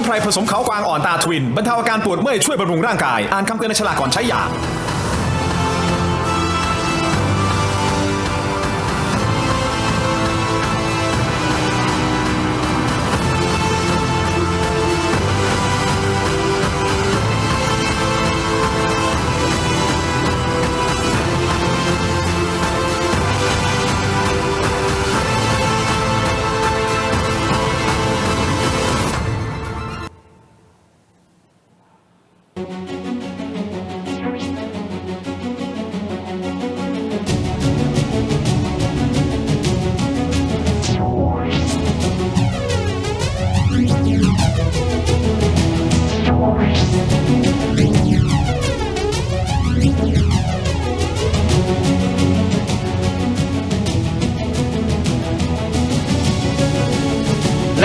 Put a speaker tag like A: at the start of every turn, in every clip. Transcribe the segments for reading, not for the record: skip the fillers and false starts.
A: ไพรผสมเขากวางอ่อนตาทวินบรรเทาอาการปวดเมื่อยช่วยบำรุงร่างกายอ่านคำเตือนในฉลากก่อนใช้ยา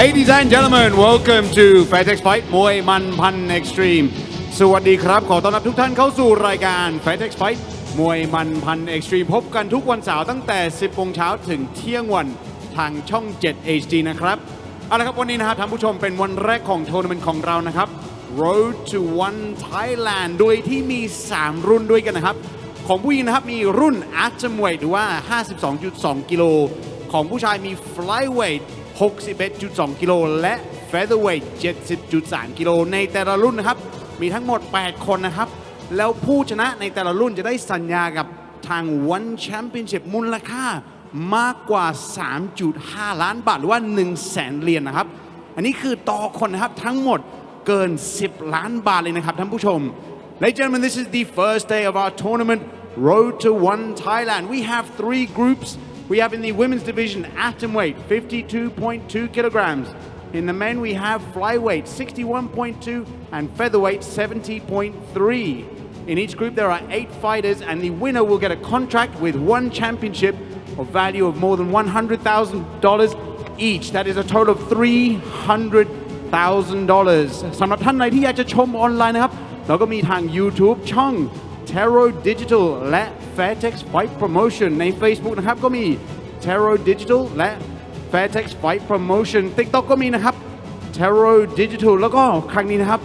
B: Ladies and gentlemen, welcome to Fairtex Fight มวยมันพัน Extreme สวัสดีครับขอต้อนรับทุกท่านเข้าสู่รายการ Fairtex Fight มวยมันพัน Extreme พบกันทุกวันเสาร์ตั้งแต่ 10 โมงเช้าถึงเที่ยงวันทางช่อง 7 HD นะครับเอาละครับวันนี้นะครับท่านผู้ชมเป็นวันแรกของทัวร์นาเมนต์ของเรานะครับ Road to One Thailand โดยที่มี 3 รุ่นด้วยกันนะครับของผู้หญิงนะครับมีรุ่น Atomweight หรือว่า 52.2 กิโลของผู้ชายมี Flyweight61.2 กิโลและ Featherweight 70.3 กิโลในแต่ละรุ่นนะครับมีทั้งหมด 8 คนนะครับแล้วผู้ชนะในแต่ละรุ่นจะได้สัญญากับทาง One Championship มูลค่ามากกว่า 3.5 ล้านบาทหรือว่า 100,000 เหรียญนะครับอันนี้คือต่อคนนะครับทั้งหมดเกิน 10 ล้านบาทเลยนะครับท่านผู้ชม Ladies and gentlemen, this is the first day of our tournament Road to One Thailand. We have 3 groups.We have in the women's division atomweight 52.2 kilograms. In the men we have flyweight 61.2 and featherweight 70.3. In each group there are 8 fighters and the winner will get a contract with one championship of value of more than $100,000 each. That is a total of $300,000. สำหรับท่านใดที่อยากจะชมออนไลน์นะครับเราก็มีทาง YouTube ช่อง tero digital และ Fairtex Fight Promotion ใน Facebook นะครับก็มี tero digital และ Fairtex Fight Promotion TikTok ก็มีนะครับ tero digital แล้วก็ครั้งนี้นะครับ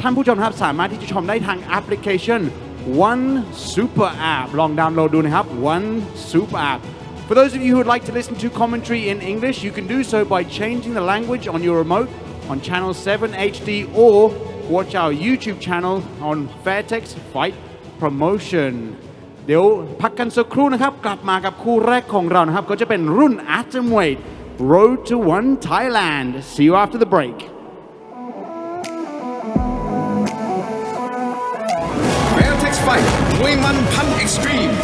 B: ท่านผู้ชมครับสามารถที่จะชมได้ทางแอปพลิเคชัน One Super App ลองดาวน์โหลดดูนะครับ One Super App For those of you who would like to listen to commentary in English you can do so by changing the language on your remote on channel 7 HD or watch our YouTube channel on Fairtex Fight Promotion เดี๋ยวพักกันสักครู่นะครับกลับมากับคู่แรกของเรานะครับก็จะเป็นรุ่น Atomweight Road to One Thailand See you after the break
A: Fairtex Fight มวยมันพัน Extreme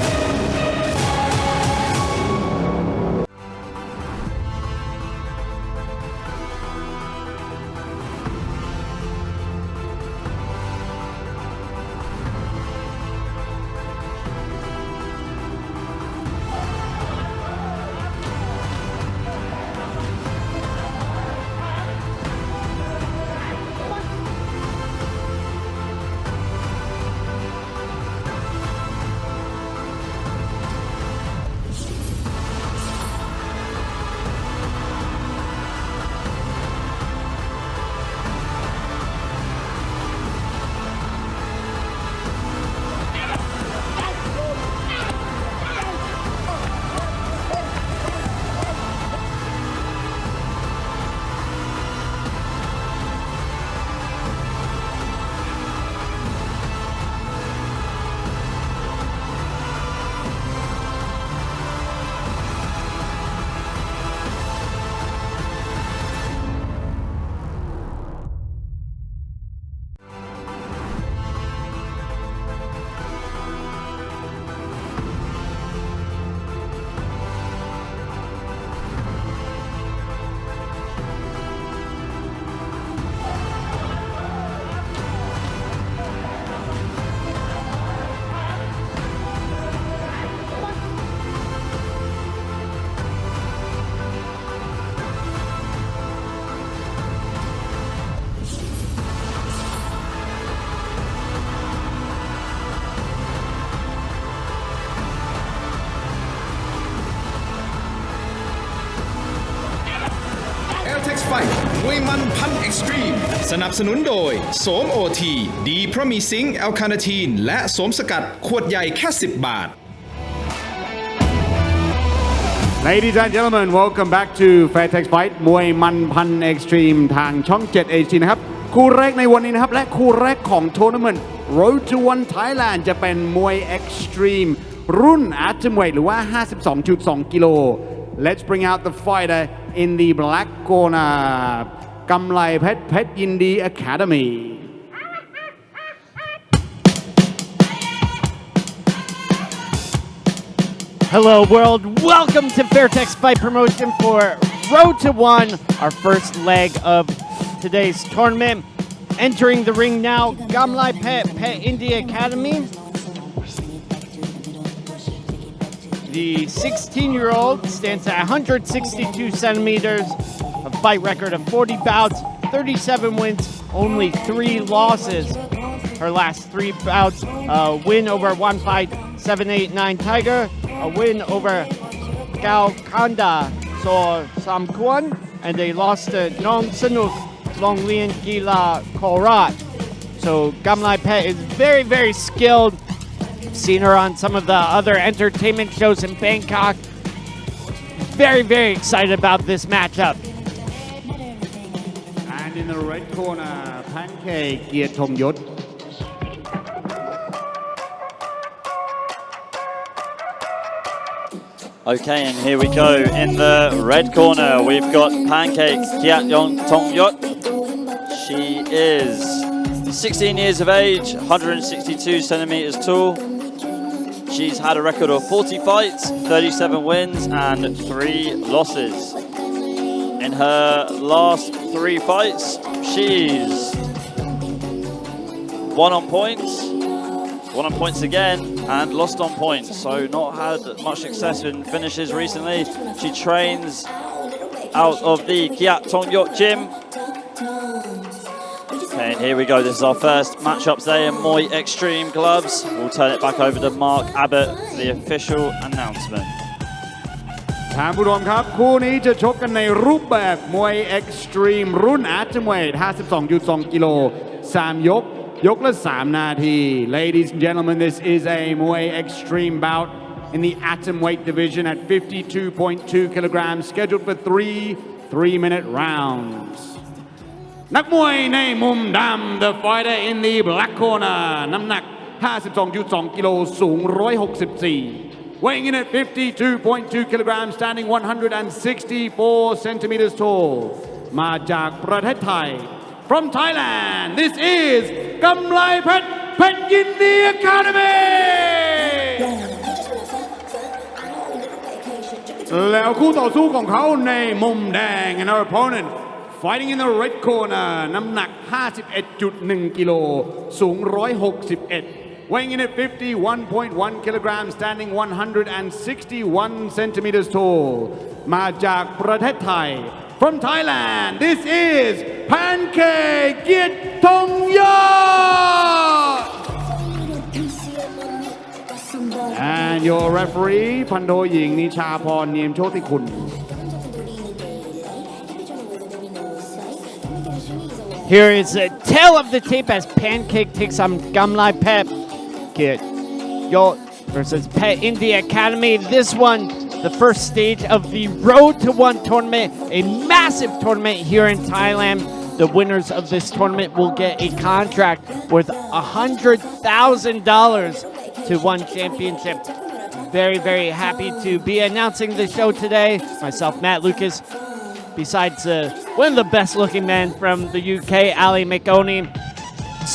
A: วยมันพันเอ็กซ์ตรีมสนับสนุนโดยโสมโอทีดีเพราะมีซิงค์แอลคาเนทีนและโสมสกัดขวดใหญ่แค่10 บาท
B: Ladies and gentlemen, welcome back to Fairtex Fight มวยมันพันเอ็กซ์ตรีมทางช่อง 7 HD นะครับคู่แรกในวันนี้นะครับและคู่แรกของทัวร์นาเมนต์ Road to One Thailand จะเป็นมวยเอ็กซ์ตรีมรุ่น Atomweight หรือว่า 52.2 กิโล Let's bring out the fighter in the black corner กำไลเพชรยินดี Academy
C: Hello world, welcome to Fairtex Fight Promotion for Road to One, our first leg of today's tournament. Entering the ring now, Gamlai Pet India Academy. The 16-year-old stands at 162 centimeters, a fight record of 40 bouts, 37 wins, only 3 losses. Her last 3 bouts, a win over one fight, 789 Tiger, a win over Gao Kanda So Samkwan, and they lost to Nong Sanuk Long Lian Gila Korat. So Gamlai Pet is very, very skilled. Seen her on some of the other entertainment shows in Bangkok. Very, very excited about this matchup.
B: And in the red corner, Pancake Giatomyot.
D: Okay, and here we go. In the red corner, we've got Pancake Giatomyot. She is 16 years of age, 162 centimeters tall. She's had a record of 40 fights, 37 wins, and 3 losses. In her last 3 fights, she's won on points again, and lost on points. So not had much success in finishes recently. She trains out of the Giatomyot gym. Okay, and here we go. This is our first matchup today in Muay Extreme gloves. We'll turn it back over to Mark Abbott for the official announcement.
B: ท่านผู้ชมครับคู่นี้จะชกกันในรูปแบบมวยเอ็กซ์ตรีมรุ่น Atomweight 52.2 กิโล3 ยกละ 3 นาที Ladies and gentlemen, this is a Muay Extreme bout in the Atomweight division at 52.2 kilograms, scheduled for 3 3-minute rounds. นักมวยในมุมดำ The fighter in the black corner น้ำหนัก 52.2 กิโลสูง 164 weighing in at 52.2 kilograms, standing 164 centimeters tall มาจากประเทศไทย From Thailand, this is กำไลเพชรยินดี Academy แล้วคู่ต่อสู้ของเขาในมุมแดง and our opponent fighting in the red corner น้ำหนัก 51.1 กิโลสูง 161 weighing in at 51.1 kilograms, standing 161 centimeters tall มาจากประเทศไทย From Thailand, this is Pancake Giatomyot and your referee พันโทหญิงนิชาพรเนียมโชติคุณ
C: Here is a tail of the tape as Pancake takes on Gamlai Pet Giatomyot versus Pet India Academy. This one, the first stage of the Road to One tournament, a massive tournament here in Thailand. The winners of this tournament will get a contract worth $100,000 to one championship. Very, very happy to be announcing the show today. Myself, Matt Lucas. Besides one of the best looking men from the UK, Ali McOney.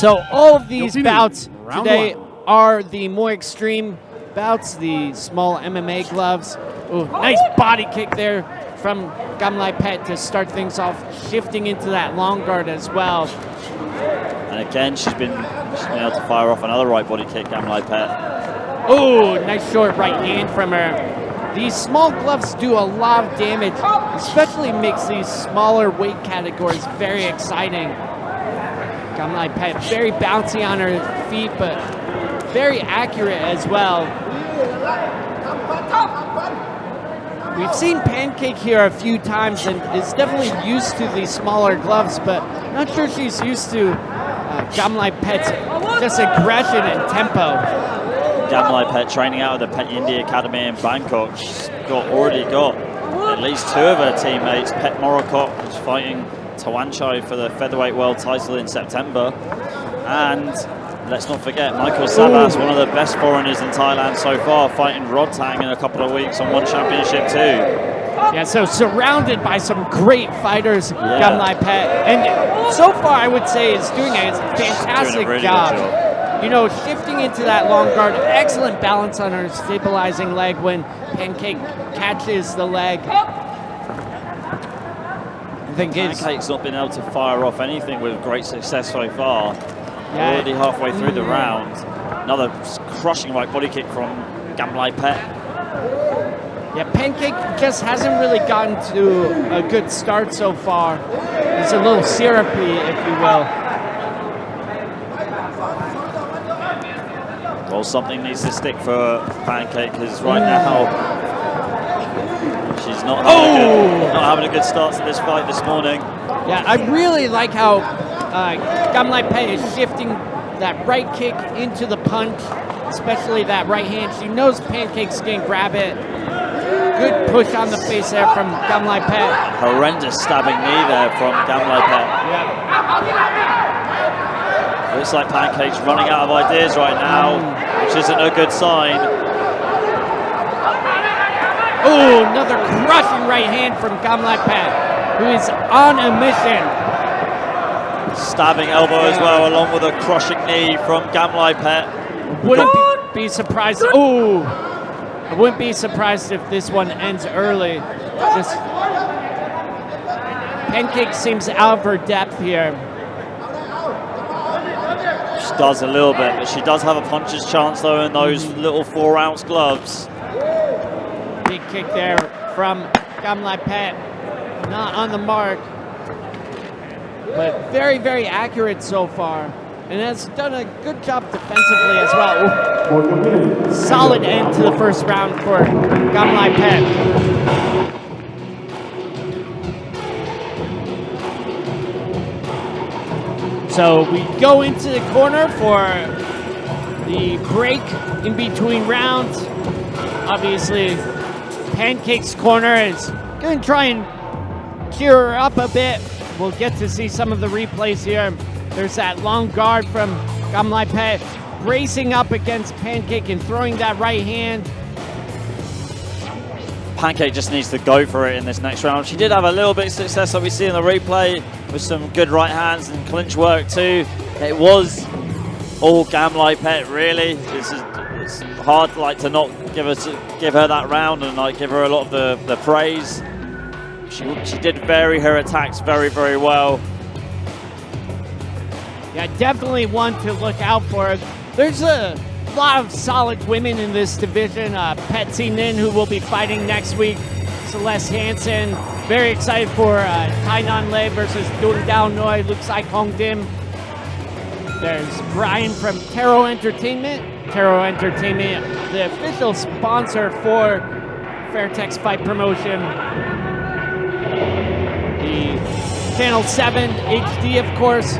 C: So all of these bouts today are the more extreme bouts, the small MMA gloves. Ooh, nice body kick there from Gamlai Pet to start things off, shifting into that long guard as well.
D: And again, she's been able to fire off another right body kick, Gamlai Pet.
C: Oh, nice short right hand from her. These small gloves do a lot of damage, especially makes these smaller weight categories very exciting. Gamlai Pet very bouncy on her feet, but very accurate as well. we've seen Pancake here a few times and is definitely used to these smaller gloves, but not sure she's used to Gamlai Pet's just aggression and tempo.
D: Gamlai Pet training out of the Pet India Academy in Bangkok. She's already got at least two of her teammates. Pet Morocco is fighting Tawanchai for the featherweight world title in September. And let's not forget, Michael Sabas, one of the best foreigners in Thailand so far, fighting Rodtang in a couple of weeks on one championship too.
C: Yeah, so surrounded by some great fighters, Gamlai Pet. And so far, I would say is doing a fantastic
D: really
C: job.
D: Good job.
C: You know, shifting into that long guard, excellent balance on her stabilizing leg when Pancake catches the leg. I think
D: Pancake's not been able to fire off anything with great success so far.
C: Yeah.
D: Already halfway through the round. Another crushing right body kick from Gamlai Pet.
C: Yeah, Pancake just hasn't really gotten to a good start so far. It's a little syrupy, if you will.
D: Well, something needs to stick for Pancake because right now she's not having a good start to this fight this morning.
C: Yeah, I really like how Gamlai Pet is shifting that right kick into the punch, especially that right hand. She knows Pancake's going to grab it. Good push on the face there from Gamlai Pet.
D: Horrendous stabbing knee there from Gamlai Pet.
C: Yeah.
D: Looks like Pancake's running out of ideas right now, which isn't a good sign.
C: Oh, another crushing right hand from Gamlai Pet, who is on a mission.
D: Stabbing elbow as well, along with a crushing knee from Gamlai Pet.
C: Wouldn't be surprised. Oh, I wouldn't be surprised if this one ends early. Just Pancake seems out of her depth here.
D: She does a little bit, but she does have a puncher's chance though in those little 4-ounce gloves.
C: Big kick there from Gamlai Pet. Not on the mark, but very, very accurate so far. And has done a good job defensively as well. Solid end to the first round for Gamlai Pet. So we go into the corner for the break in between rounds. Obviously, Pancake's corner is going to try and cheer her up a bit. We'll get to see some of the replays here. There's that long guard from Gamlai Pet bracing up against Pancake and throwing that right hand.
D: Pancake just needs to go for it in this next round. She did have a little bit of success that we see in the replay with some good right hands and clinch work too. It was all Gamlai Pet really. It's hard to not give her that round and give her a lot of the praise. She did vary her attacks very, very well.
C: Yeah, definitely one to look out for. There's a lot of solid women in this division. Patsy Nin, who will be fighting next week. Celeste Hansen. Very excited for Tai Nan Lei versus Dun Dao Noi, Luke Sai Kong Dim. There's Brian from Tero Entertainment. Tero Entertainment, the official sponsor for Fairtex Fight Promotion. The Channel 7 HD, of course.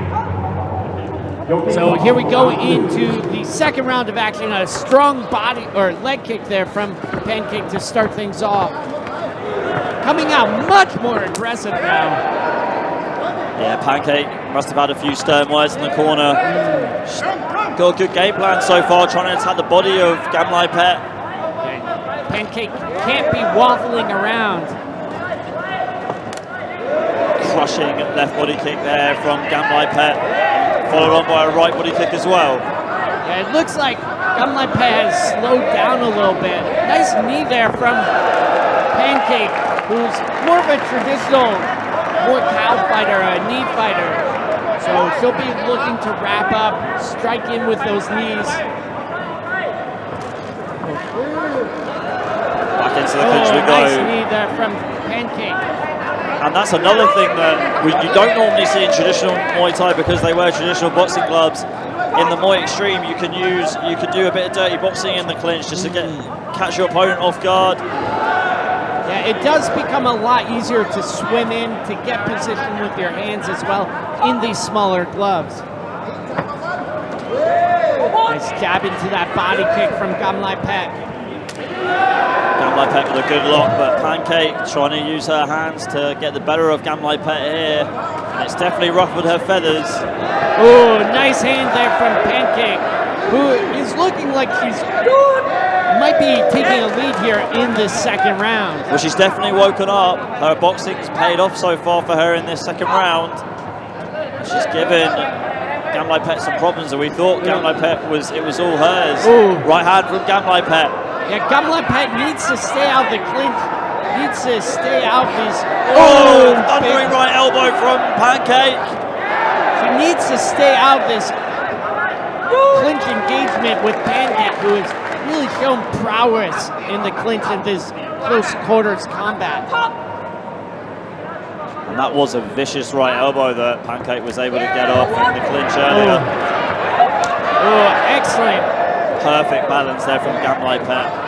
C: So here we go into the second round of action. A strong body or leg kick there from Pancake to start things off. Coming out much more aggressive now.
D: Yeah, Pancake must have had a few stern words in the corner. She's got a good game plan so far, trying to attack the body of Gamlai Pet.
C: Okay. Pancake can't be waffling around.
D: Crushing left body kick there from Gamlai Pet, followed on by a right body kick as well.
C: Yeah, it looks like Gamlai Pet has slowed down a little bit. Nice knee there from Pancake, who's more of a traditional Muay Thai fighter, a knee fighter. So she'll be looking to wrap up, strike in with those knees.
D: Back into the clinch we go.
C: Nice knee there from Pancake.
D: And that's another thing that you don't normally see in traditional Muay Thai because they wear traditional boxing gloves. In the Muay Extreme, you can do a bit of dirty boxing in the clinch just to catch your opponent off guard.
C: Yeah, it does become a lot easier to swim in, to get position with your hands as well in these smaller gloves. Nice jab into that body kick from Gamlaipet.
D: Gamlaipet with a good lock, but Pancake trying to use her hands to get the better of Gamlaipet here. And it's definitely ruffled her feathers.
C: Oh, nice hand there from Pancake, who is looking like she's might be taking a lead here in this second round.
D: Well, she's definitely woken up. Her boxing's paid off so far for her in this second round. She's given Gamlaipet some problems, and we thought Gamlaipet was all hers.
C: Ooh.
D: Right hand from Gamlaipet.
C: Yeah, Gamlaipet needs to stay out of the clinch. Needs to stay out these.
D: Oh, thundering right elbow from Pancake.
C: She needs to stay out this clinch engagement with Pancake, who has really shown prowess in the clinch in this close quarters combat.
D: And that was a vicious right elbow that Pancake was able to get off in the clinch earlier.
C: Oh, excellent.
D: Perfect balance there from Gamlaipet.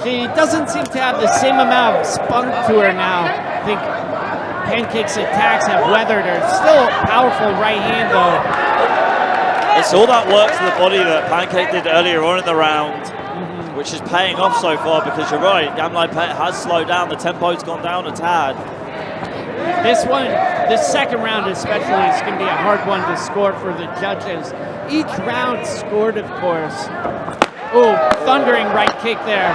C: She doesn't seem to have the same amount of spunk to her now. I think Pancake's attacks have weathered her. Still a powerful right hand though.
D: It's all that work to the body that Pancake did earlier on in the round, which is paying off so far, because you're right, Gamlaipet has slowed down, the tempo's gone down a tad.
C: This second round especially is going to be a hard one to score for the judges. Each round scored, of course. Oh, thundering right kick there.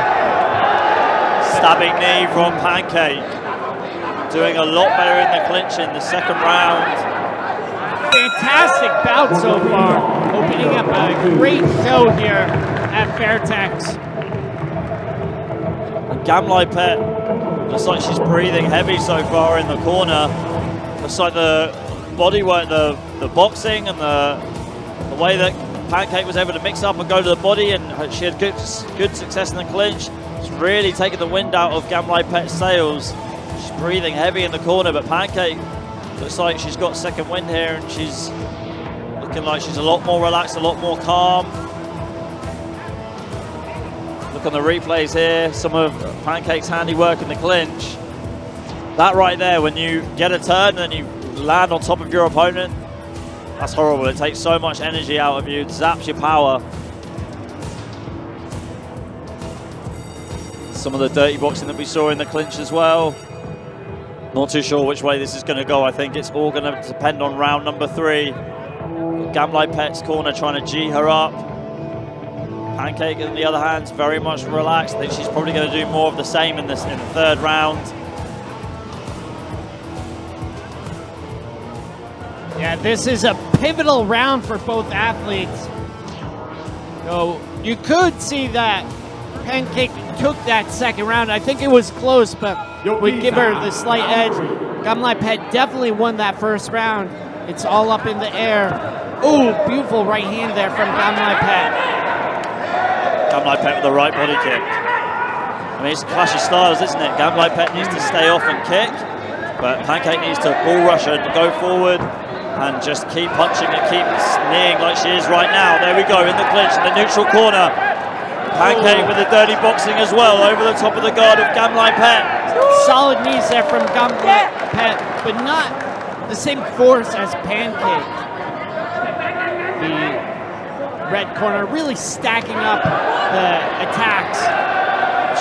D: Stabbing knee from Pancake. Doing a lot better in the clinch in the second round.
C: Fantastic bout so far. Opening up a great show here at Fairtex.
D: And Gamlaipet looks like she's breathing heavy so far in the corner. Looks like the body work, the boxing and the way that Pancake was able to mix up and go to the body, and she had good success in the clinch. It's really taken the wind out of Gamlaipet's sails. She's breathing heavy in the corner, but Pancake looks like she's got second wind here, and she's looking like she's a lot more relaxed, a lot more calm. Look on the replays here, some of Pancake's handiwork in the clinch. That right there, when you get a turn and you land on top of your opponent, that's horrible. It takes so much energy out of you, it zaps your power. Some of the dirty boxing that we saw in the clinch as well. Not too sure which way this is going to go. I think it's all going to depend on round number 3. Gamlaipet's corner trying to G her up. Pancake, on the other hand, is very much relaxed. I think she's probably going to do more of the same in the third round.
C: Yeah, this is a pivotal round for both athletes. So you could see that Pancake took that second round. I think it was close, but we give her the slight edge. Gamlaipet definitely won that first round. It's all up in the air. Oh, beautiful right hand there from Gamlaipet.
D: Gamlaipet with the right body kick. I mean, it's a clash of styles, isn't it? Gamlaipet needs to stay off and kick, but Pancake needs to bull rush her to go forward and just keep punching and keep kneeing like she is right now. There we go, in the clinch, in the neutral corner. Pancake with the dirty boxing as well, over the top of the guard of Gamlaipet.
C: Solid knees there from Gamlaipet, but not the same force as Pancake. The red corner really stacking up the attacks.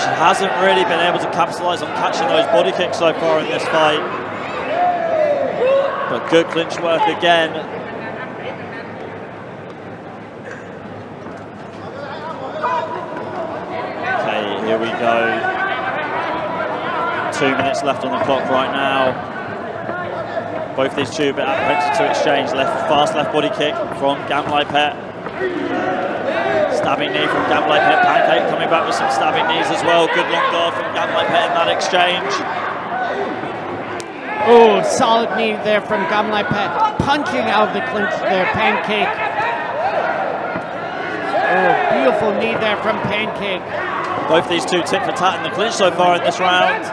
D: She hasn't really been able to capitalize on catching those body kicks so far in this fight. But good clinch work again. Okay, here we go. 2 minutes left on the clock right now. Both these two a bit apprehensive to exchange. Fast left body kick from Gamlaipet. Stabbing knee from Gamlaipet. Pancake coming back with some stabbing knees as well. Good long guard from Gamlaipet in that exchange.
C: Oh, solid knee there from Gamlaipet. Punching out of the clinch there, Pancake. Oh, beautiful knee there from Pancake.
D: Both these two tit for tat in the clinch so far in this round.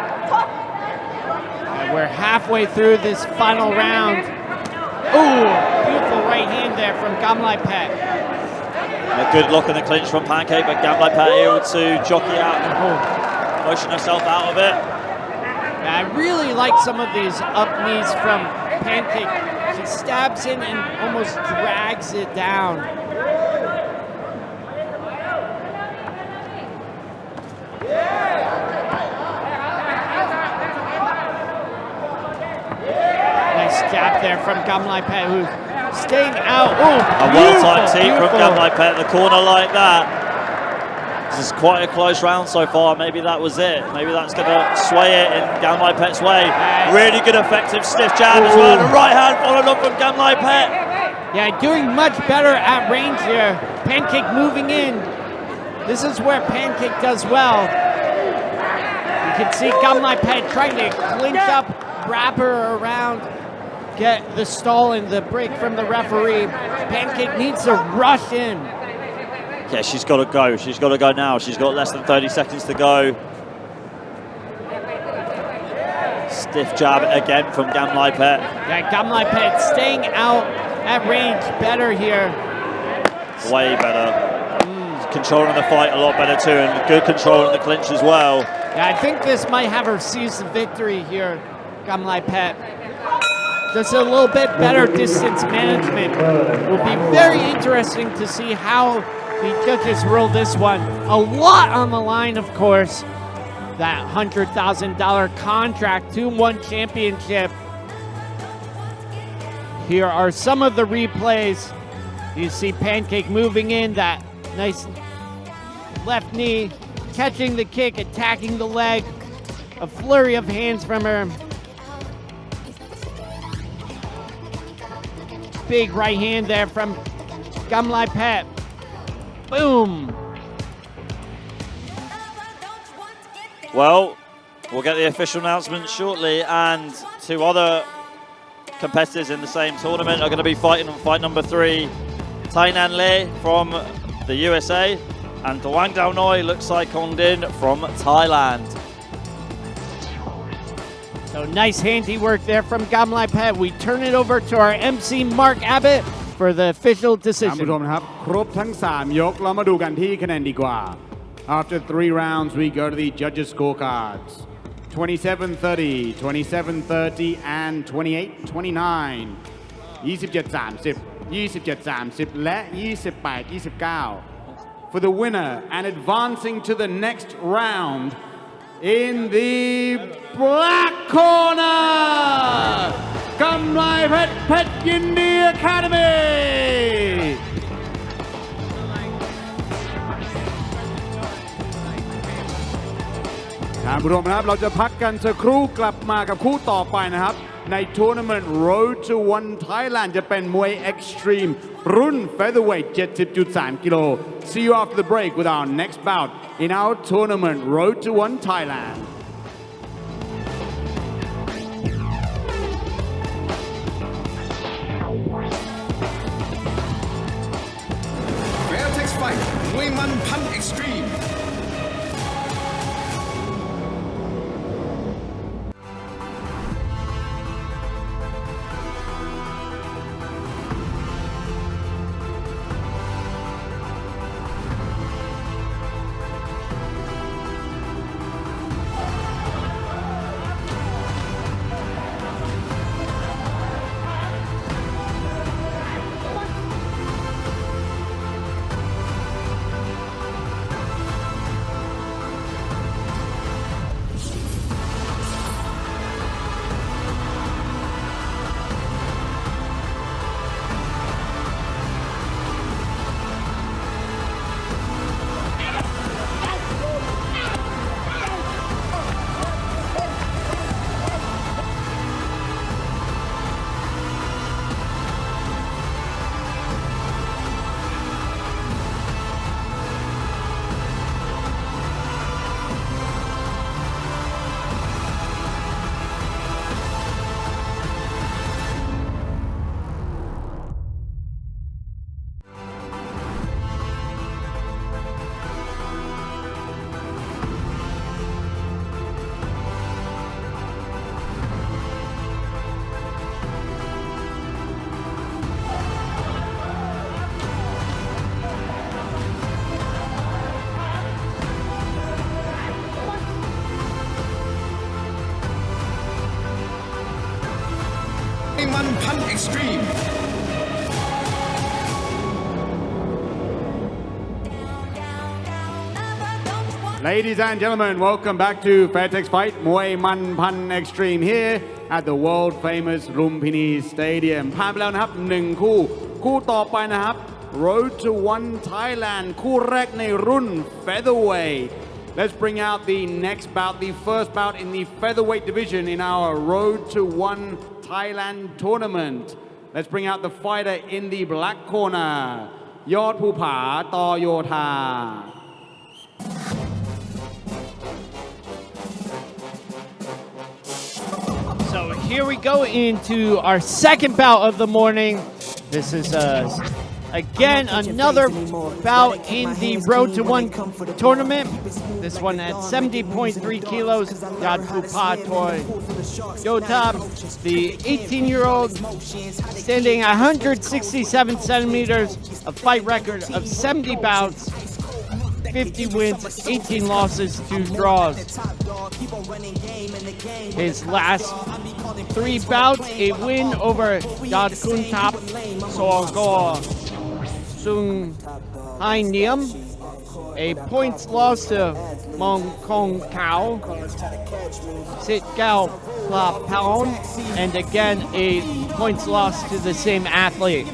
C: And we're halfway through this final round. Oh, beautiful right hand there from Gamlaipet.
D: A good lock in the clinch from Pancake, but Gamlaipet able to jockey out. motion herself out of it.
C: Yeah, I really like some of these up knees from Pancake. She stabs in and almost drags it down. Nice jab there from Gamlaipet, who's staying out. Oh,
D: A well-timed team from Gamlaipet in the corner like that. This is quite a close round so far. Maybe that was it. Maybe that's going to sway it in Gamlaipet's way. Really good, effective, stiff jab as well. The right hand followed up from Gamlaipet.
C: Yeah, doing much better at range here. Pancake moving in. This is where Pancake does well. You can see Gamlaipet trying to clinch up, wrap her around, get the stall and the break from the referee. Pancake needs to rush in.
D: Yeah, she's got to go. She's got to go now. She's got less than 30 seconds to go. Stiff jab again from Gamlaipet.
C: Yeah, Gamlaipet staying out at range better here.
D: Way better. Controlling the fight a lot better too, and good control in the clinch as well.
C: Yeah, I think this might have her seize the victory here, Gamlaipet. Just a little bit better distance management. It will be very interesting to see how the judges rule this one. A lot on the line, of course. That $100,000 contract, 2-1 championship. Here are some of the replays. You see Pancake moving in, that nice left knee, catching the kick, attacking the leg. A flurry of hands from her. Big right hand there from Gamlaipet. Boom.
D: Well, we'll get the official announcement shortly, and two other competitors in the same tournament are going to be fighting on fight number 3. Tai Nan Lei from the USA and Dwang Dao Noi looks like Kongdin from Thailand.
C: So nice handiwork there from Gamlaipet. We turn it over to our MC Mark Abbott for the official
B: ท่าน
C: decision.
B: ผู้ชมครับครบทั้ง 3 ยกเรามาดูกันที่คะแนนดีกว่า After 3 rounds we go to the judges scorecards 27-30 27-30 and 28-29 27-30 27-30 และ 28-29 For the winner and advancing to the next round in the black corner กำไลเพชรเพชรยินดี Academy ท่านผู้ชมครับเราจะพักกันสักครู่กลับมากับคู่ต่อไปนะครับในทัวร์นาเมนต์ Road to One Thailand จะเป็นมวย Extreme รุ่น Featherweight 70.3 กิโล See you after the break with our next bout in our tournament Road to One Thailand
A: Fairtex Fight มวยมันพัน Extreme มันพัน Extreme
B: Ladies and gentlemen, welcome back to Fairtex Fight, Muay Man Pan Extreme here at the world famous Lumpini Stadium ผ่านไปแล้วนะครับ1คู่ต่อไปนะครับ Road to One Thailand คู่แรกในรุ่น Featherweight Let's bring out the next bout, the first bout in the featherweight division in our Road to One Thailand tournament. Let's bring out the fighter in the black corner, Yod Pupa Toyota.
C: So here we go into our second bout of the morning. This is again another bout in the Road to One tournament. This one at 70.3 kilos. Yod Pupa Toyota, the 18-year-old, standing 167 centimeters, a fight record of 70 bouts, 50 wins, 18 losses, 2 draws. His last 3 bouts, a win over Yod Kuntap Sorgor Sung Hai Niam, a points loss to Mong Kong Kao, Sit Gao La Paon, and again a points loss to the same athlete.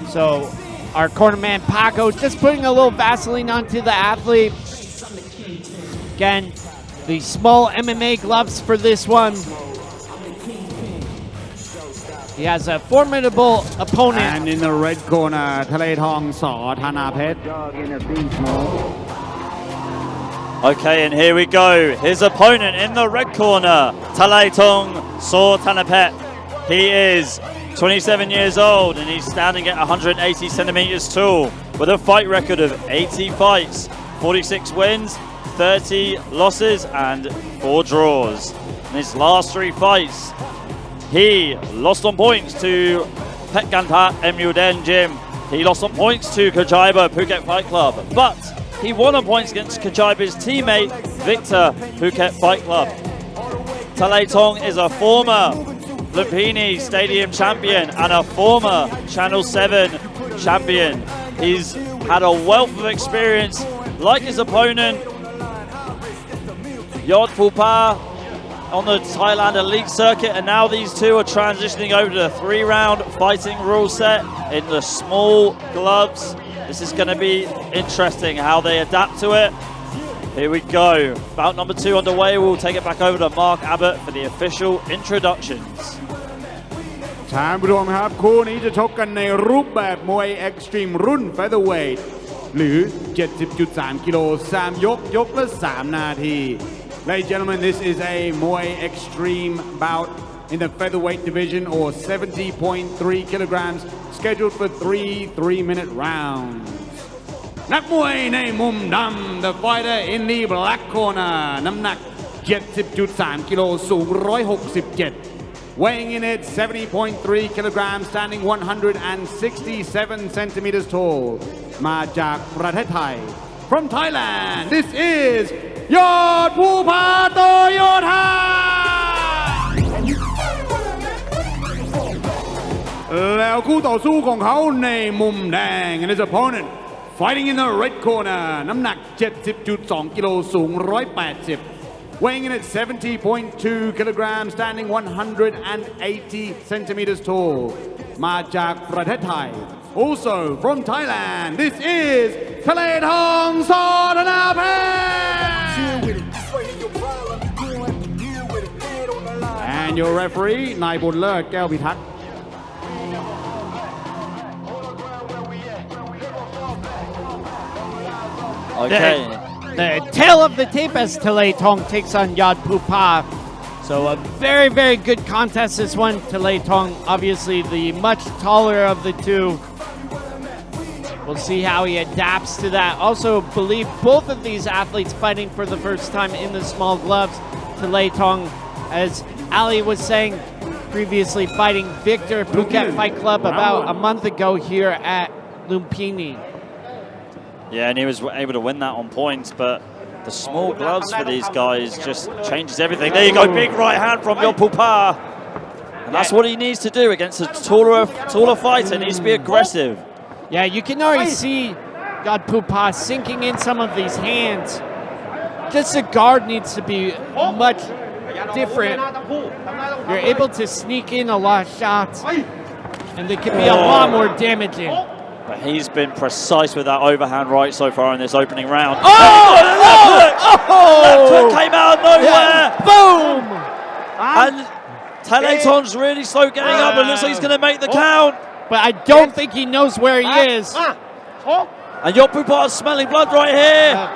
C: So our cornerman Paco just putting a little Vaseline onto the athlete. Again, the small MMA gloves for this one. He has a formidable opponent.
B: And in the red corner, Thalai Thong Saw Thana Phet.
D: Okay, and here we go. His opponent in the red corner, Thalai Thong Saw Thanapet. He is 27 years old and he's standing at 180 centimeters tall with a fight record of 80 fights, 46 wins, 30 losses and 4 draws. In his last 3 fights, he lost on points to Petganta Emuden Gym. He lost on points to Kajaiba Phuket Fight Club, but he won on points against Kajaiba's teammate Victor Phuket Fight Club. Thalai Thong is a former Lumpini Stadium champion and a former Channel 7 champion. He's had a wealth of experience like his opponent Yod Pupa on the Thailand elite circuit, and now these two are transitioning over to the 3-round fighting rule set in the small gloves. This is going to be interesting how they adapt to it. Here we go. Bout number 2 underway. We'll take it back over to Mark Abbott for the official introductions.
B: ท่านผู้ชมครับคู่นี้จะชกกันในรูปแบบมวย Extreme รุ่น Featherweight หรือ 70.3 กิโล3 ยกละ 3 นาที Ladies and gentlemen, this is a Muay Extreme bout in the featherweight division or 70.3 kilograms scheduled for 3 3-minute rounds. นักมวยในมุมดำ the fighter in the black corner น้ำหนัก 70.3 กิโลสูง 167 weighing in at 70.3 kilograms standing 167 centimeters tall มาจากประเทศไทย from Thailand this is Yod Pupa Toyota แล้วคู่ต่อสู้ของเขาในมุมแดง and his opponent fighting in the red corner น้ำหนัก 70.2 กิโลสูง 180 weighing in at 70.2 kilograms standing 180 centimeters tall มาจากประเทศไทย also from Thailand this is Thalai Thong Saw Thanapet and your referee นายบุญเลิศแก้วพิทักษ์
D: Okay.
C: The tail of the tape as Thalai Thong takes on Yod Pupa. So a very, very good contest this one. Thalai Thong, obviously the much taller of the two. We'll see how he adapts to that. Also believe both of these athletes fighting for the first time in the small gloves. Thalai Thong, as Ali was saying, previously fighting Victor Phuket Fight Club about a month ago here at Lumpini.
D: Yeah, and he was able to win that on points, but the small gloves for these guys just changes everything. There you go, big right hand from Yod Pupa. And that's what he needs to do against a taller fighter. He needs to be aggressive.
C: Yeah, you can already see Yodpupa sinking in some of these hands. Just the guard needs to be much different. You're able to sneak in a lot of shots, and they can be a lot more damaging.
D: But he's been precise with that overhand right so far in this opening round. Left hook came out of nowhere.
C: Boom!
D: And Tailaiton's really slow getting up, and looks like he's going to make the count.
C: But I don't think he knows where he is.
D: And Yodpupa is smelling blood right here.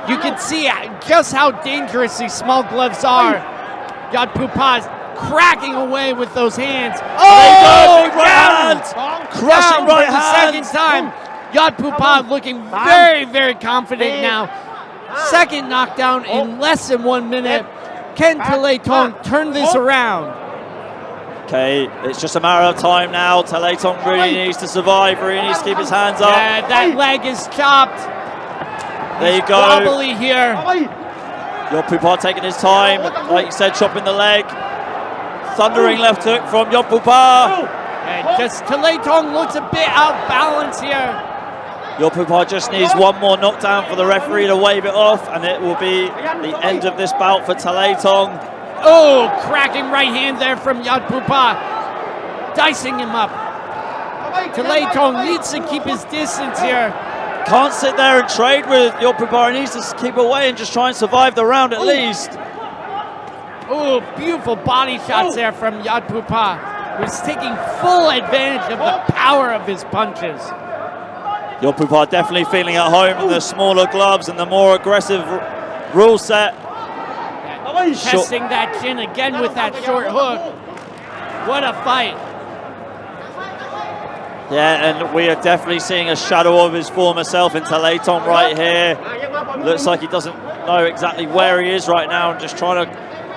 C: You can see just how dangerous these small gloves are. Yodpupa is cracking away with those hands.
D: Oh, big right hand. Crushing right
C: for the
D: hand.
C: second time. Yodpupa looking very, very confident now. Second knockdown in less than 1 minute. Can Tailaiton turn this around?
D: Okay, it's just a matter of time now. Tailaiton really needs to survive, really needs to keep his hands up.
C: Yeah, that leg is chopped.
D: There you go.
C: Wobbly here.
D: Yodpupa taking his time, like you said, chopping the leg. Thundering left hook from Yodpupa.
C: And just Tailaiton looks a bit out of balance here.
D: Yodpupa just needs one more knockdown for the referee to wave it off, and it will be the end of this bout for Tailaiton.
C: Oh, cracking right hand there from Yodpupa. Dicing him up. Tailaiton needs to keep his distance here.
D: Can't sit there and trade with Yodpupa. He needs to keep away and just try and survive the round at least.
C: Oh, beautiful body shots there from Yodpupa, who's taking full advantage of the power of his punches.
D: Yodpupa definitely feeling at home in the smaller gloves and the more aggressive rule set.
C: Testing that chin again with that short hook. What a fight.
D: Yeah, and we are definitely seeing a shadow of his former self in Tailaiton right here. Looks like he doesn't know exactly where he is right now and just trying to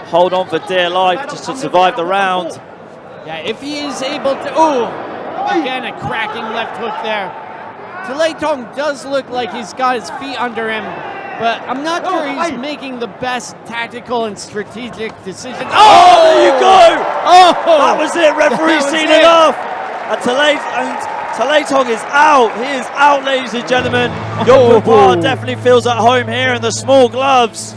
D: hold on for dear life just to survive the round.
C: Yeah, if he is able to... Oh, again a cracking left hook there. Tailaiton does look like he's got his feet under him, but I'm not sure he's making the best tactical and strategic decisions.
D: Oh, there you go!
C: Oh!
D: That was it, referee seen enough! And Tailaiton is out. He is out, ladies and gentlemen. Yodpupa definitely feels at home here in the small gloves.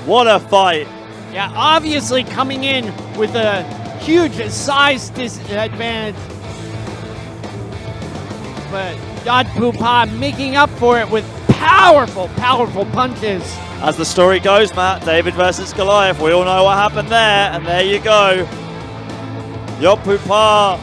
D: What a fight.
C: Yeah, obviously coming in with a huge size disadvantage. But Yodpupa making up for it with powerful, powerful punches.
D: As the story goes, Matt, David versus Goliath. We all know what happened there, and there you go. Yodpupa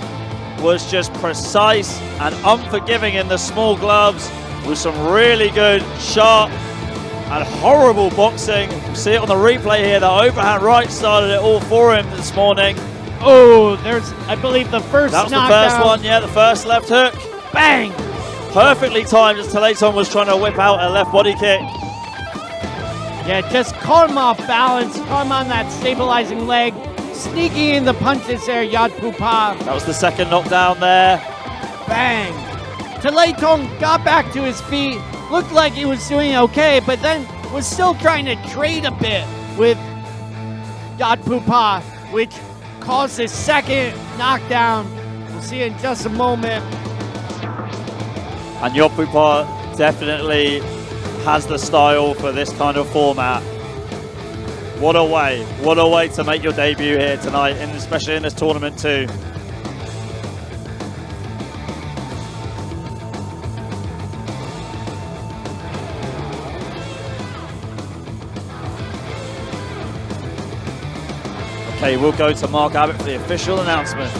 D: was just precise and unforgiving in the small gloves with some really good, sharp and horrible boxing. You see it on the replay here. The overhand right started it all for him this morning.
C: Oh, there's, I believe, the first knockdown.
D: That was the first one, yeah, the first left hook.
C: Bang!
D: Perfectly timed as Tailaiton was trying to whip out a left body kick.
C: Yeah, just caught him off balance, caught him on that stabilizing leg. Sneaking in the punches there, Yodpupa.
D: That was the second knockdown there.
C: Bang! Tailaiton got back to his feet, looked like he was doing okay, but then was still trying to trade a bit with Yodpupa, which caused his second knockdown. We'll see in just a moment.
D: And Yodpupa definitely has the style for this kind of format. What a way to make your debut here tonight, especially in this tournament too. Okay, we'll go to Mark Abbott for the official announcement.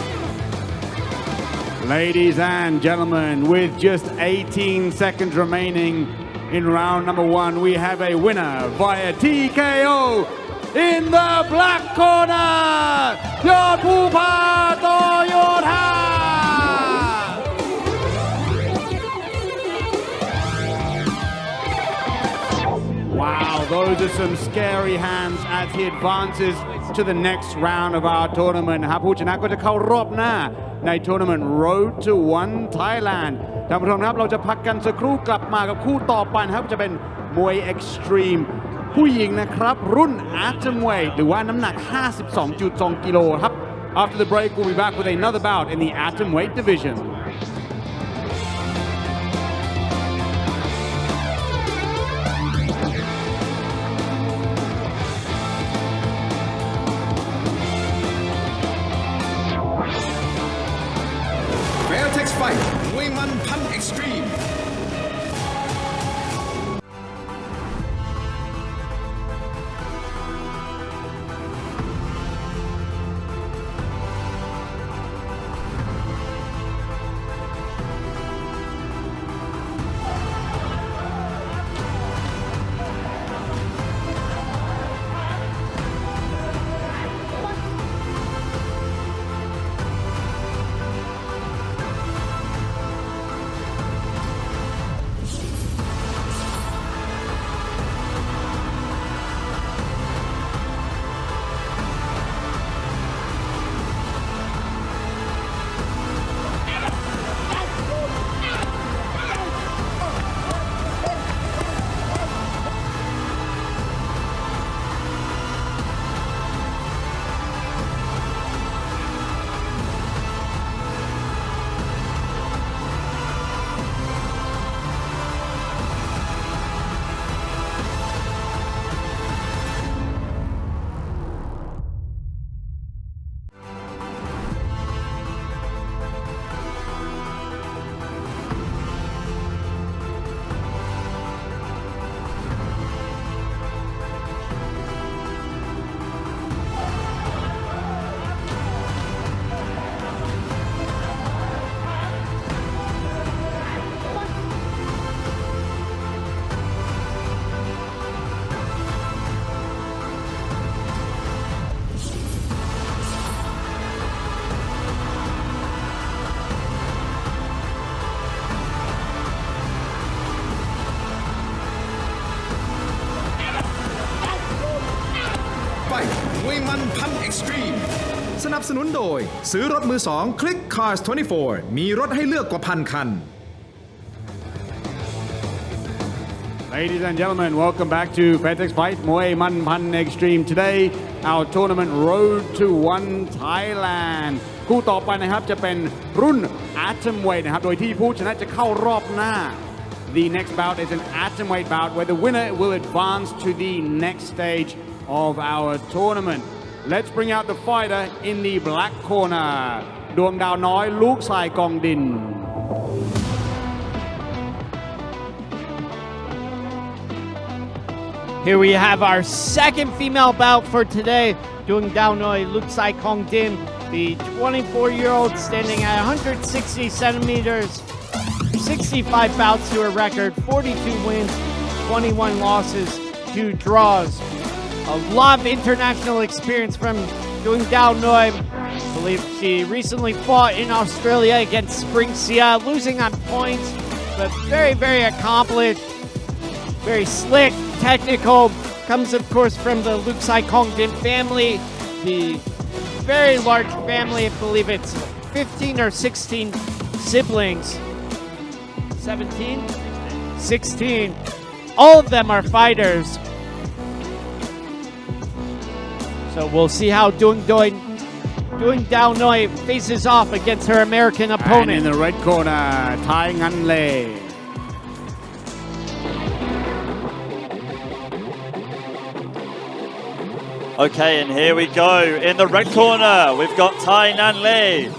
B: Ladies and gentlemen, with just 18 seconds remaining in round number 1, we have a winner via TKO in the black corner, Yodpupa Toyota! Wow, those are some scary hands as he advances to the next round of our tournament ครับผู้ชนะก็จะเข้ารอบหน้าในทัวร์นาเมนต์ Road to One Thailand ท่านผู้ชมครับเราจะพักกันสักครู่กลับมากับคู่ต่อไปนะครับจะเป็นมวย Extreme ผู้หญิงนะครับรุ่น Atomweight หรือว่าน้ำหนัก 52.2 กิโลครับ After the break we'll be back with another bout in the Atomweight division
A: Fairtex Fight มวยมันพันเอ็กซ์ตรีม มวยมันพันเอ็กซ์ตรีมสนับสนุนโดยซื้อรถมือสองคลิก Cars 24มีรถให้เลือกกว่าพันคัน
B: Ladies and gentlemen, welcome back to Fairtex Fight Muay Man Pan Extreme. Today, our tournament Road to One Thailand. คู่ต่อไปนะครับจะเป็นรุ่น Atomweight นะครับโดยที่ผู้ชนะจะเข้ารอบหน้า The next bout is an Atomweight bout where the winner will advance to the next stage of our tournament. Let's bring out the fighter in the black corner. ดวงดาวน้อยลูกทรายกองดิน
C: Here we have our second female bout for today, Dung Dao Noi Luk Sai Kong Din, the 24-year-old standing at 160 centimeters, 65 bouts to her record, 42 wins, 21 losses, 2 draws. A lot of international experience from Dung Dao Noi. I believe she recently fought in Australia against Spring Sia, losing on points, but very, very accomplished, very slick. Technical, comes of course from the Luke Sai Kong Din family, the very large family. I believe it's 15 or 16 siblings. 17? 16. All of them are fighters. So we'll see how Dung Dao Noi faces off against her American opponent.
B: And in the red corner, Tai Nan Lei.
D: Okay, and here we go. In the red corner, we've got Tai Nan Lei.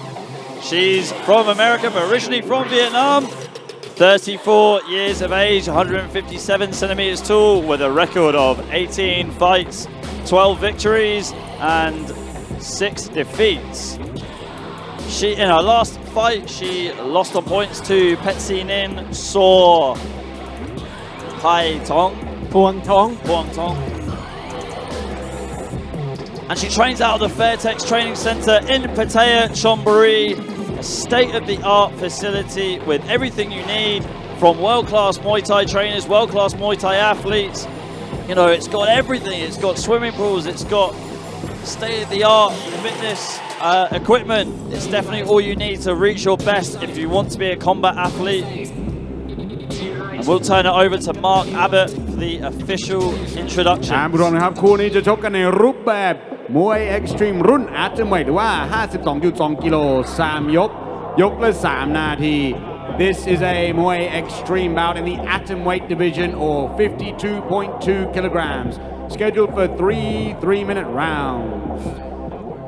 D: She's from America, but originally from Vietnam. 34 years of age, 157 centimeters tall, with a record of 18 fights, 12 victories, and 6 defeats. In her last fight, she lost on points to Petsy Nin Saw Hai Tong.
C: Puang Tong.
D: Puang Tong. And she trains out of the Fairtex Training Center in Pattaya, Chonburi, a state-of-the-art facility with everything you need from world-class Muay Thai trainers, world-class Muay Thai athletes. You know, it's got everything. It's got swimming pools. It's got state-of-the-art fitness equipment. It's definitely all you need to reach your best if you want to be a combat athlete. we'll turn it over to Mark Abbott for the official
B: ท่าน
D: introduction.
B: ผู้ชมนะครับคู่นี้จะชกกันในรูปแบบมวยเอ็กซ์ตรีมรุ่นแอตเมทหรือว่า 52.2 กิโล3 ยกละ 3 นาที This is a Muay Extreme bout in the atomweight division or 52.2 kilograms scheduled for 3-minute rounds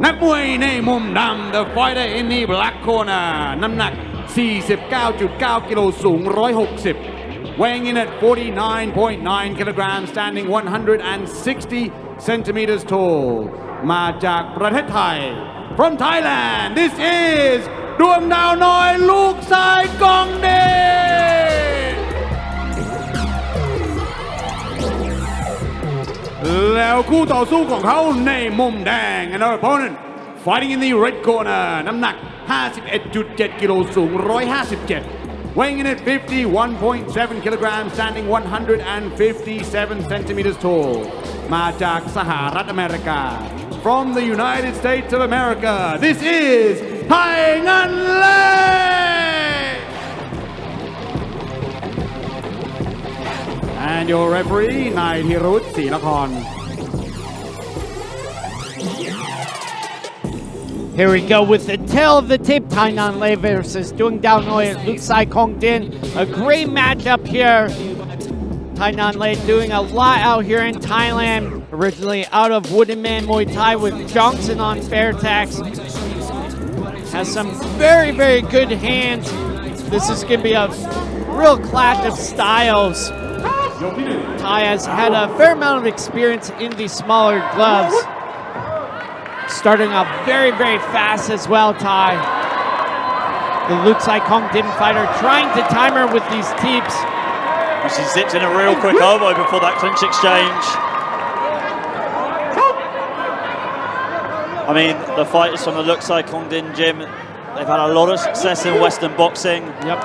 B: นักมวยในมุมดำ The fighter in the black corner น้ำหนัก 49.9 กิโลสูง 160 weighing in at 49.9 kilograms standing 160 centimeters tall มาจากประเทศไทย from Thailand this is ดวงดาวน้อยลูกชายกองเดชแล้วคู่ต่อสู้ของเขาในมุมแดง and our opponent fighting in the red corner น้ำหนัก 51.7 กิโลสูง 157 weighing in at 51.7 kilograms standing 157 centimeters tall มาจากสหรัฐอเมริกา from the United States of America this is ไทนันเล่ and your referee นายธีรุธศรีละคร
C: Here we go with the tail of the tape, Tai Nan Lei versus Dung Dao Noi at Luke Sai Kong Din. A great matchup here. Tai Nan Lei doing a lot out here in Thailand. Originally out of Wooden Man Muay Thai with Johnson on Fairtex. Has some very, very good hands. This is going to be a real clash of styles. Tai has had a fair amount of experience in the smaller gloves. Starting off very, very fast as well, Tai. The Luke Sai Kong Din fighter trying to time her with these teeps.
D: She zips in a real quick elbow before that clinch exchange. I mean, the fighters from the Luke Sai Kong Din gym, they've had a lot of success in Western boxing.
C: Yep.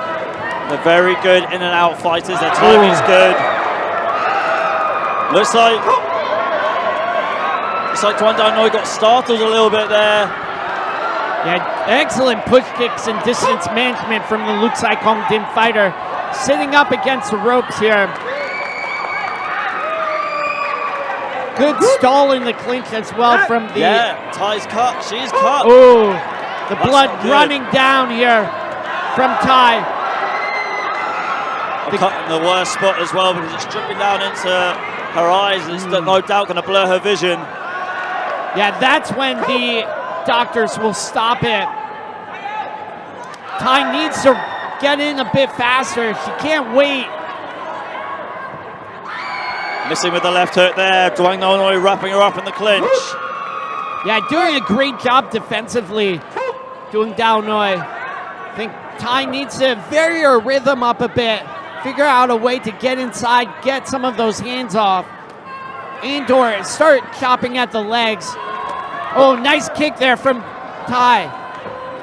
D: They're very good in and out fighters. Their timing's good. Looks like Tuan Dao Noi got startled a little bit there.
C: Yeah, excellent push kicks and distance management from the Luke Sai Kong Din fighter. Sitting up against the ropes here. Good stall in the clinch as well from the...
D: Yeah, Tai's cut. She's cut.
C: Oh, the
D: That's
C: blood
D: not good.
C: running down here from Tai.
D: A cut in the worst spot as well because it's dripping down into her eyes. It's no doubt going to blur her vision.
C: Yeah, that's when the doctors will stop it. Tai needs to get in a bit faster. She can't wait.
D: Missing with the left hook there. Duang Dao Noi wrapping her up in the clinch.
C: Yeah, doing a great job defensively. Doing Dao Noi. I think Tai needs to vary her rhythm up a bit. Figure out a way to get inside, get some of those hands off. And/or start chopping at the legs. Oh, nice kick there from Tai.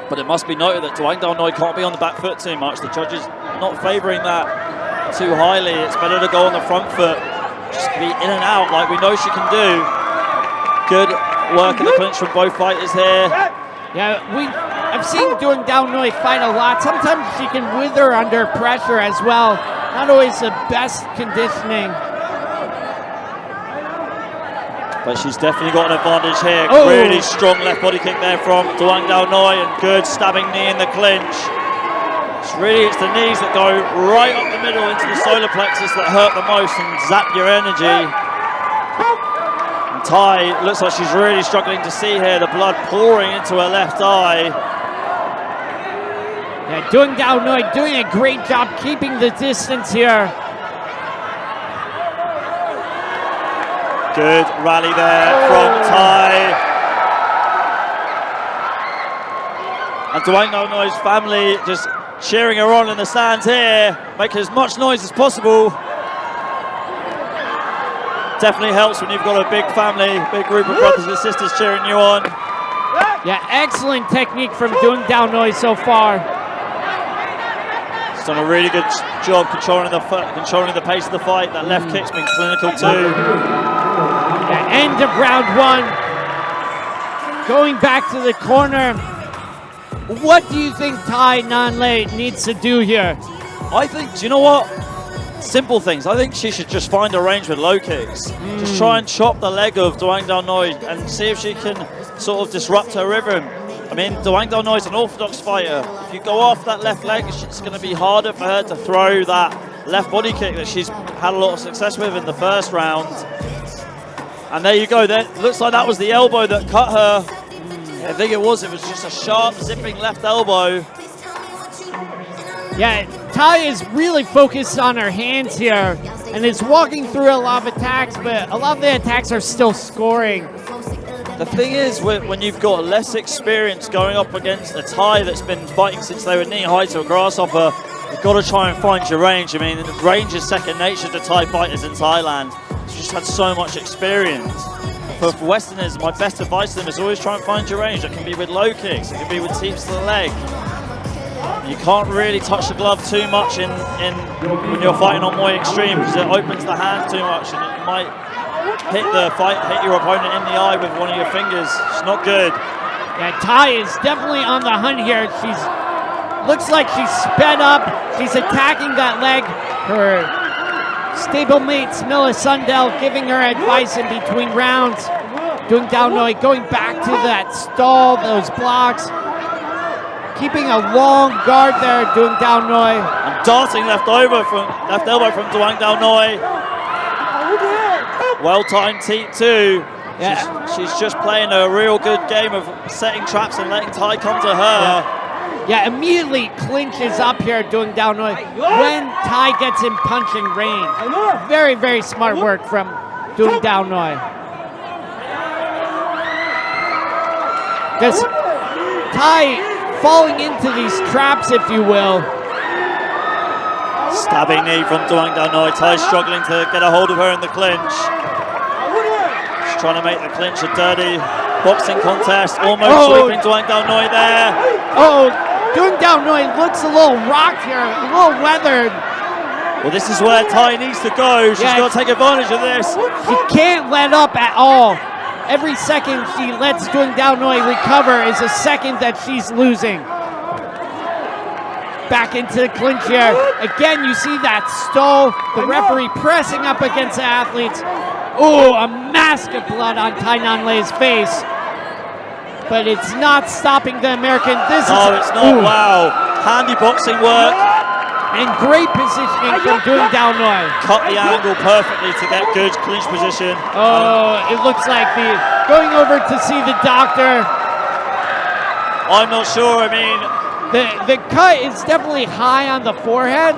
D: But it must be noted that Duang Dao Noi can't be on the back foot too much. The judges not favouring that too highly. It's better to go on the front foot. Just be in and out like we know she can do. Good work in the clinch from both fighters here.
C: Yeah, I've seen Dung Dao Noi fight a lot. Sometimes she can wither under pressure as well. Not always the best conditioning.
D: But she's definitely got an advantage here.
C: Oh.
D: Really strong left body kick there from Duang Dao Noi and good stabbing knee in the clinch. It's the knees that go right up the middle into the solar plexus that hurt the most and zap your energy. And Tai looks like she's really struggling to see here, the blood pouring into her left eye.
C: Yeah, Dung Dao Noi doing a great job keeping the distance here.
D: Good rally there from Tai. And Duang Dao Noi's family just cheering her on in the stands here, making as much noise as possible. Definitely helps when you've got a big family, big group of brothers and sisters cheering you on.
C: Yeah, excellent technique from Dung Dao Noi so far.
D: She's done a really good job controlling the pace of the fight. That left kick's been clinical too.
C: Yeah, end of round one. Going back to the corner. What do you think Tai Nan Lei needs to do here?
D: I think, do you know what? simple things. I think she should just find a range with low kicks. Just try and chop the leg of Doang Dao Noi and see if she can sort of disrupt her rhythm. I mean, Doang Dao Noi is an orthodox fighter. If you go off that left leg, it's going to be harder for her to throw that left body kick that she's had a lot of success with in the first round. And there you go. Then looks like that was the elbow that cut her. I think it was. It was just a sharp, zipping left elbow.
C: Yeah, Tai is really focused on her hands here and is walking through a lot of attacks, but a lot of the attacks are still scoring.
D: The thing is, when you've got less experience going up against a Thai that's been fighting since they were knee-high to a grasshopper, you've got to try and find your range. I mean, range is second nature to Thai fighters in Thailand. She's just had so much experience. For Westerners, my best advice to them is always try and find your range. It can be with low kicks, it can be with teeps to the leg. You can't really touch the glove too much when you're fighting on Muay Extreme because it opens the hand too much and it might hit your opponent in the eye with one of your fingers. It's not good.
C: Yeah, Tai is definitely on the hunt here. Looks like she's sped up. She's attacking that leg. Her stablemate Smilla Sundell giving her advice in between rounds. Doing Dao Noi, going back to that stall, those blocks. Keeping a long guard there, Doing Dao Noi.
D: And darting left elbow from Doang Dao Noi. Well-timed teep too. Yeah. She's just playing a real good game of setting traps and letting Tai come to her.
C: Yeah, immediately clinches up here, Doing Dao Noi when Tai gets in punching range. Very, very smart work from Doing Dao Noi. Because Tai falling into these traps, if you will.
D: Stabbing knee from Doang Dao Noi. Tai struggling to get a hold of her in the clinch. She's trying to make the clinch a dirty boxing contest. Almost sweeping Doang Dao Noi there.
C: Oh, Doing Dao Noi looks a little rocked here, a little weathered.
D: Well, this is where Tai needs to go. She's got to take advantage of this.
C: She can't let up at all. Every second she lets Doing Dao Noi recover is a second that she's losing. Back into the clinch here. Again, you see that stall. The referee pressing up against the athletes. Oh, a mask of blood on Tai Nan Lei's face. But it's not stopping the American.
D: It's not. Wow. Handy boxing work.
C: And great positioning from Doing Dao Noi.
D: Cut the angle perfectly to get good clinch position.
C: Oh, it looks like going over to see the doctor.
D: I'm not sure. I mean,
C: the cut is definitely high on the forehead.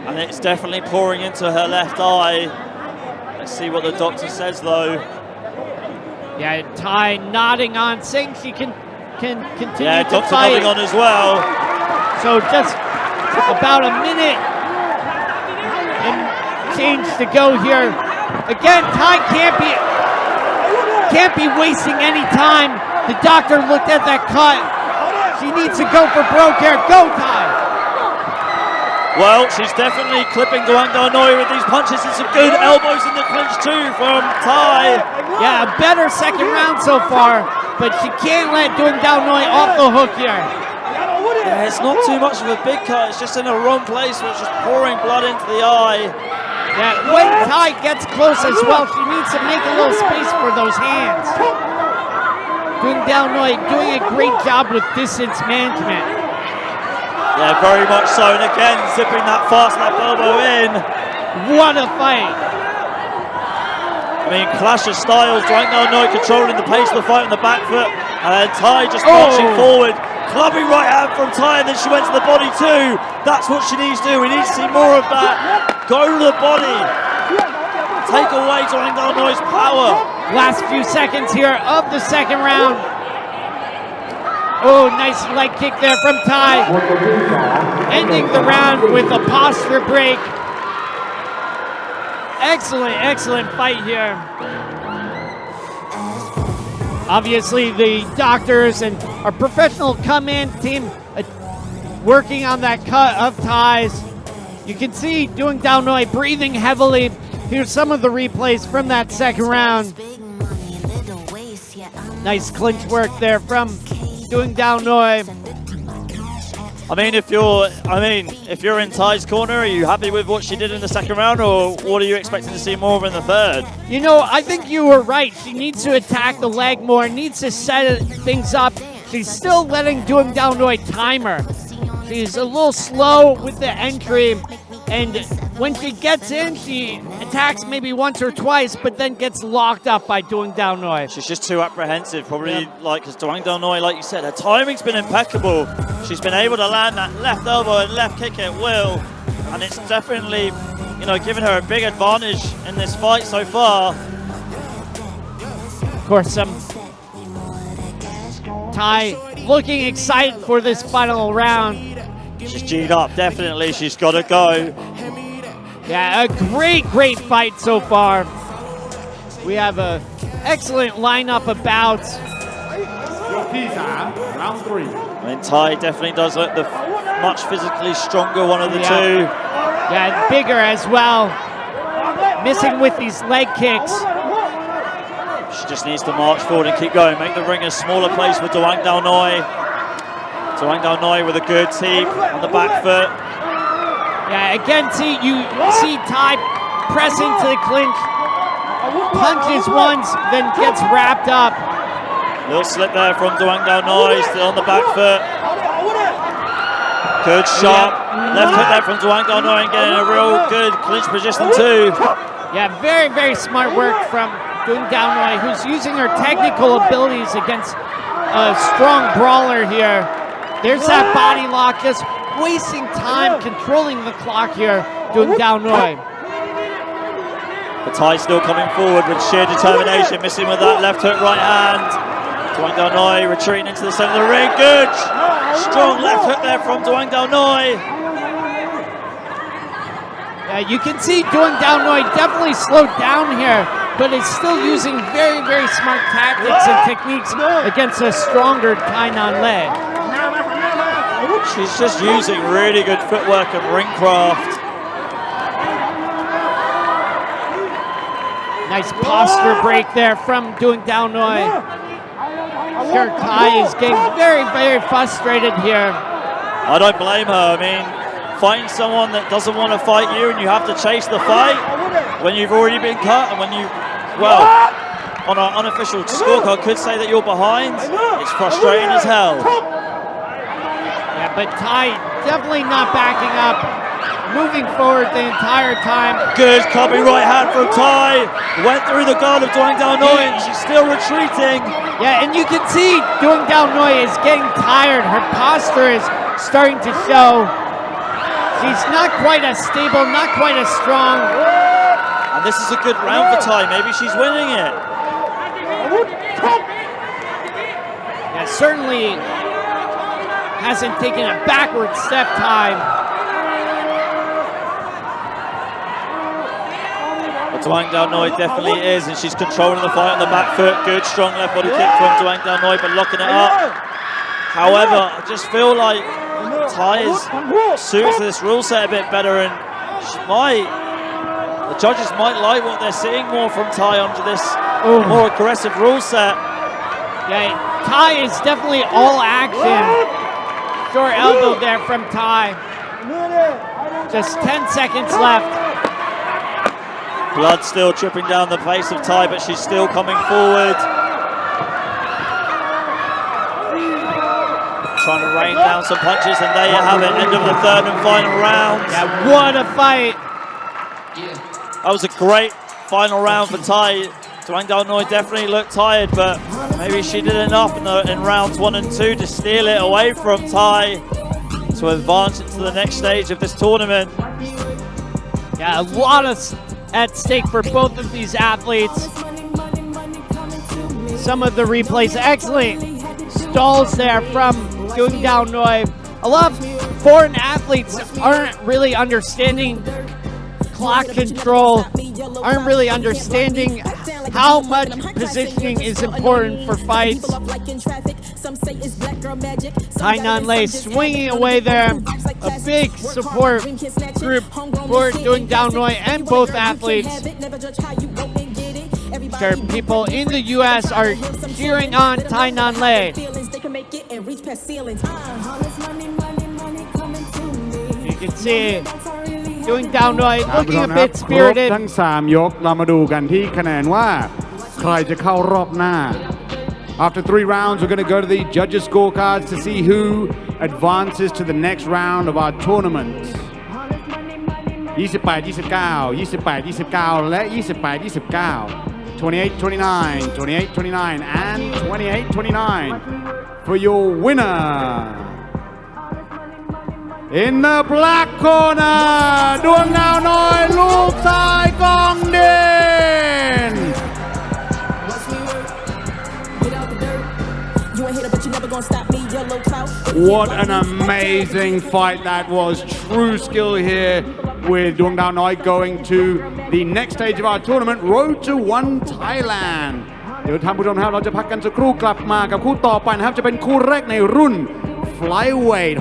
D: And it's definitely pouring into her left eye. Let's see what the doctor says though.
C: Yeah, Tai nodding on, saying she can continue to fight.
D: Yeah, doctor nodding on as well.
C: So just about a minute and change to go here. Again, Tai can't be wasting any time. The doctor looked at that cut. She needs to go for broke here. Go, Tai!
D: Well, she's definitely clipping Doang Dao Noi with these punches and some good elbows in the clinch too from Tai.
C: Yeah, a better second round so far, but she can't let Doing Dao Noi off the hook here.
D: Yeah, it's not too much of a big cut. It's just in a wrong place where it's just pouring blood into the eye.
C: Yeah, when Tai gets close as well, she needs to make a little space for those hands. Doing Dao Noi doing a great job with distance management.
D: Yeah, very much so. And again, zipping that fast left elbow in.
C: What a fight.
D: I mean, clash of styles. Doang Dao Noi controlling the pace of the fight on the back foot. And Tai just marching forward. Clubbing right hand from Tai, and then she went to the body too. That's what she needs to do. We need to see more of that. Go to the body. Take away Doang Dao Noi's power.
C: Last few seconds here of the second round. Oh, nice leg kick there from Tai. Ending the round with a posture break. Excellent, excellent fight here. Obviously, the doctors and our professional command team working on that cut of Tai's. You can see Doing Dao Noi breathing heavily. Here's some of the replays from that second round. Nice clinch work there from Doing Dao Noi.
D: I mean, if you're in Thai's corner, are you happy with what she did in the second round, or what are you expecting to see more of in the third?
C: You know, I think you were right. She needs to attack the leg more, needs to set things up. She's still letting Doing Down Noi time her. She's a little slow with the entry, and when she gets in, she attacks maybe once or twice, but then gets locked up by Doing Down Noi.
D: She's just too apprehensive, probably, because Doing Down Noi, like you said, her timing's been impeccable. She's been able to land that left elbow and left kick at will, and it's definitely, given her a big advantage in this fight so far.
C: Of course, Tai looking excited for this final round.
D: She's G'd up, definitely. She's got to go.
C: Yeah, a great fight so far. We have an excellent lineup of bouts.
B: round 3
D: I mean, Tai definitely does look the much physically stronger one of the two.
C: Yeah, bigger as well. Missing with these leg kicks.
D: She just needs to march forward and keep going. Make the ring a smaller place for Doing Down Noi. Doing Down Noi with a good teep on the back foot.
C: Yeah, again, you see Tai press into the clinch, punches once, then gets wrapped up.
D: Little slip there from Doing Down Noi, still on the back foot. Good shot. Left hook there from Doing Down Noi and getting a real good clinch position too.
C: Yeah, very smart work from Doing Down Noi, who's using her technical abilities against a strong brawler here. There's that body lock, just wasting time controlling the clock here, Doing Down Noi.
D: But Tai still coming forward with sheer determination, missing with that left hook right hand. Doing Down Noi retreating into the center of the ring. Good! Strong left hook there from Doing Down Noi.
C: Yeah, you can see Doing Down Noi definitely slowed down here, but is still using very smart tactics and techniques against a stronger Tai Nan Lei.
D: She's just using really good footwork and ring craft.
C: Nice posture break there from Doing Down Noi. Sure, Tai is getting very frustrated here.
D: I don't blame her. I mean, fighting someone that doesn't want to fight you and you have to chase the fight when you've already been cut and when you, on our unofficial scorecard could say that you're behind, it's frustrating as hell.
C: Yeah, but Tai definitely not backing up, moving forward the entire time.
D: Good copy right hand from Tai. Went through the guard of Doing Down Noi and she's still retreating.
C: Yeah, and you can see Doing Down Noi is getting tired. Her posture is starting to show. She's not quite as stable, not quite as strong.
D: And this is a good round for Tai. Maybe she's winning it.
C: Yeah, certainly hasn't taken a backward step, Tai.
D: But Doing Down Noi definitely is, and she's controlling the fight on the back foot. Good, strong left body kick from Doing Down Noi, but locking it up. However, I just feel like Tai is suited to this rule set a bit better, and the judges might like what they're seeing more from Tai under this more aggressive rule set.
C: Yeah, Tai is definitely all action. Short elbow there from Tai. Just 10 seconds left.
D: Blood still dripping down the face of Tai, but she's still coming forward. Trying to rain down some punches, and there you have it, end of the third and final round.
C: Yeah, what a fight.
D: That was a great final round for Tai. Doing Down Noi definitely looked tired, but maybe she did enough in rounds 1 and 2 to steal it away from Tai to advance into the next stage of this tournament.
C: Yeah, a lot at stake for both of these athletes. Some of the replays, excellent stalls there from Doing Down Noi. A lot of foreign athletes aren't really understanding clock control, aren't really understanding how much positioning is important for fights. Tai Nan Lei swinging away there. A big support group for Doing Down Noi and both athletes. Sure, people in the US are cheering on Tai Nan Lei. can see doing down right,
B: ท่านผู้
C: looking
B: ชม
C: a
B: ครับ
C: bit
B: ครบ
C: spirited.
B: ทั้ง 3 ยกเรามาดูกันที่คะแนนว่าใครจะเข้ารอบหน้า After 3 rounds, we're going to go to the judges' scorecards to see who advances to the next round of our tournament. 28-29, 28-29 และ 28-29, 28-29, 28-29 and 28-29 for your winner. In the black corner ดวงดาวน้อยลูกชายกองดิน What an amazing fight that was. True skill here with ดวงดาวน้อย going to the next stage of our tournament, Road to One Thailand. เดี๋ยวท่านผู้ชมครับเราจะพักกันสักครู่กลับมากับคู่ต่อไปนะครับจะเป็นคู่แรกในรุ่น Flyweight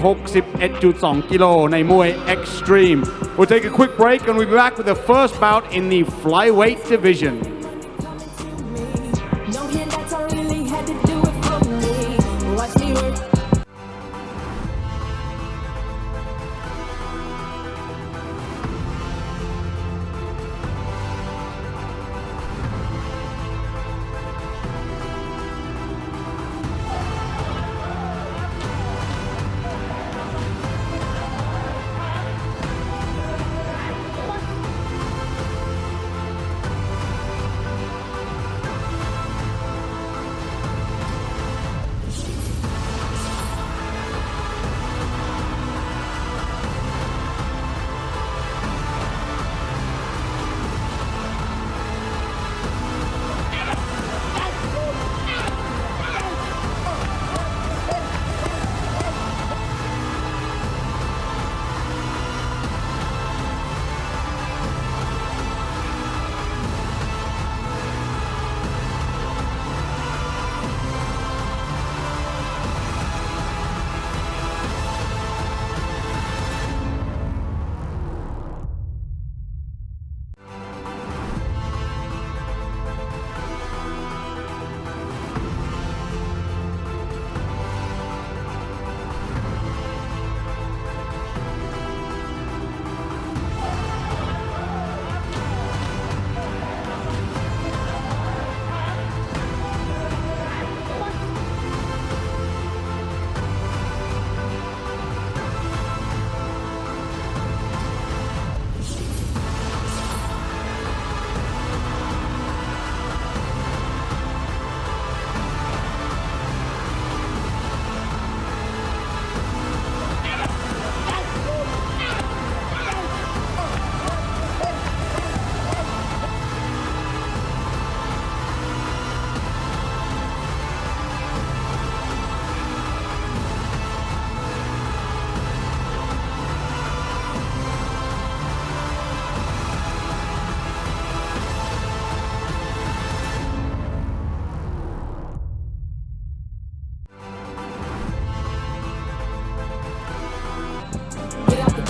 B: 61.2 กิโลในมวย Extreme. We'll take a quick break and we'll be back with the first bout in the Flyweight division.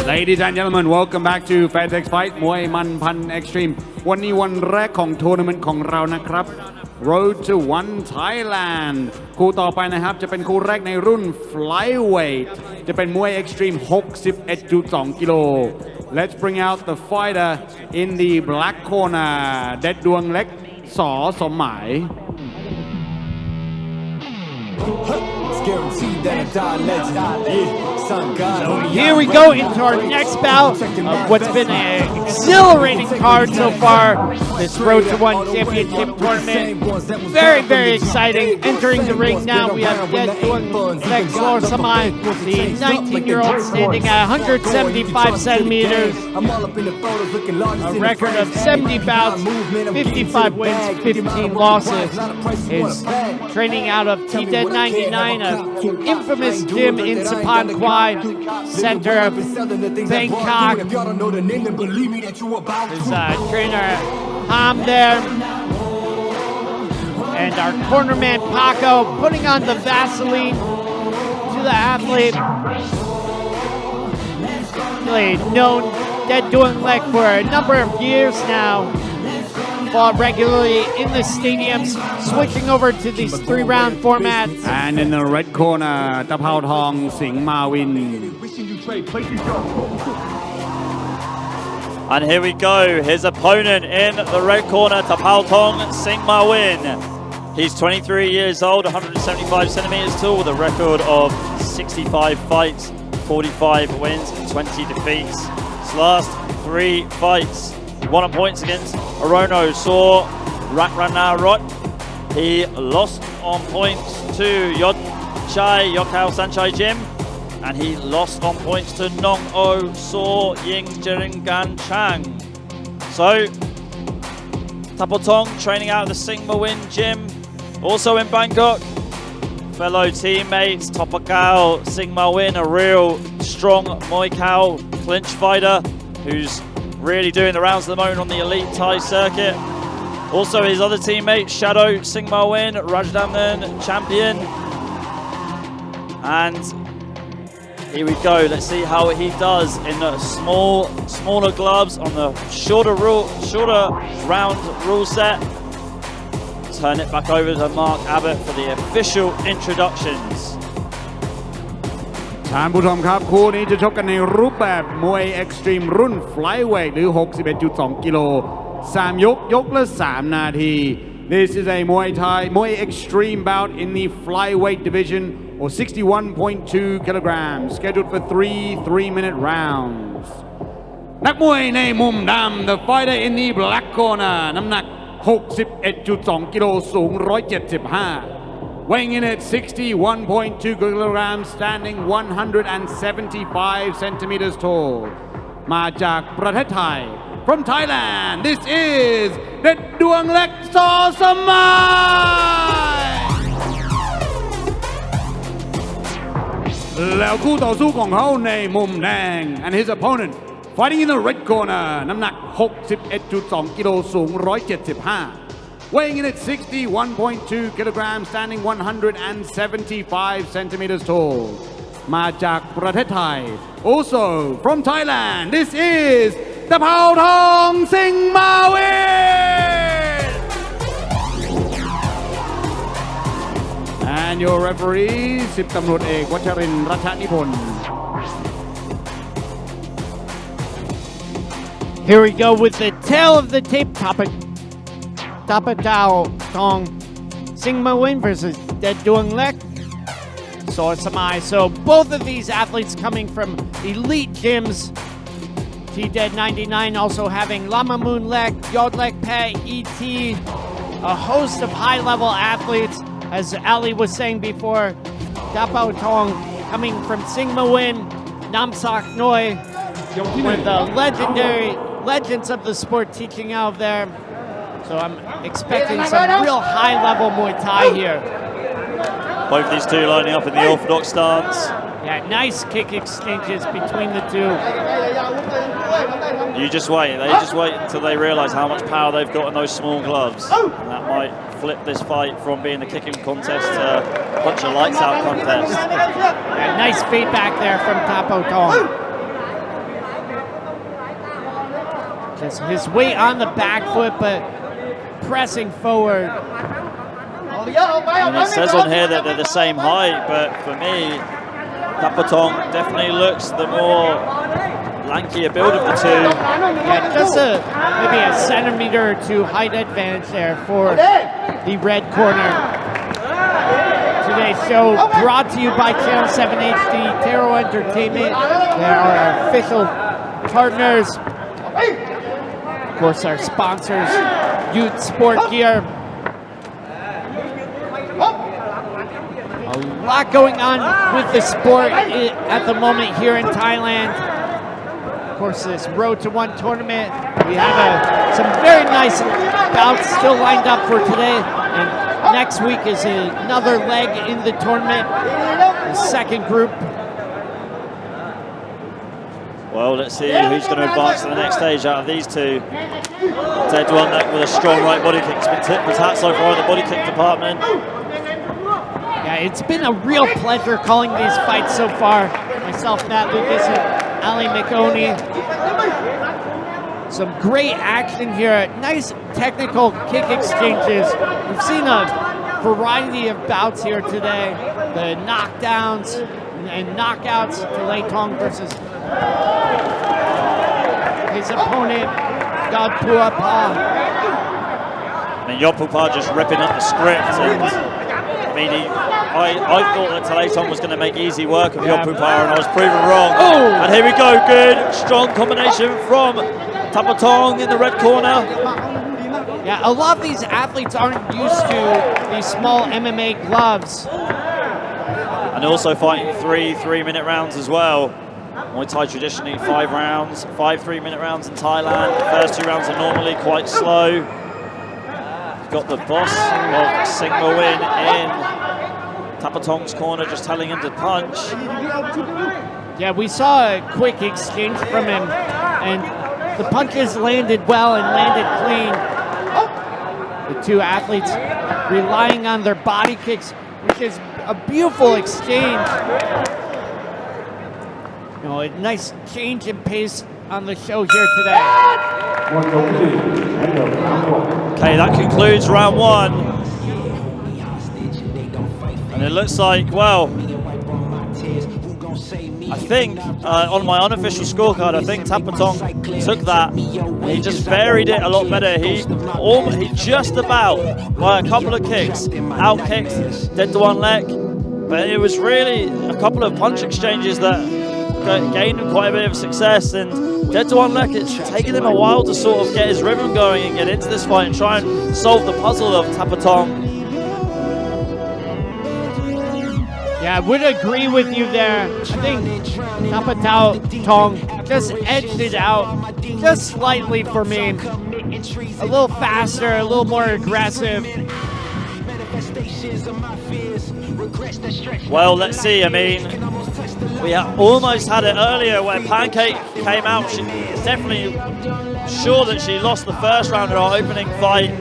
B: Ladies and gentlemen, welcome back to Fairtex Fight มวยมันพัน Extreme วันนี้วันแรกของทัวร์นาเมนต์ของเรานะครับ Road to One Thailand คู่ต่อไปนะครับจะเป็นคู่แรกในรุ่น Flyweight จะเป็นมวย Extreme 61.2 กิโล Let's bring out the fighter in the black corner เด็ดดวงเล็กสอสมหมาย
C: So here we go into our next bout of what's been an exhilarating card so far. This Road to One Championship tournament. Very, very exciting. Entering the ring now, we have Dead Duan Leg Sor Samai, the 19-year-old standing at 175 centimeters. A record of 70 bouts, 55 wins, 15 losses. Is training out of T-Dead 99, an infamous gym in Sapan Kwai, center of Bangkok. There's trainer Ham there. And our cornerman Paco putting on the Vaseline to the athlete. Really known Dead Duan Leg for a number of years now. fought regularly in the stadiums, switching over to these 3-round formats.
B: And in the red corner ตะเภาทองสิงห์มาวิน
D: And here we go, his opponent in the red corner, Tapautong Singh Mawin. He's 23 years old, 175 centimeters tall, with a record of 65 fights, 45 wins, and 20 defeats. His last 3 fights, he won on points against Arono Saw Ratranarot. He lost on points to Yokkao Sanchai Jim. And he lost on points to Nong O Saw Ying Jeringan Chang. So, Tapotong training out of the Singh Mawin gym, also in Bangkok. Fellow teammates, Topakao Singh Mawin, a real strong Muay Thai clinch fighter who's really doing the rounds at the moment on the elite Thai circuit. Also his other teammate, Shadow Singh Mawin, Rajdamnan champion. And here we go. Let's see how he does in the smaller gloves on the shorter round rule set. Turn it back over to Mark Abbott for the official introductions.
B: ท่านผู้ชมครับคู่นี้จะชกกันในรูปแบบมวยเอ็กซ์ตรีมรุ่นไฟล์เวทหรือ 61.2 กิโล3 ยกละ 3 นาที This is a Muay Thai extreme bout in the flyweight division or 61.2 kilograms scheduled for 3-minute rounds นักมวยในมุมดำ The fighter in the black corner น้ำหนัก 61.2 กิโลสูง 175 weighing in at 61.2 kilograms standing 175 centimeters tall มาจากประเทศไทย from Thailand this is เด็ดดวงเล็กสอสมัยแล้วคู่ต่อสู้ของเขาในมุมแดง and his opponent fighting in the red corner น้ำหนัก 61.2 กิโลสูง 175 weighing in at 61.2 kilograms standing 175 centimeters tall มาจากประเทศไทย also from Thailand this is ตะเภาทองสิงห์มาวิน and your referee 10 ตำรวจเอกวัชรินทร์รัชนิพนธ์
C: Here we go with the tail of the tape, Tapatao Tong Singh Mawin versus Dead Duong Lek So Samai. So both of these athletes coming from elite gyms. T-Dead 99 also having Lama Moon Lek, Yod Lek Pe, ET, a host of high-level athletes. As Ali was saying before, Tapao Tong coming from Singh Mawin, Namsak Noi, one of the legends of the sport teaching out there. So I'm expecting some real high-level Muay Thai here.
D: Both these two lining up in the orthodox stance.
C: Yeah, nice kick exchanges between the two.
D: You just wait. They just wait until they realize how much power they've got in those small gloves. And that might flip this fight from being a kicking contest to a bunch of lights out contest.
C: Yeah, nice feedback there from Tapo Tong. Just his weight on the back foot, but pressing forward.
D: And it says on here that they're the same height, but for me, Tapatong definitely looks the more lankier build of the two.
C: Yeah, just maybe a centimeter or two height advantage there for the red corner. Today's show brought to you by Channel 7 HD, Tero Entertainment. They're our official partners. Of course, our sponsors, Youth Sport Gear. A lot going on with the sport at the moment here in Thailand. Of course, this Road to One tournament. We have some very nice bouts still lined up for today. And next week is another leg in the tournament, the second group.
D: Well, let's see who's going to advance to the next stage out of these two. Dead Duong Lek with a strong right body kick. It's been tipped his hat so far in the body kick department.
C: Yeah, it's been a real pleasure calling these fights so far. Myself, Matt Lucas, and Ali McOney. Some great action here. Nice technical kick exchanges. We've seen a variety of bouts here today. The knockdowns and knockouts to Lei Tong versus his opponent, God Puapa.
D: I mean, Yopupa just ripping up the script, and I mean, I thought that Tai Tong was going to make easy work of Yopupa, and I was proven wrong.
C: Oh.
D: And here we go, good, strong combination from Tapatong in the red corner.
C: Yeah, a lot of these athletes aren't used to these small MMA gloves.
D: And also fighting three-minute rounds as well. Muay Thai traditionally 5 rounds, 5 3-minute rounds in Thailand. The first 2 rounds are normally quite slow. Got the boss of Sigma Win in Tapatong's corner, just telling him to punch.
C: Yeah, we saw a quick exchange from him, and the punches landed well and landed clean. The two athletes relying on their body kicks, which is a beautiful exchange. You know, a nice change in pace on the show here today.
D: Okay, that concludes round 1. And it looks like, well, I think on my unofficial scorecard, I think Tapatong took that. He just varied it a lot better. He just about, by a couple of kicks, out-kicked, dead to one leg. But it was really a couple of punch exchanges that gained him quite a bit of success. And dead to one leg, it's taken him a while to sort of get his rhythm going and get into this fight and try and solve the puzzle of Tapatong.
C: Yeah, I would agree with you there. I think Tapatong just edged it out just slightly for me. A little faster, a little more aggressive.
D: Well, let's see. I mean, we almost had it earlier where Pancake came out. She definitely sure that she lost the first round in our opening fight.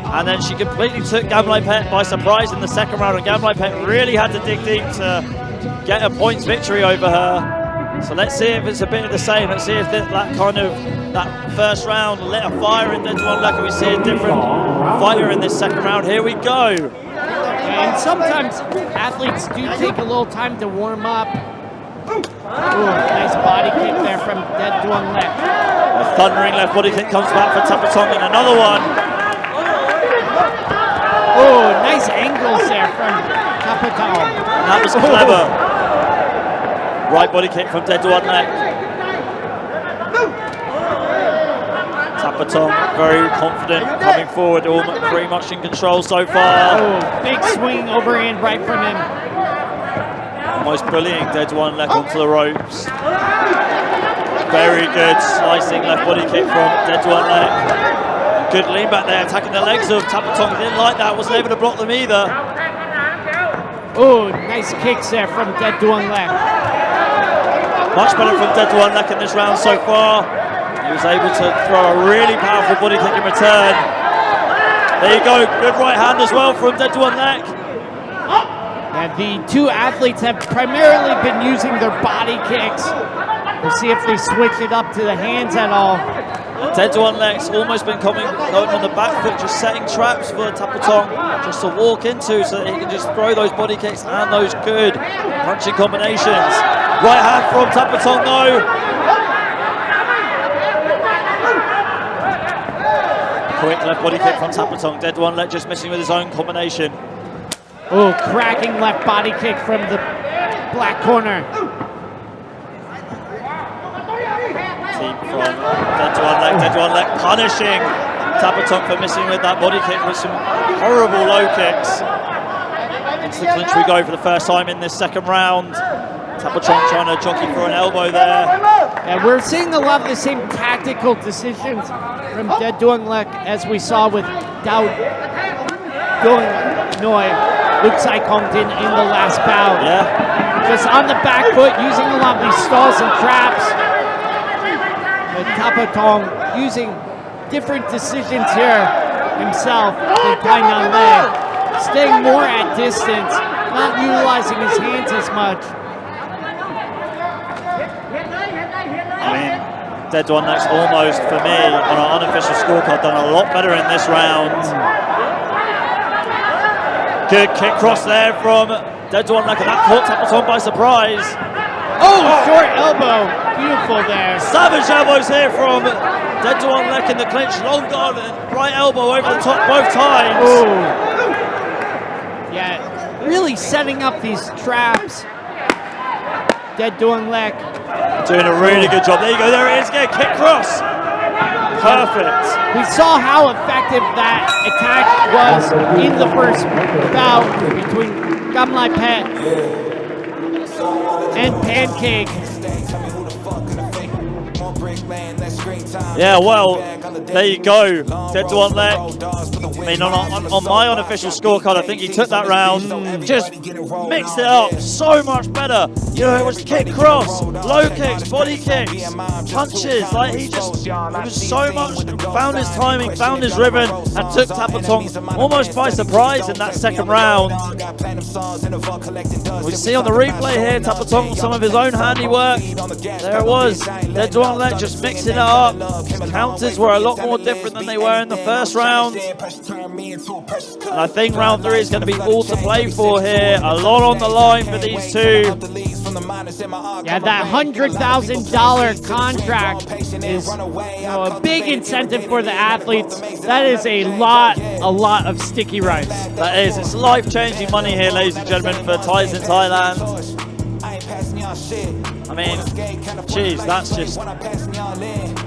D: And then she completely took Gamlai Pet by surprise in the second round, and Gamlai Pet really had to dig deep to get a points victory over her. So let's see if it's a bit of the same. Let's see if that first round lit a fire in Dead to One Leg, and we see a different fighter in this second round. Here we go.
C: And sometimes athletes do take a little time to warm up. Ooh, nice body kick there from Dead to One Leg.
D: A thundering left body kick comes back for Tapatong, and another one.
C: Oh, nice angles there from Tapatong.
D: That was clever. Right body kick from Dead to One Leg. Tapatong very confident, coming forward, all pretty much in control so far.
C: Oh, big swing overhand right from him.
D: Almost bullying Dead to One Leg onto the ropes. Very good slicing left body kick from Dead to One Leg. Good lean back there, attacking the legs of Tapatong. Didn't like that, wasn't able to block them either.
C: Oh, nice kicks there from Dead to One Leg.
D: Much better from Dead to One Leg in this round so far. He was able to throw a really powerful body kick in return. There you go, good right hand as well from Dead to One Leg.
C: And the two athletes have primarily been using their body kicks. We'll see if they switch it up to the hands at all.
D: Dead to One Leg's almost been going on the back foot, just setting traps for Tapatong just to walk into so that he can just throw those body kicks and those good punching combinations. Right hand from Tapatong though. Quick left body kick from Tapatong. Dead to One Leg just missing with his own combination.
C: Oh, cracking left body kick from the black corner.
D: Team from Dead to One Leg punishing Tapatong for missing with that body kick with some horrible low kicks. Into the clinch we go for the first time in this second round. Tapatong trying to jockey for an elbow there.
C: Yeah, we're seeing a lot of the same tactical decisions from Dead to One Leg as we saw with Dao Dung Noi, Luke Sai Kongtin in the last bout.
D: Yeah.
C: Just on the back foot, using a lot of these stalls and traps. But Tapatong using different decisions here himself than Tai Nan Lei. Staying more at distance, not utilizing his hands as much.
D: I mean, Dedwanlek's almost, for me, on our unofficial scorecard, done a lot better in this round. Good kick cross there from Dedwanlek, and that caught Tapatong by surprise.
C: Oh, short elbow. Beautiful there.
D: Savage elbows here from Dedwanlek in the clinch. Long guard and right elbow over the top both times.
C: Ooh. Yeah, really setting up these traps. Dedwanlek.
D: Doing a really good job. There you go. There it is again. Kick cross. Perfect.
C: We saw how effective that attack was in the first bout between Gamlai Pet and Pancake.
D: Yeah, well, there you go. Dedwanlek. I mean, on my unofficial scorecard, I think he took that round, just mixed it up so much better. You know, it was kick cross, low kicks, body kicks, punches. Like, he was so much, found his timing, found his rhythm, and took Tapatong almost by surprise in that second round. We see on the replay here, Tapatong, some of his own handiwork. There it was. Dedwanlek just mixing it up. Counters were a lot more different than they were in the first round. And I think round 3 is going to be all to play for here. A lot on the line for these two.
C: Yeah, that $100,000 contract is a big incentive for the athletes. That is a lot of sticky rice.
D: That is. It's life-changing money here, ladies and gentlemen, for Thais in Thailand. I mean, geez, that's just...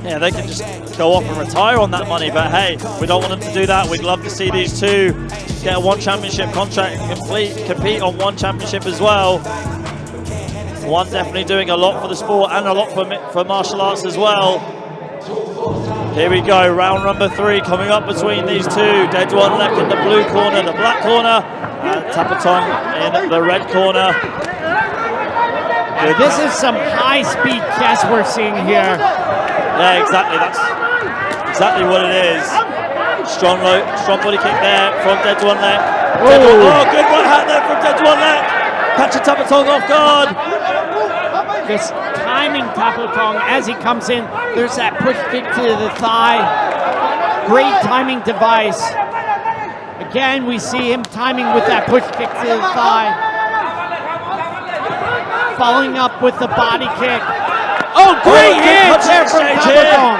D: Yeah, they can just go off and retire on that money, but hey, we don't want them to do that. We'd love to see these two get a one championship contract and compete on one championship as well. One definitely doing a lot for the sport and a lot for martial arts as well. Here we go, round number 3 coming up between these two. Dedwanlek in the blue corner, the black corner, and Tapatong in the red corner.
C: This is some high-speed chess we're seeing here.
D: Yeah, exactly. That's exactly what it is. Strong body kick there from Dedwanlek. Oh, good right hand there from Dedwanlek. Catching Tapatong off guard.
C: Just timing Tapatong as he comes in. There's that push kick to the thigh. Great timing device. Again, we see him timing with that push kick to the thigh. Following up with the body kick. Oh, great hit there from Tapatong.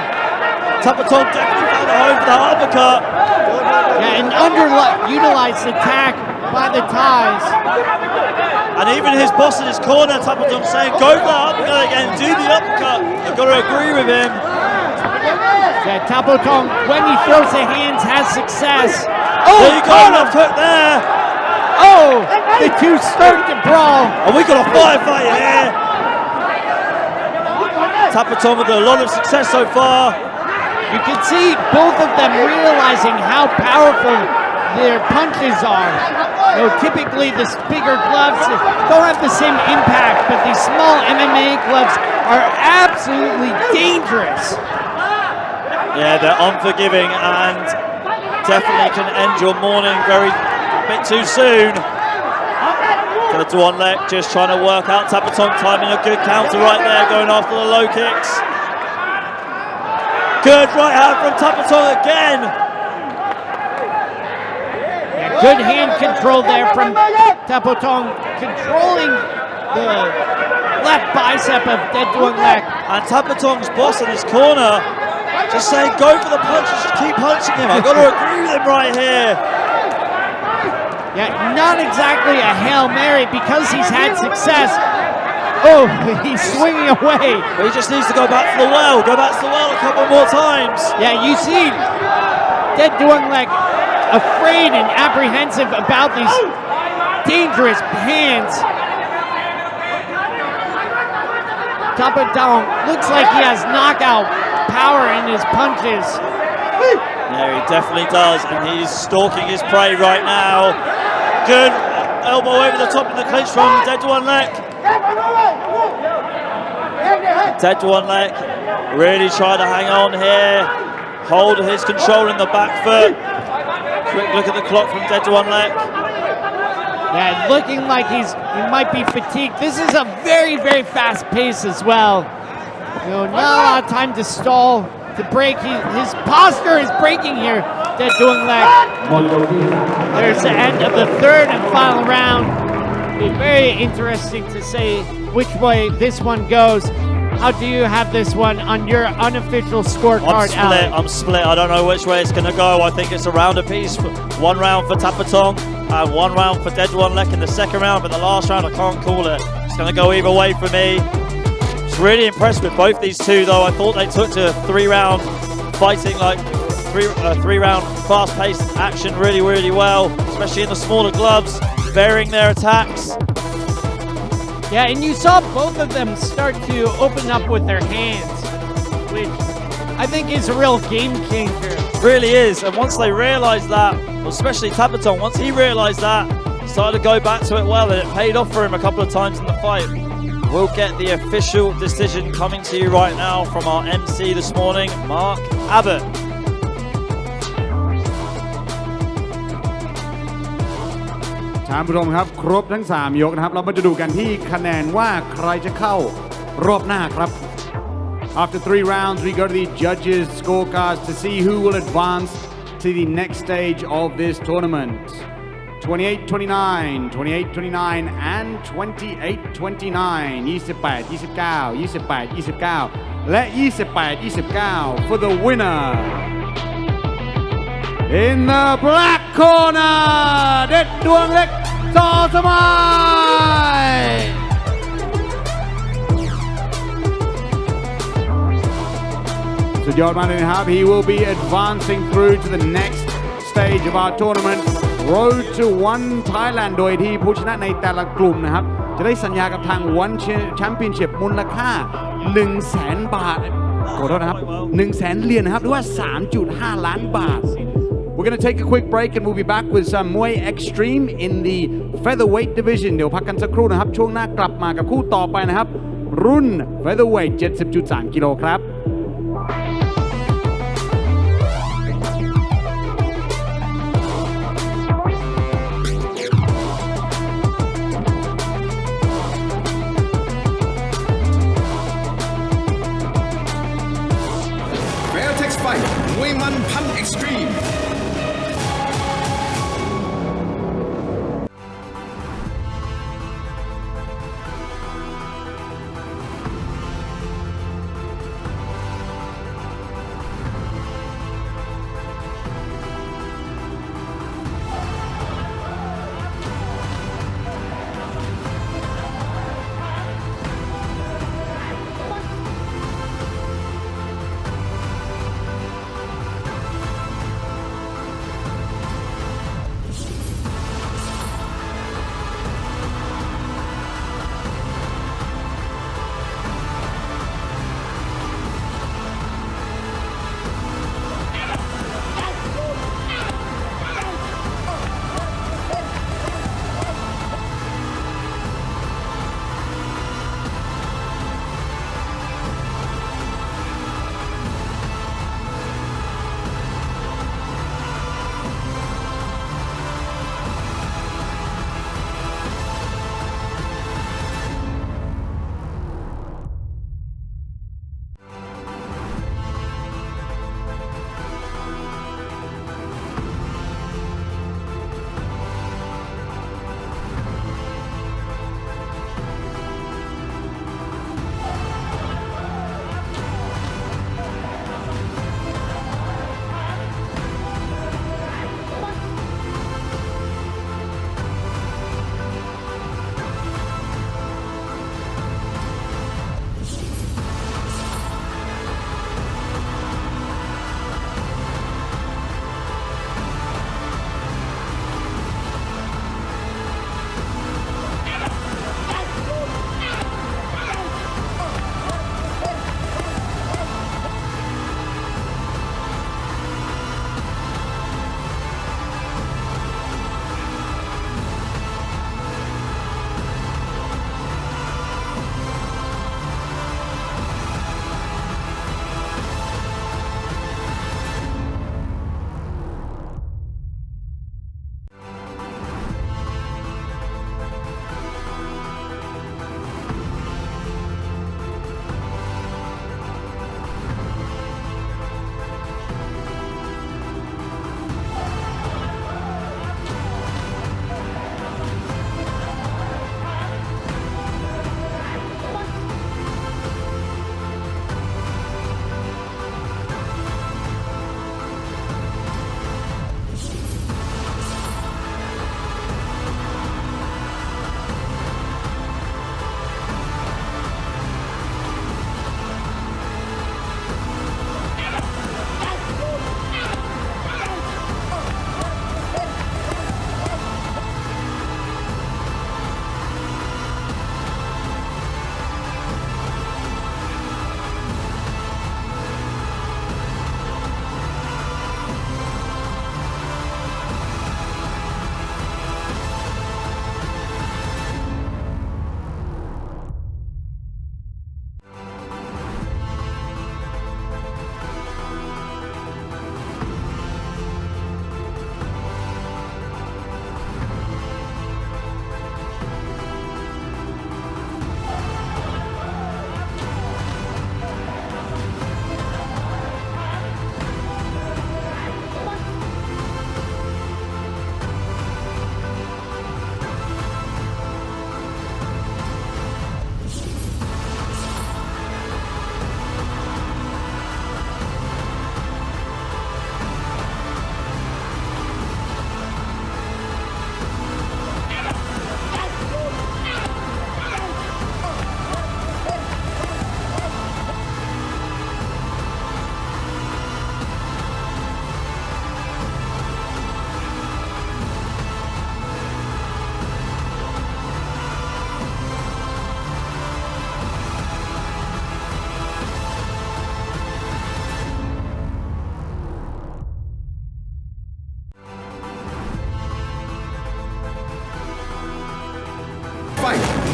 D: Tapatong definitely found a home for the uppercut.
C: Yeah, an underutilized attack by the Thais.
D: And even his boss in his corner, Tapatong, saying, go for the uppercut again, do the uppercut. I've got to agree with him.
C: Yeah, Tapatong, when he throws the hands, has success.
D: Oh, there you go, left hook there.
C: Oh, the two start to brawl.
D: And we got a firefight here. Tapatong with a lot of success so far.
C: You can see both of them realizing how powerful their punches are. You know, typically the bigger gloves don't have the same impact, but these small MMA gloves are absolutely dangerous.
D: Yeah, they're unforgiving and definitely can end your morning a bit too soon. Dedwanlek just trying to work out Tapatong, timing a good counter right there, going after the low kicks. Good right hand from Tapatong again.
C: Yeah, good hand control there from Tapatong, controlling the left bicep of Dedwanlek.
D: And Tapatong's boss in his corner just saying, go for the punches, just keep punching him. I've got to agree with him right here.
C: Yeah, not exactly a Hail Mary because he's had success. Oh, he's swinging away.
D: But he just needs to go back to the well. Go back to the well a couple more times.
C: Yeah, you see Dedwanlek afraid and apprehensive about these dangerous hands. Tapatong looks like he has knockout power in his punches.
D: Yeah, he definitely does, and he's stalking his prey right now. Good elbow over the top of the clinch from Dedwanlek. Dedwanlek really trying to hang on here, hold his control in the back foot. Quick look at the clock from Dedwanlek.
C: Yeah, looking like he might be fatigued. This is a very, very fast pace as well. So not a lot of time to stall, to break. His posture is breaking here. Dead doing leg. There's the end of the third and final round. It'll be very interesting to say which way this one goes. How do you have this one on your unofficial scorecard, Alex?
D: I'm split. I don't know which way it's going to go. I think it's a round apiece. One round for Tapatong and one round for Dead One Lek in the second round. But the last round, I can't call it. It's going to go either way for me. Just really impressed with both these two, though. I thought they took to three-round fighting, like three-round fast-paced action really, really well, especially in the smaller gloves, varying their attacks.
C: Yeah, and you saw both of them start to open up with their hands, which I think is a real game changer.
D: Really is, and once they realised that, especially Tapatong, once he realised that, he started to go back to it well, and it paid off for him a couple of times in the fight. We'll get the official decision coming to you right now from our MC this morning, Mark Abbott.
B: ท่านผู้ชมครับครบทั้ง3ยกนะครับเรามาจะดูกันที่คะแนนว่าใครจะเข้ารอบหน้าครับ After 3 rounds we go to the judges scorecards to see who will advance to the next stage of this tournament 28-29 28-29 and 28-29 28-29 28-29 และ 28-29 for the winner in the black corner เด็ดดวงเล็กจอสมัยสุดยอดมากเลยนะครับ He will be advancing through to the next stage of our tournament Road to One Thailand โดยที่ผู้ชนะในแต่ละกลุ่มนะครับจะได้สัญญากับทาง One Championship มูลค่า 100,000 บาทขอโทษนะครับ 100,000 เหรียญนะครับหรือว่า 3.5 ล้านบาทWe're going to take a quick break and we'll be back with some Muay Extreme in the featherweight division เดี๋ยวพักกันสักครู่นะครับช่วงหน้ากลับมากับคู่ต่อไปนะครับรุ่น featherweight 70.3 กิโลครับ
A: Fairtex Fight มวยมันพัน Extreme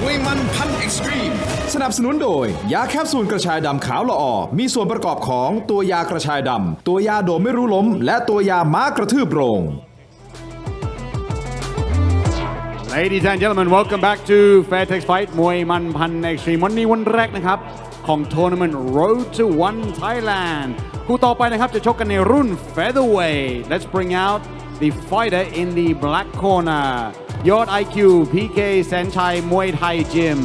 A: วยมันพันเอ็กซ์ตรีมสนับสนุนโดยยาแคปซูลกระชายดำขาวละออมีส่วนประกอบของตัวยากระชายดำตัวยาโดมไม่รู้ล้มและตัวยาม้ากระทืบโรง
B: Ladies and gentlemen, welcome back to Fairtex Fight มวยมันพัน Extreme วันนี้วันแรกนะครับของ Tournament Road to One Thailand คู่ต่อไปนะครับจะชกกันในรุ่น Featherweight. Let's bring out the fighter in the black corner ยอด IQ PK แสนชัยมวยไทยยิม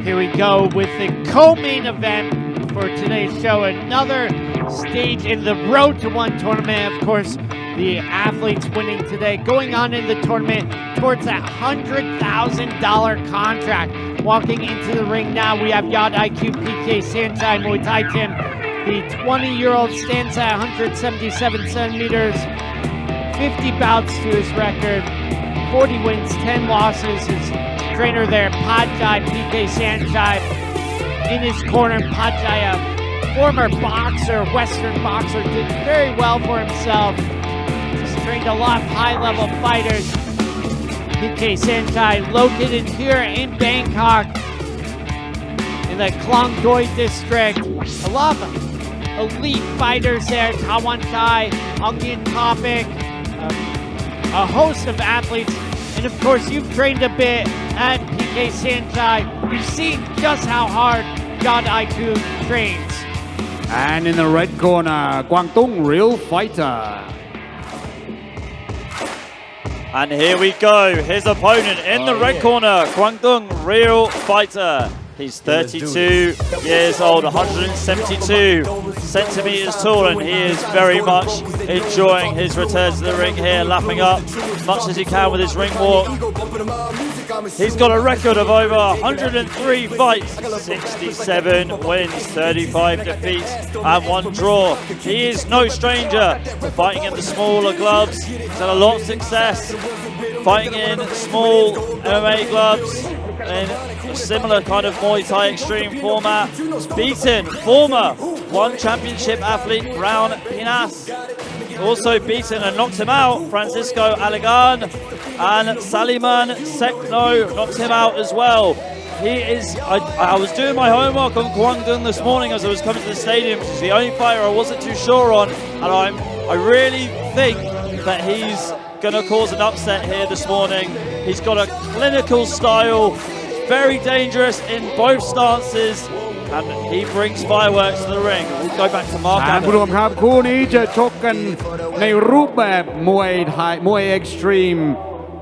C: Here we go with the co-main event for today's show. Another stage in the Road to One tournament. Of course, the athletes winning today going on in the tournament towards that $100,000 contract. Walking into the ring now, we have Yod IQ PK Sanchai Muay Thai Gym. The 20-year-old stands at 177 centimeters, 50 bouts to his record, 40 wins, 10 losses. His trainer there, Pajai PK Sanchai, in his corner. Pajai, a former boxer, Western boxer, did very well for himself. He's trained a lot of high-level fighters. PK Sanchai, located here in Bangkok, in the Klong Doi district. A lot of elite fighters there. Tawan Thai, Ongin Topic, a host of athletes. And of course, you've trained a bit at PK Sanchai. You've seen just how hard Yod IQ trains.
B: And in the red corner, Guangdong Real Fighter.
D: And here we go, his opponent in the red corner, Guangdong Real Fighter. He's 32 years old, 172 centimeters tall, and he is very much enjoying his return to the ring here, lapping up as much as he can with his ring walk. He's got a record of over 103 fights, 67 wins, 35 defeats, and 1 draw. He is no stranger to fighting in the smaller gloves. He's had a lot of success fighting in small MMA gloves in a similar kind of Muay Thai extreme format. Beaten former one championship athlete Brown Pinas. Also beaten and knocked him out Francisco Alagan, and Saliman Sekno knocked him out as well. He is, I was doing my homework on Guangdong this morning as I was coming to the stadium. He's the only fighter I wasn't too sure on, and I really think that he's going to cause an upset here this morning. He's got a clinical style, very dangerous in both stances, and he brings fireworks to the ring. We'll go back to Mark
B: ท่านผู้ชมครับคู่นี้จะชกกันในรูปแบบมวยไทยมวยเอ็กซ์ตรีม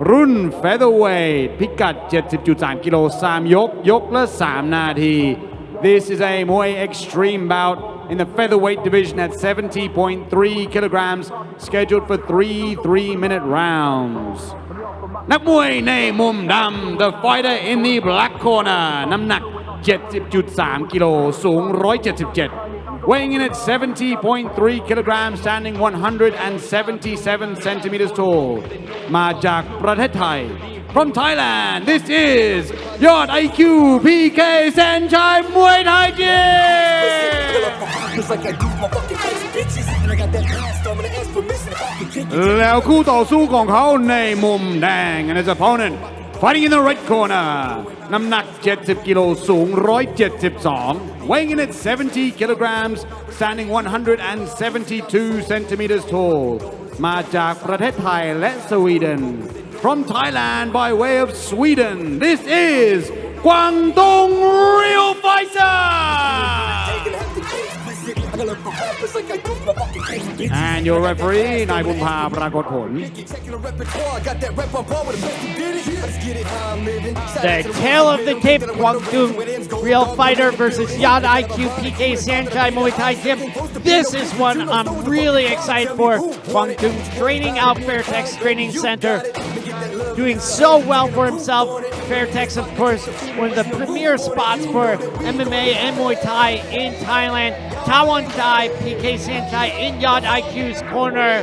B: รุ่น Featherweight พิกัด 70.3 กิโล3ยกละ 3 นาที This is a Muay Extreme bout in the featherweight division at 70.3 kilograms, scheduled for 3 3-minute rounds. นักมวยในมุมดำ the fighter in the black corner น้ำหนัก 70.3 กิโลสูง 177 weighing in at 70.3 kilograms, standing 177 centimeters tall มาจากประเทศไทย From Thailand, this is Yod IQ PK Sanchai Muay Thai Gym แล้วคู่ต่อสู้ของเขาในมุมแดง and his opponent fighting in the red corner น้ำหนัก 70 กิโลสูง 172 weighing in at 70 kilograms, standing 172 centimeters tall มาจากประเทศไทยและสวีเดนFrom Thailand by way of Sweden, this is Guangdong Real Fighter! And your referee, นายบุญภาปรากฏผล
C: The tail of the tape, Guangdong Real Fighter versus Yod IQ PK Sanchai Muay Thai Gym. This is one I'm really excited for. Guangdong training out Fairtex Training Center, doing so well for himself. Fairtex, of course, one of the premier spots for MMA and Muay Thai in Thailand. Tawan Thai, PK Sanchai in Yod IQ's corner.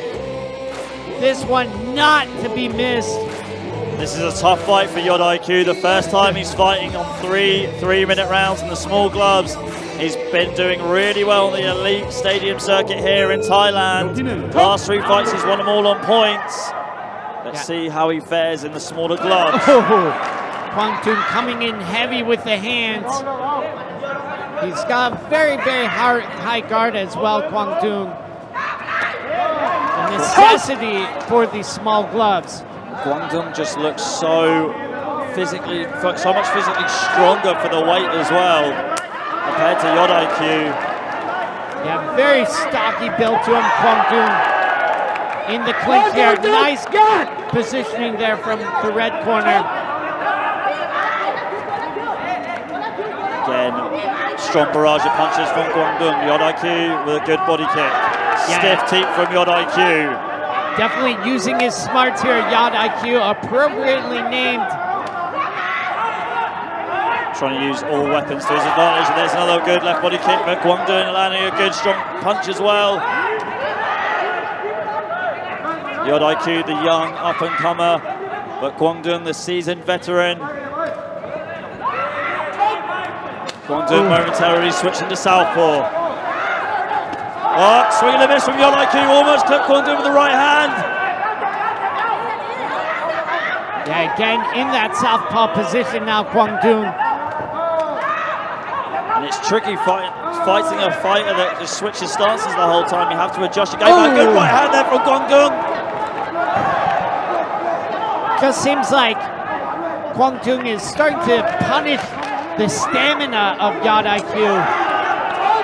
C: This one not to be missed.
D: This is a tough fight for Yod IQ. The first time he's fighting on 3-minute rounds in the small gloves. He's been doing really well on the elite stadium circuit here in Thailand. Last 3 fights, he's won them all on points. Let's see how he fares in the smaller gloves.
C: Kwang Tung coming in heavy with the hands. He's got very, very high guard as well, Kwang Tung. The necessity for these small gloves.
D: Kwang Tung just looks so much physically stronger for the weight as well compared to Yod IQ.
C: Yeah, very stocky build to him, Kwang Tung. In the clinch here, nice positioning there from the red corner.
D: Again, strong barrage of punches from Kwang Tung. Yod IQ with a good body kick. Stiff teep from Yod IQ.
C: Definitely using his smarts here, Yod IQ, appropriately named.
D: Trying to use all weapons to his advantage. And there's another good left body kick, but Kwang Tung landing a good strong punch as well. Yod IQ, the young up-and-comer, but Kwang Tung, the seasoned veteran. Kwang Tung momentarily switching to southpaw. Oh, swing and a miss from Yod IQ, almost clipped Kwang Tung with the right hand.
C: Yeah, again in that southpaw position now, Kwang Tung.
D: And it's tricky fighting a fighter that just switches stances the whole time. You have to adjust. Again, a good right hand there from Kwang Tung.
C: Just seems like Kwang Tung is starting to punish the stamina of Yod IQ.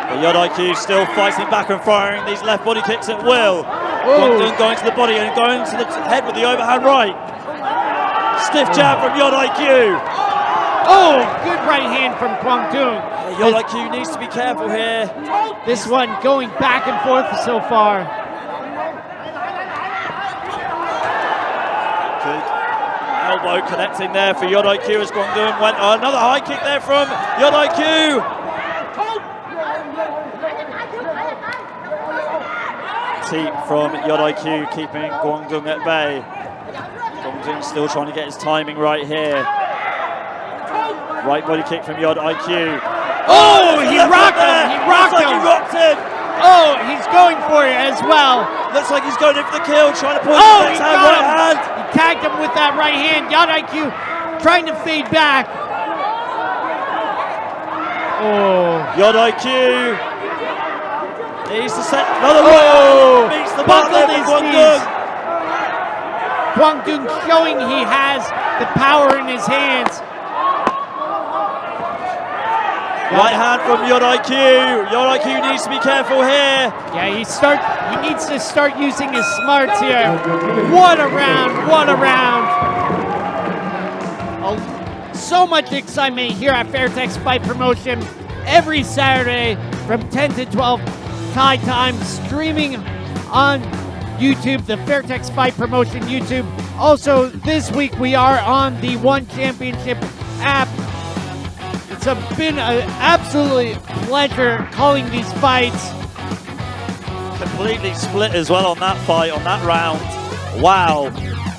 D: But Yod IQ still fighting back and firing these left body kicks at will. Kwang Tung going to the body and going to the head with the overhand right. Stiff jab from Yod IQ.
C: Oh, good right hand from Kwang Tung.
D: Yod IQ needs to be careful here.
C: This one going back and forth so far.
D: Good elbow connecting there for Yod IQ as Kwang Tung went. Oh, another high kick there from Yod IQ. Teep from Yod IQ keeping Kwang Tung at bay. Kwang Tung still trying to get his timing right here. Right body kick from Yod IQ.
C: Oh, he rocked him. He rocked him.
D: He rocked him.
C: Oh, he's going for it as well.
D: Looks like he's going in for the kill, trying to pull
C: He
D: his hand, right hand.
C: He tagged him with that right hand. Yod IQ trying to fade back. Oh.
D: Yod IQ needs to set another one. Beats the mark there for Kwang Tung.
C: Kwang Tung showing he has the power in his hands.
D: Right hand from Yod IQ. Yod IQ needs to be careful here.
C: Yeah, he needs to start using his smarts here. What a round, what a round. Oh, so much excitement here at Fairtex Fight Promotion every Saturday from 10 to 12 Thai time, streaming on YouTube, the Fairtex Fight Promotion YouTube. Also, this week we are on the One Championship app. It's been an absolute pleasure calling these fights.
D: Completely split as well on that fight, on that round. Wow.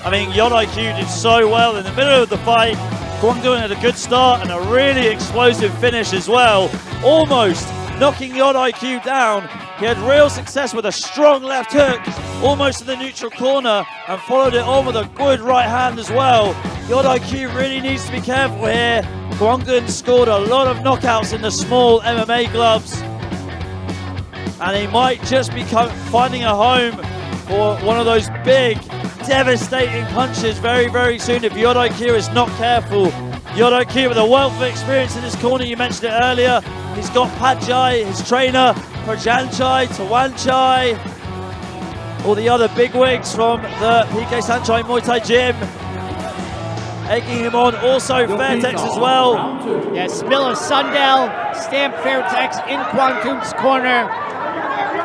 D: I mean, Yod IQ did so well in the middle of the fight. Kwang Tung had a good start and a really explosive finish as well. Almost knocking Yod IQ down. He had real success with a strong left hook, almost to the neutral corner, and followed it on with a good right hand as well. Yod IQ really needs to be careful here. Kwang Tung scored a lot of knockouts in the small MMA gloves, and he might just be finding a home for one of those big, devastating punches very, very soon if Yod IQ is not careful. Yod IQ with a wealth of experience in his corner, you mentioned it earlier. He's got Pachai, his trainer, Prajanchai, Tawanchai, all the other bigwigs from the PK Sanchai Muay Thai gym. Egging him on, also Fairtex as well.
C: Yes, Miller Sundell, Stamp Fairtex in Kwang Tung's corner.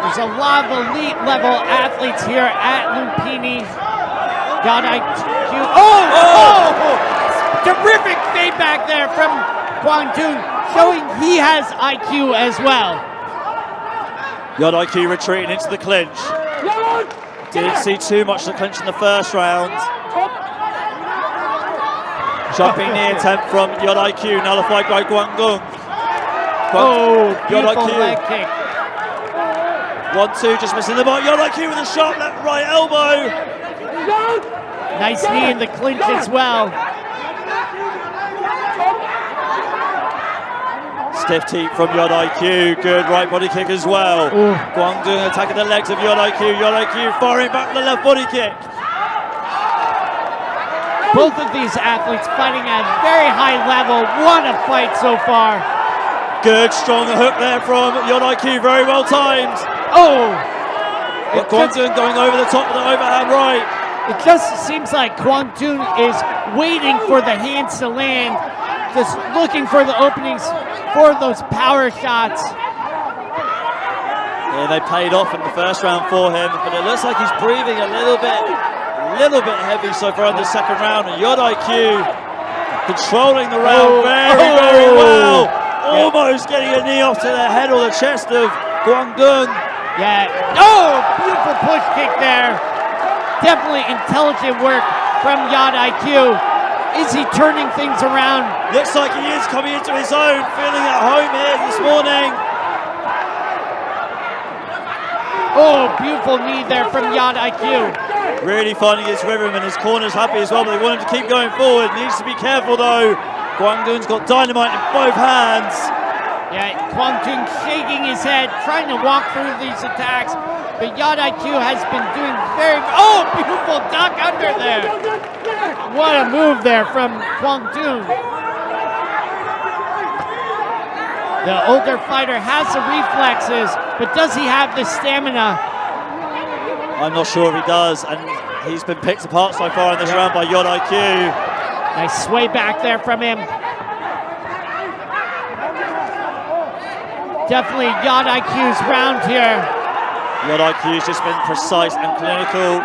C: There's a lot of elite level athletes here at Lumpini. Yod IQ. Terrific feedback there from Kwang Tung, showing he has IQ as well.
D: Yod IQ retreating into the clinch. Didn't see too much of the clinch in the first round. Jumping knee attempt from Yod IQ, nullified by Kwang Tung. Yod
C: Beautiful
D: IQ.
C: leg kick.
D: 1-2, just missing the mark. Yod IQ with a sharp left right elbow.
C: Nice knee in the clinch as well.
D: Stiff teep from Yod IQ. Good right body kick as well.
C: Ooh.
D: Guangdong attacking the legs of Yod IQ. Yod IQ firing back the left body kick.
C: Both of these athletes fighting at a very high level. What a fight so far.
D: Good strong hook there from Yod IQ. Very well timed.
C: Oh!
D: But Guangdong going over the top of the overhand right.
C: It just seems like Guangdong is waiting for the hands to land, just looking for the openings for those power shots.
D: Yeah, they paid off in the first round for him, but it looks like he's breathing a little bit heavy so far in the second round. And Yod IQ controlling the round very well. Almost getting a knee off to the head or the chest of Guangdong.
C: Yeah. Oh, beautiful push kick there. Definitely intelligent work from Yod IQ. Is he turning things around?
D: Looks like he is coming into his own, feeling at home here this morning.
C: Oh, beautiful knee there from Yod IQ.
D: Really finding his rhythm, and his corner's happy as well, but they want him to keep going forward. Needs to be careful though. Guangdong's got dynamite in both hands.
C: Yeah, Guangdong shaking his head, trying to walk through these attacks. But Yod IQ has been doing very... Oh, beautiful duck under there. What a move there from Guangdong. The older fighter has the reflexes, but does he have the stamina?
D: I'm not sure if he does, and he's been picked apart so far in this round by Yod IQ.
C: Nice sway back there from him. Definitely Yod IQ's round here.
D: Yod IQ's just been precise and clinical.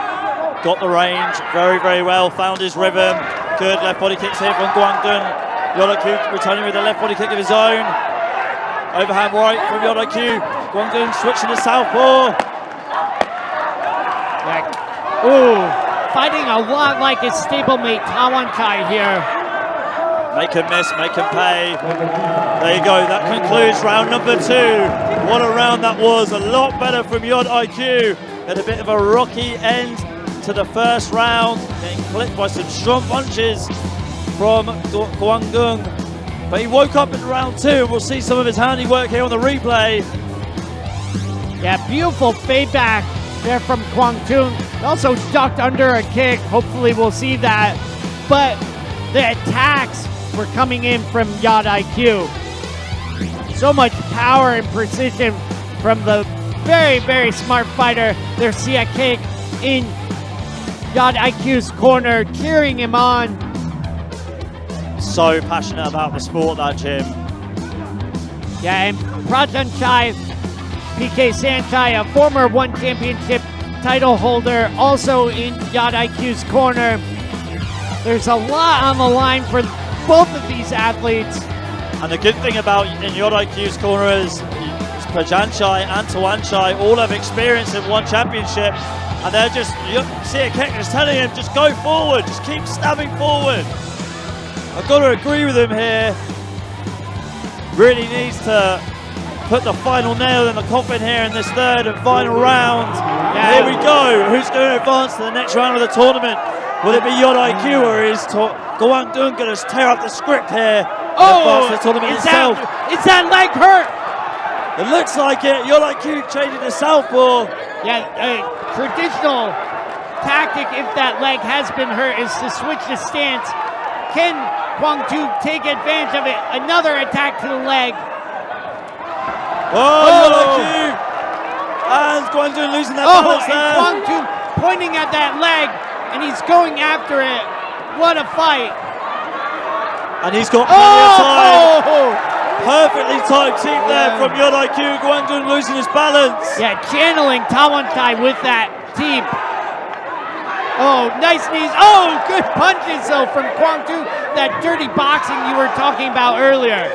D: Got the range very well. Found his rhythm. Good left body kicks here from Guangdong. Yod IQ returning with a left body kick of his own. Overhand right from Yod IQ. Guangdong switching to southpaw.
C: Ooh, fighting a lot like his stablemate Tawanchai here.
D: Make him miss, make him pay. There you go, that concludes round number 2. What a round that was, a lot better from Yod IQ. Had a bit of a rocky end to the first round, getting clipped by some strong punches from Guangdong. But he woke up in round 2, and we'll see some of his handiwork here on the replay.
C: Yeah, beautiful fade back there from Guangdong. Also ducked under a kick, hopefully we'll see that. But the attacks were coming in from Yod IQ. So much power and precision from the very smart fighter. There's see a kick in Yod IQ's corner, cheering him on.
D: So passionate about the sport, that Jim.
C: Yeah, and Prajanchai, PK Sanchai, a former One Championship title holder, also in Yod IQ's corner. There's a lot on the line for both of these athletes.
D: And the good thing about in Yod IQ's corner is Prajanchai and Tawanchai all have experience in One Championship, and they're just, you see a kick is telling him, just go forward, just keep stabbing forward. I've got to agree with him here. Really needs to put the final nail in the coffin here in this third and final round. Yeah. Here we go. Who's going to advance to the next round of the tournament? Will it be Yod IQ, or is Guangdong going to tear up the script here?
C: Oh,
D: the tournament itself?
C: Is that leg hurt?
D: It looks like it. Yod IQ changing to southpaw.
C: Yeah, a traditional tactic, if that leg has been hurt, is to switch the stance. Can Guangdong take advantage of it? Another attack to the leg.
D: Yod IQ. And Guangdong losing that balance there.
C: Guangdong pointing at that leg, and he's going after it. What a fight.
D: And he's got plenty of time. Perfectly timed team there from Yod IQ. Guangdong losing his balance.
C: Yeah, channeling Tawanchai with that teep. Oh, nice knees. Oh, good punches though from Guangdong. That dirty boxing you were talking about earlier.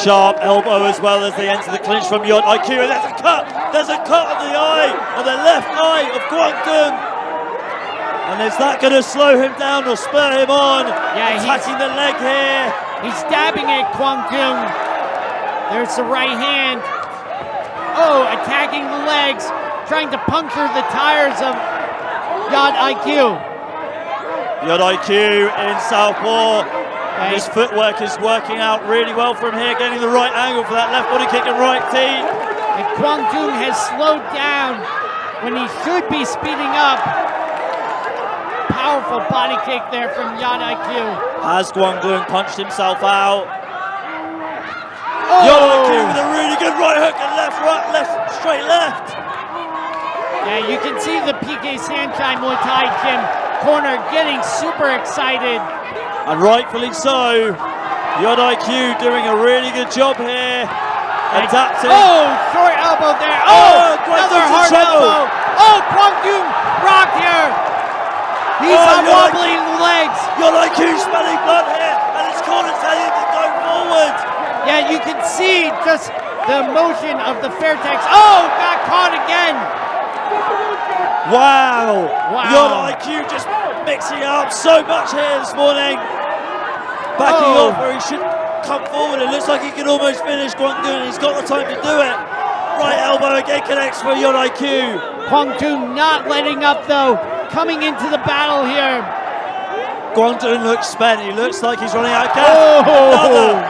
D: Sharp elbow as well as they enter the clinch from Yod IQ. And there's a cut. There's a cut on the eye, on the left eye of Guangdong. And is that going to slow him down or spur him on?
C: Yeah,
D: attacking the leg here.
C: He's stabbing at Guangdong. There's the right hand. Oh, attacking the legs, trying to puncture the tires of Yod IQ.
D: Yod IQ in southpaw. His footwork is working out really well from here, getting the right angle for that left body kick and right tee.
C: And Kwang Tung has slowed down when he should be speeding up. Powerful body kick there from Yod IQ.
D: Has Guangdong punched himself out?
C: Oh!
D: Yod IQ with a really good right hook and left, straight left.
C: Yeah, you can see the PK Sanchai Muay Thai gym corner getting super excited.
D: And rightfully so. Yod IQ doing a really good job here. Adapting.
C: Oh, short elbow there. Oh, another hard elbow. Oh, Kwang Tung rocked here. He's on wobbly legs.
D: Yod IQ smelling blood here, and it's corner telling him to go forward.
C: Yeah, you can see just the motion of the Fairtex. Oh, got caught again.
D: Wow.
C: Wow.
D: Yod IQ just mixing it up so much here this morning. Backing off where he should come forward. It looks like he can almost finish Guangdong. He's got the time to do it. Right elbow again connects for Yod IQ.
C: Kwang Tung not letting up though. Coming into the battle here.
D: Guangdong looks spent. He looks like he's running out of gas. Another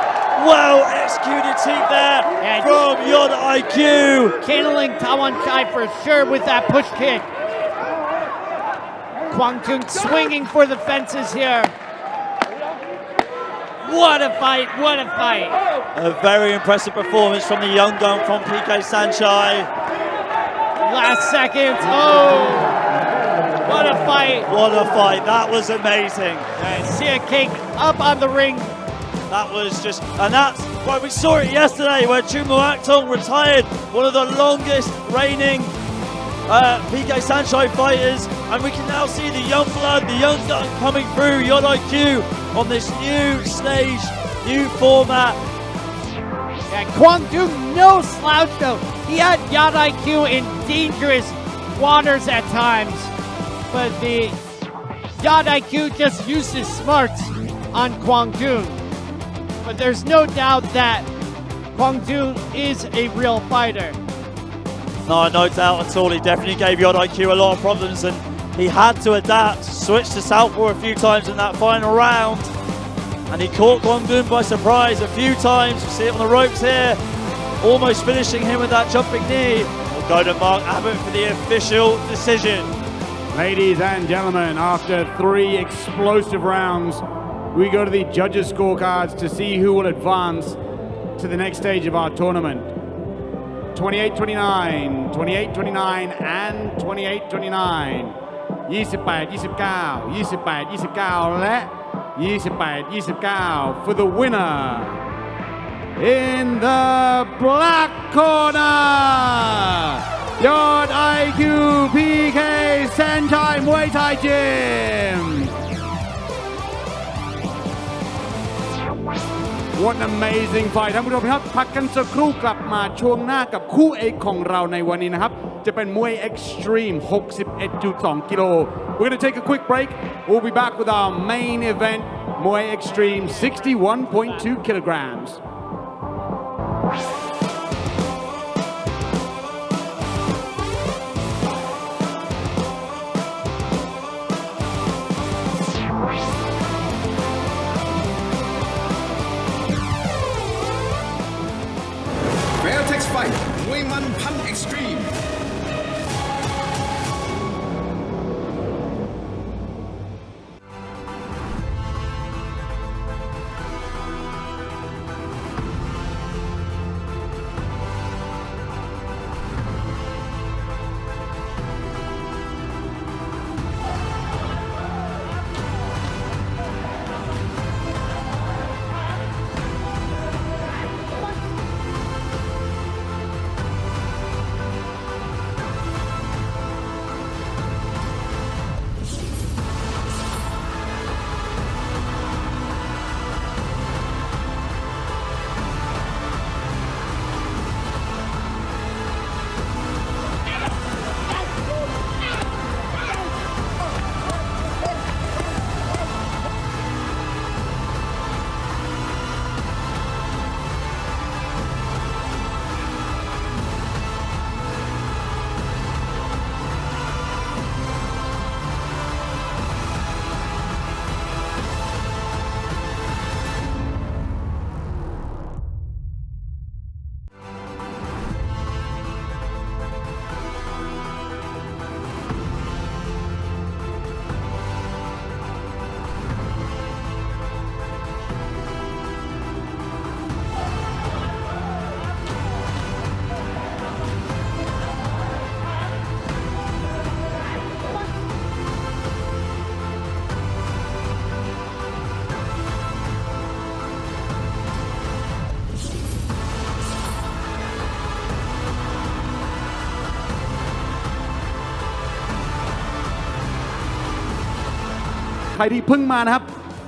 D: well executed team there from Yod IQ.
C: Canceling Tawan Chai for sure with that push kick. Kwang Tung swinging for the fences here. What a fight, what a fight.
D: A very impressive performance from the young gun from PK Sanchai.
C: Last seconds, oh, what a fight.
D: What a fight, that was amazing.
C: See a cake up on the ring.
D: That was just, and that's why we saw it yesterday where Chu Muaktong retired, one of the longest reigning PK Sanchai fighters, and we can now see the young blood, the young gun coming through Yod IQ on this new stage, new format.
C: Yeah, Kwang Tung no slouch though. He had Yod IQ in dangerous waters at times, but the Yod IQ just used his smarts on Kwang Tung. But there's no doubt that Kwang Tung is a real fighter.
D: No doubt at all. He definitely gave Yod IQ a lot of problems, and he had to adapt, switch to southpaw a few times in that final round, and he caught Guangdong by surprise a few times. You see it on the ropes here, almost finishing him with that jumping knee. We'll go to Mark Abbott for the official decision.
B: Ladies and gentlemen, after 3 explosive rounds, we go to the judges' scorecards to see who will advance to the next stage of our tournament. 28-29, 28-29, and 28-29. 28-29, 28-29 และ 28-29 for the winner. In the black corner, Yod IQ PK Sanchai Muay Thai Gym. What an amazing fight ท่านผู้ชมครับพักกันสักครู่กลับมาช่วงหน้ากับคู่เอกของเราในวันนี้นะครับจะเป็นมวย Extreme 61.2 กิโล We're going to take a quick break. We'll be back with our main event Muay Extreme 61.2 kilograms.
A: Fairtex Fight มวยมันพัน Extreme
B: ใครที่เพิ่งมานะครับ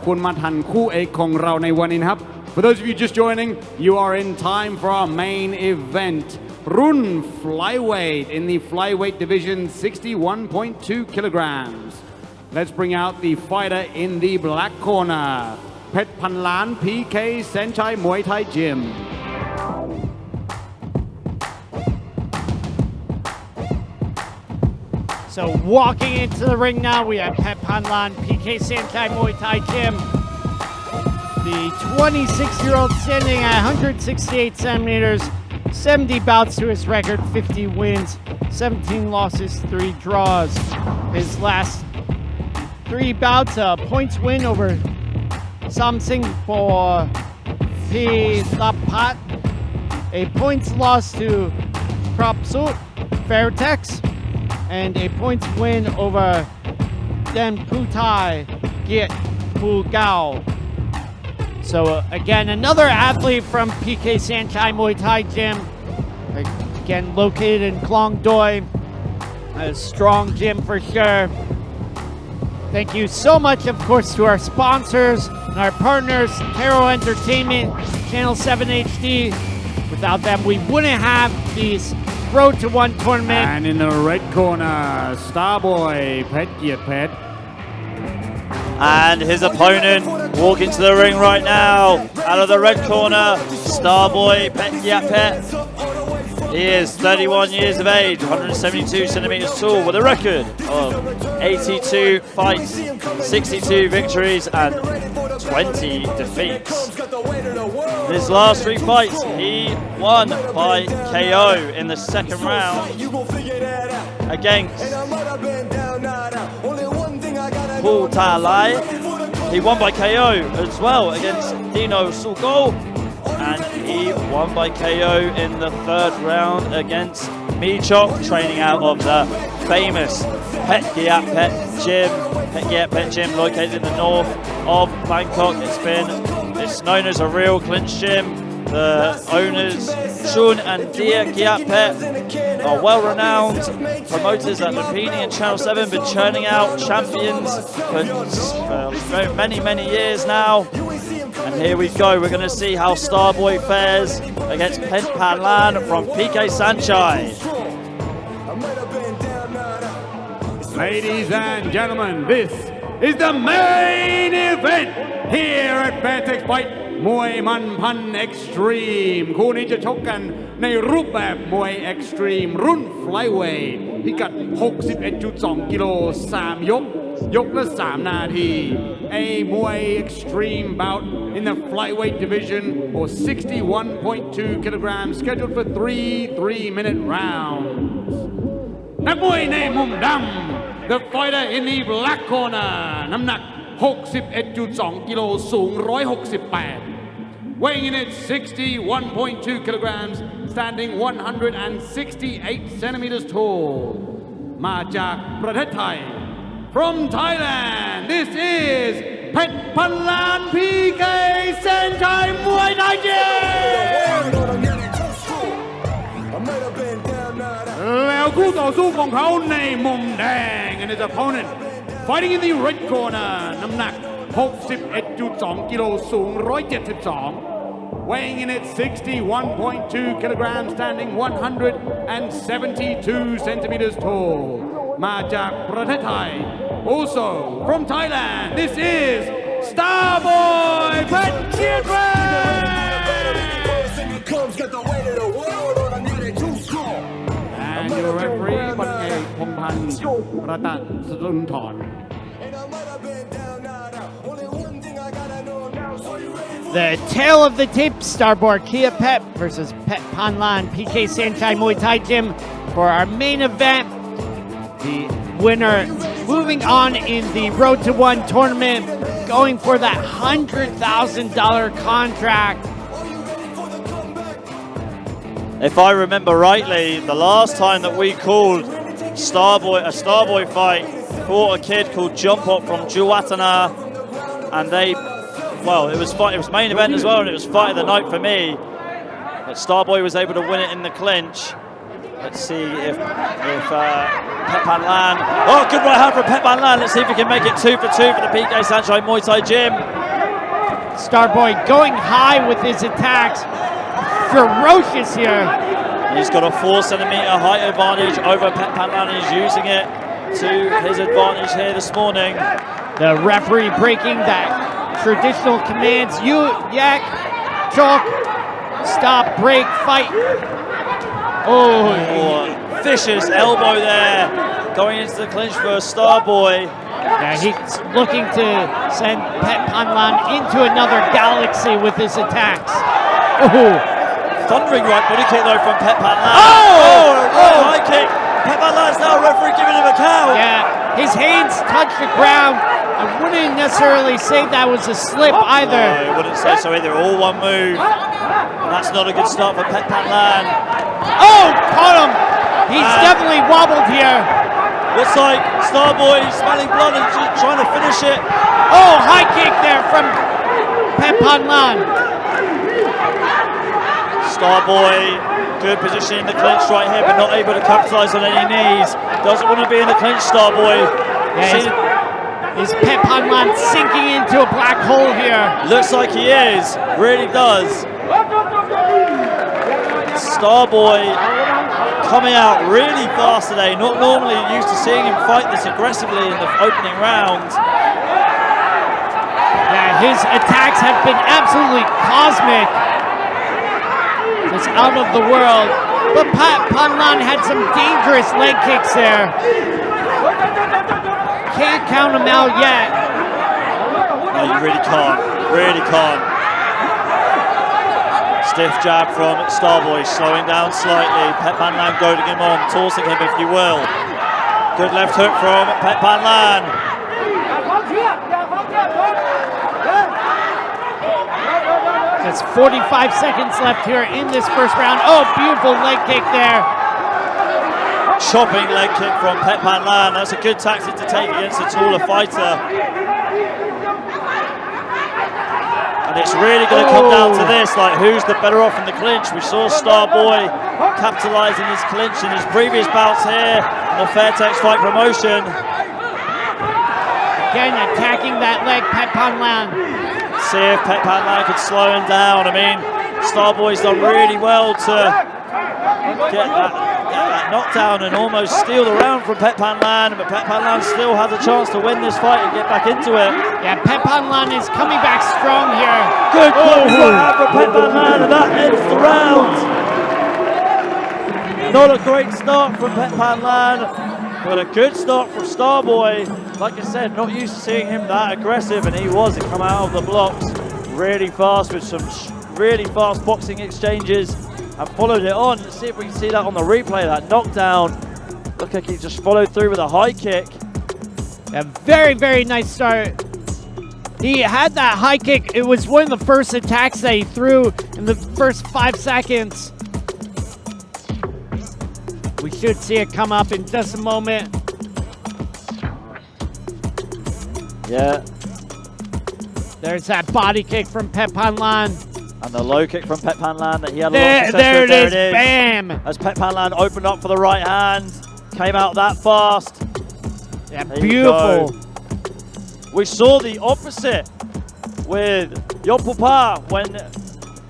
B: คุณมาทันคู่เอกของเราในวันนี้นะครับ For those of you just joining, you are in time for our main event. รุ่น flyweight in the flyweight division 61.2 kilograms. Let's bring out the fighter in the black corner. เพชรพันล้าน PK Sanchez Muay Thai Gym.
C: So walking into the ring now, we have Pet Panlan, PK Sanchez Muay Thai Gym. The 26-year-old standing at 168 centimeters, 70 bouts to his record, 50 wins, 17 losses, 3 draws. His last 3 bouts, a points win over Samsing for Pilapat, a points loss to Kropsut, Fairtex, and a points win over Den Putai Giet Pugao. So again, another athlete from PK Sanchez Muay Thai Gym, again located in Klong Doi, a strong gym for sure. Thank you so much, of course, to our sponsors and our partners, TERO Entertainment, Channel 7 HD. Without them, we wouldn't have these Road to One tournament.
B: And in the red corner, Starboy Pet Giet Pet.
D: And his opponent walking to the ring right now. Out of the red corner, Starboy Pet Giet Pet. He is 31 years of age, 172 centimeters tall, with a record of 82 fights, 62 victories, and 20 defeats. His last 3 fights, he won by KO in the second round against Paul Tai Lai. He won by KO as well against Dino Sugo. And he won by KO in the third round against Niceshot, training out of the famous Pet Giet Pet Gym, located in the north of Bangkok. It's known as a real clinch gym. The owners, Shun and Dia Giet Pet, are well-renowned promoters at Lupini and Channel 7, been churning out champions for many, many years now. And here we go, we're going to see how Starboy fares against Pet Panlan from PK Sanchez.
B: Ladies and gentlemen, this is the main event here at Fairtex Fight มวยมันพัน Extreme คู่นี้จะชกกันในรูปแบบมวย Extreme รุ่น Flyweight พิกัด 61.2 กิโล 3 ยกละ 3 นาที A Muay Extreme bout in the Flyweight division for 61.2 kilograms scheduled for 3 3-minute rounds นักมวยในมุมดำ The fighter in the black corner น้ำหนัก 61.2 กิโล สูง 168 weighing in at 61.2 kilograms standing 168 centimeters tall มาจากประเทศไทย From Thailand, this is Pet Panlan PK Sanchez Muay Thai Gym แล้วคู่ต่อสู้ของเขาในมุมแดง and his opponent fighting in the red corner น้ำหนัก 61.2 กิโล สูง 172 weighing in at 61.2 kilograms standing 172 centimeters tall มาจากประเทศไทย Also from Thailand, this is Starboy Pet Giet Pet and your referee ปัตเอกพงษ์พันธ์รัตนสุนทร
C: The tail of the tape, Starboy Giet Pet versus Pet Panlan, PK Sanchez Muay Thai Gym for our main event. The winner moving on in the Road to One tournament, going for that $100,000 contract.
D: If I remember rightly, the last time that we called a Starboy fight, fought a kid called Jump Up from Juwatana, and it was main event as well, and it was fight of the night for me. But Starboy was able to win it in the clinch. Let's see if Pet Pan Lan. Oh, good right hand from Pet Pan Lan. Let's see if he can make it 2 for 2 for the PK Sanchez Muay Thai gym.
C: Starboy going high with his attacks. Ferocious here.
D: He's got a 4 centimeter height advantage over Pet Pan Lan. He's using it to his advantage here this morning.
C: The referee breaking that traditional commands. You, yak, chalk, stop, break, fight. Oh,
D: vicious elbow there. Going into the clinch for Starboy.
C: yeah, he's looking to send Pet Pan Lan into another galaxy with his attacks. Oh,
D: Thundering right body kick though from Pet Pan Lan.
C: Oh!
D: High kick. Pet Pan Lan's now referee giving him a count.
C: yeah, his hands touch the ground. I wouldn't necessarily say that was a slip either.
D: No, I wouldn't say so either. All one move. And that's not a good start for Pet Pan Lan.
C: Oh, caught him. He's definitely wobbled here.
D: Looks like Starboy smelling blood and trying to finish it.
C: Oh, high kick there from Pet Pan Lan.
D: Starboy, good position in the clinch right here, but not able to capitalize on any knees. Doesn't want to be in the clinch, Starboy.
C: Yeah, is Pet Pan Lan sinking into a black hole here?
D: Looks like he is, really does. Starboy coming out really fast today. Not normally used to seeing him fight this aggressively in the opening round.
C: Yeah, his attacks have been absolutely cosmic. It's out of the world. But Pet Pan Lan had some dangerous leg kicks there. Can't count him out yet.
D: No, you really can't. Really can't. Stiff jab from Starboy, slowing down slightly. Pet Pan Lan goading him on, tossing him if you will. Good left hook from Pet Pan Lan.
C: There's 45 seconds left here in this first round. Oh, beautiful leg kick there.
D: Chopping leg kick from Pet Pan Lan. That's a good tactic to take against a taller fighter. And it's really going to come down to this, like who's the better off in the clinch. We saw Starboy capitalizing his clinch in his previous bouts here in the Fairtex Fight promotion.
C: Again, attacking that leg, Pet Pan Lan.
D: See if Pet Pan Lan could slow him down. I mean, Starboy's done really well to get that knockdown and almost steal the round from Pet Pan Lan, but Pet Pan Lan still has a chance to win this fight and get back into it.
C: Yeah, Pet Pan Lan is coming back strong here.
D: Good right hand from Pet Pan Lan, and that ends the round. Not a great start from Pet Pan Lan, but a good start from Starboy. Like I said, not used to seeing him that aggressive, and he was. He come out of the blocks really fast with some really fast boxing exchanges and followed it on. Let's see if we can see that on the replay, that knockdown. Look like he just followed through with a high kick.
C: A very, very nice start. He had that high kick. It was one of the first attacks that he threw in the first 5 seconds. We should see it come up in just a moment.
D: Yeah.
C: There's that body kick from Pet Pan Lan.
D: And the low kick from Pet Pan Lan that he had a lot of success
C: There
D: with.
C: it is. Bam!
D: As Pet Pan Lan opened up for the right hand, came out that fast.
C: Yeah,
D: There you
C: beautiful.
D: go. We saw the opposite with Yopupa when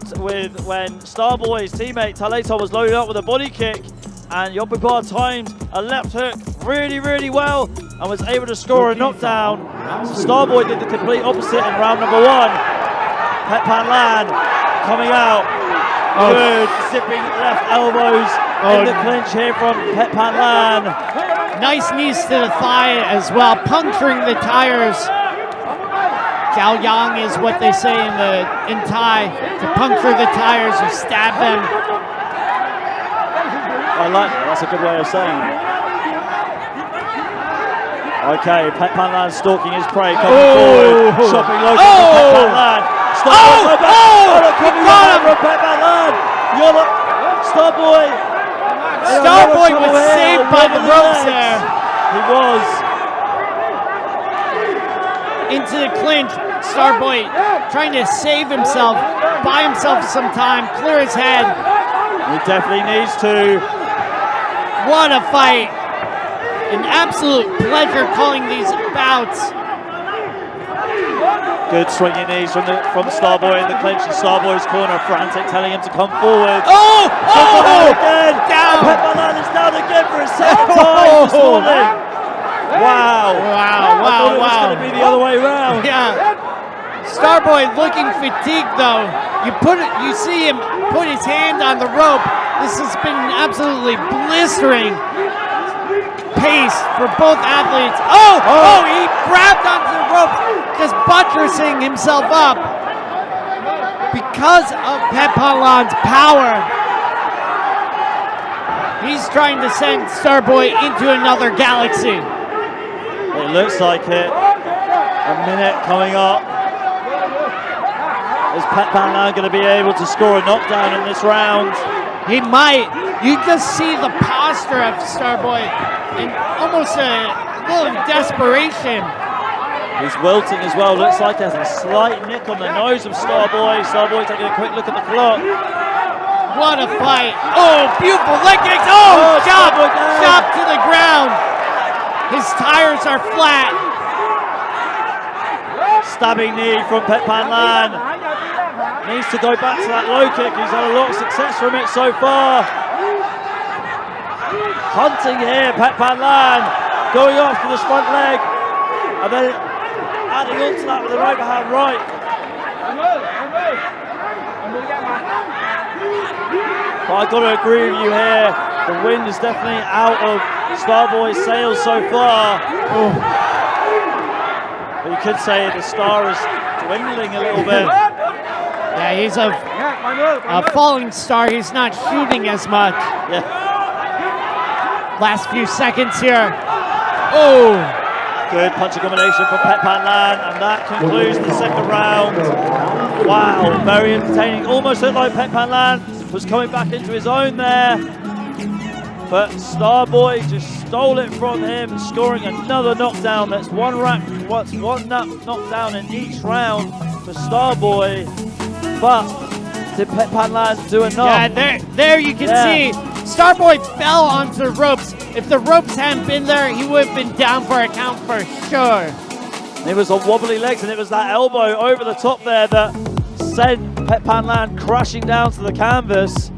D: Starboy's teammate Taleto was loaded up with a body kick, and Yopupa timed a left hook really, really well and was able to score a knockdown. Starboy did the complete opposite in round number 1. Pet Pan Lan coming out. Good zipping left elbows in the clinch here from Pet Pan Lan.
C: Nice knees to the thigh as well, puncturing the tires. Jiao Yang is what they say in Thai, to puncture the tires or stab them.
D: I like that. That's a good way of saying it. Okay, Pet Pan Lan stalking his prey, coming forward, shopping low kick from Pet Pan Lan. From Pet Pan Lan. Starboy.
C: Starboy was saved by the ropes there.
D: He was.
C: Into the clinch, Starboy trying to save himself, buy himself some time, clear his head.
D: He definitely needs to.
C: What a fight. An absolute pleasure calling these bouts.
D: Good swinging knees from Starboy in the clinch in Starboy's corner. Frantic telling him to come forward.
C: Oh!
D: Again.
C: Down.
D: Pepperland is down again for a second time this morning. Wow. I thought it was going to be the other way around.
C: Yeah. Starboy looking fatigued though. You see him put his hand on the rope. This has been an absolutely blistering pace for both athletes. Oh, he grabbed onto the rope, just buttressing himself up. Because of Pepperland's power, he's trying to send Starboy into another galaxy.
D: It looks like it. A minute coming up. Is Pepperland going to be able to score a knockdown in this round?
C: He might. You just see the posture of Starboy in almost a little desperation.
D: He's wilting as well. Looks like there's a slight nick on the nose of Starboy. Starboy taking a quick look at the clock.
C: What a fight. Oh, beautiful leg kicks. Oh, chop to the ground. His tires are flat.
D: Stabbing knee from Pepperland. Needs to go back to that low kick. He's had a lot of success from it so far. Hunting here, Pepperland. Going after this front leg. And then adding on to that with the overhand right. But I've got to agree with you here. The wind is definitely out of Starboy's sails so far. But you could say the star is dwindling a little bit.
C: Yeah, he's a falling star. He's not shooting as much.
D: Yeah.
C: Last few seconds here. Oh!
D: Good punching combination from Pepperland, and that concludes the second round. Wow, very entertaining. Almost looked like Pepperland was coming back into his own there. But Starboy just stole it from him, scoring another knockdown. That's one knockdown in each round for Starboy. But did Pepperland do enough?
C: Yeah, there you can see Starboy fell onto the ropes. If the ropes hadn't been there, he would have been down for a count for sure.
D: It was on wobbly legs, and it was that elbow over the top there that sent Pepperland crashing down to the canvas.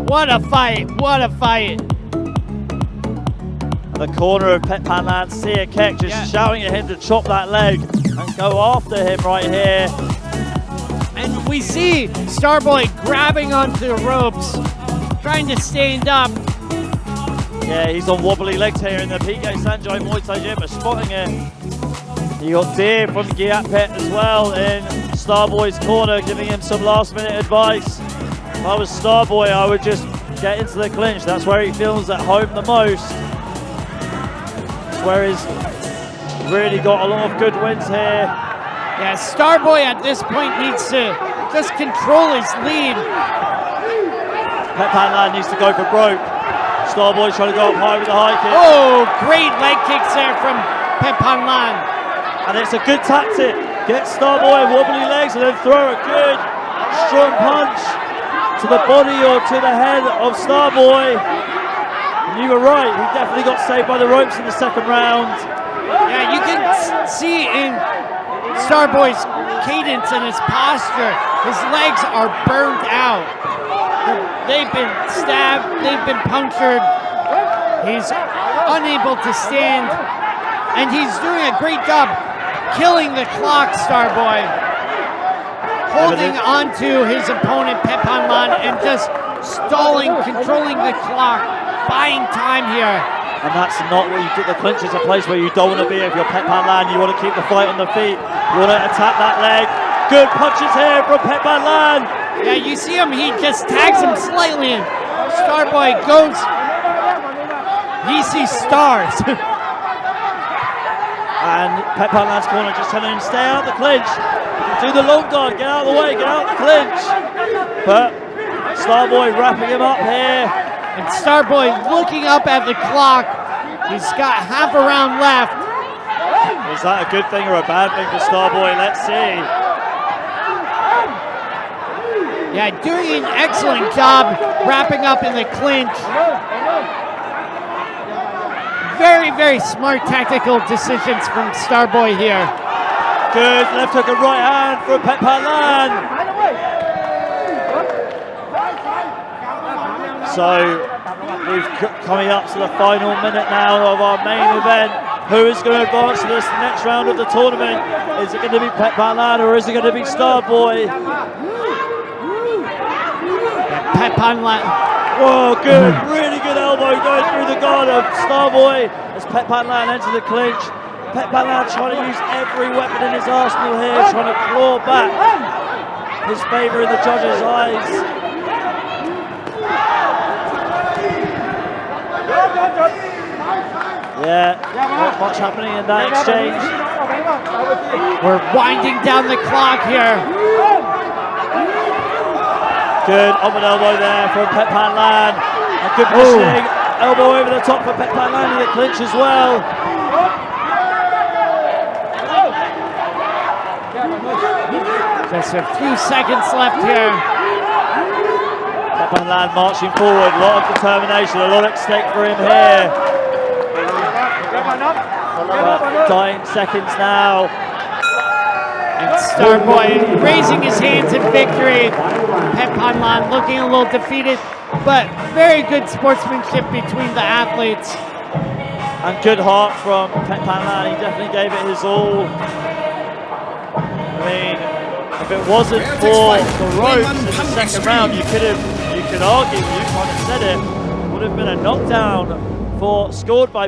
C: What a fight, what a fight.
D: The corner of Pepperland, Sia Kek just shouting at him to chop that leg and go after him right here.
C: And we see Starboy grabbing onto the ropes, trying to stand up.
D: Yeah, he's on wobbly legs here in the PK Sanjay Muay Thai gym, spotting it. You got Deer from Giat Pet as well in Starboy's corner, giving him some last minute advice. If I was Starboy, I would just get into the clinch. That's where he feels at home the most. It's where he's really got a lot of good wins here.
C: Yeah, Starboy at this point needs to just control his lead.
D: Pepperland needs to go for broke. Starboy's trying to go up high with the high kick.
C: Oh, great leg kicks there from Pepperland.
D: And it's a good tactic. Get Starboy wobbly legs and then throw a good strong punch to the body or to the head of Starboy. And you were right, he definitely got saved by the ropes in the second round.
C: Yeah, you can see in Starboy's cadence and his posture, his legs are burnt out. They've been stabbed, they've been punctured. He's unable to stand, and he's doing a great job killing the clock, Starboy. Holding onto his opponent, Pepperland, and just stalling, controlling the clock, buying time here.
D: And that's not what you do. The clinch is a place where you don't want to be if you're Pepperland. You want to keep the fight on the feet. You want to attack that leg. Good punches here from Pepperland.
C: Yeah, you see him, he just tags him slightly and Starboy goes, he sees stars.
D: And Pepperland's corner just telling him, stay out the clinch. Do the long guard, get out of the way, get out the clinch. But Starboy wrapping him up here.
C: And Starboy looking up at the clock. He's got half a round left.
D: Is that a good thing or a bad thing for Starboy? Let's see.
C: Yeah, doing an excellent job wrapping up in the clinch. Very, very smart tactical decisions from Starboy here.
D: Good left hook and right hand from Tai Nan. So we've coming up to the final minute now of our main event. Who is going to advance to this next round of the tournament? Is it going to be Tai Nan or is it going to be Starboy?
C: Tai Nan.
D: Whoa, good, really good elbow going through the guard of Starboy as Tai Nan enters the clinch. Tai Nan trying to use every weapon in his arsenal here, trying to claw back his favour in the judges' eyes. Yeah, not much happening in that exchange.
C: We're winding down the clock here.
D: Good upward elbow there from Tai Nan. A good positioning. Elbow over the top for Tai Nan in the clinch as well.
C: Just a few seconds left here.
D: Tai Nan marching forward. A lot of determination. A lot at stake for him here. Dying seconds now.
C: And Starboy raising his hands in victory. Tai Nan looking a little defeated, but very good sportsmanship between the athletes.
D: And good heart from Tai Nan. He definitely gave it his all. I mean, if it wasn't for the ropes in the second round, you could argue, you kind of said it, would have been a knockdown scored by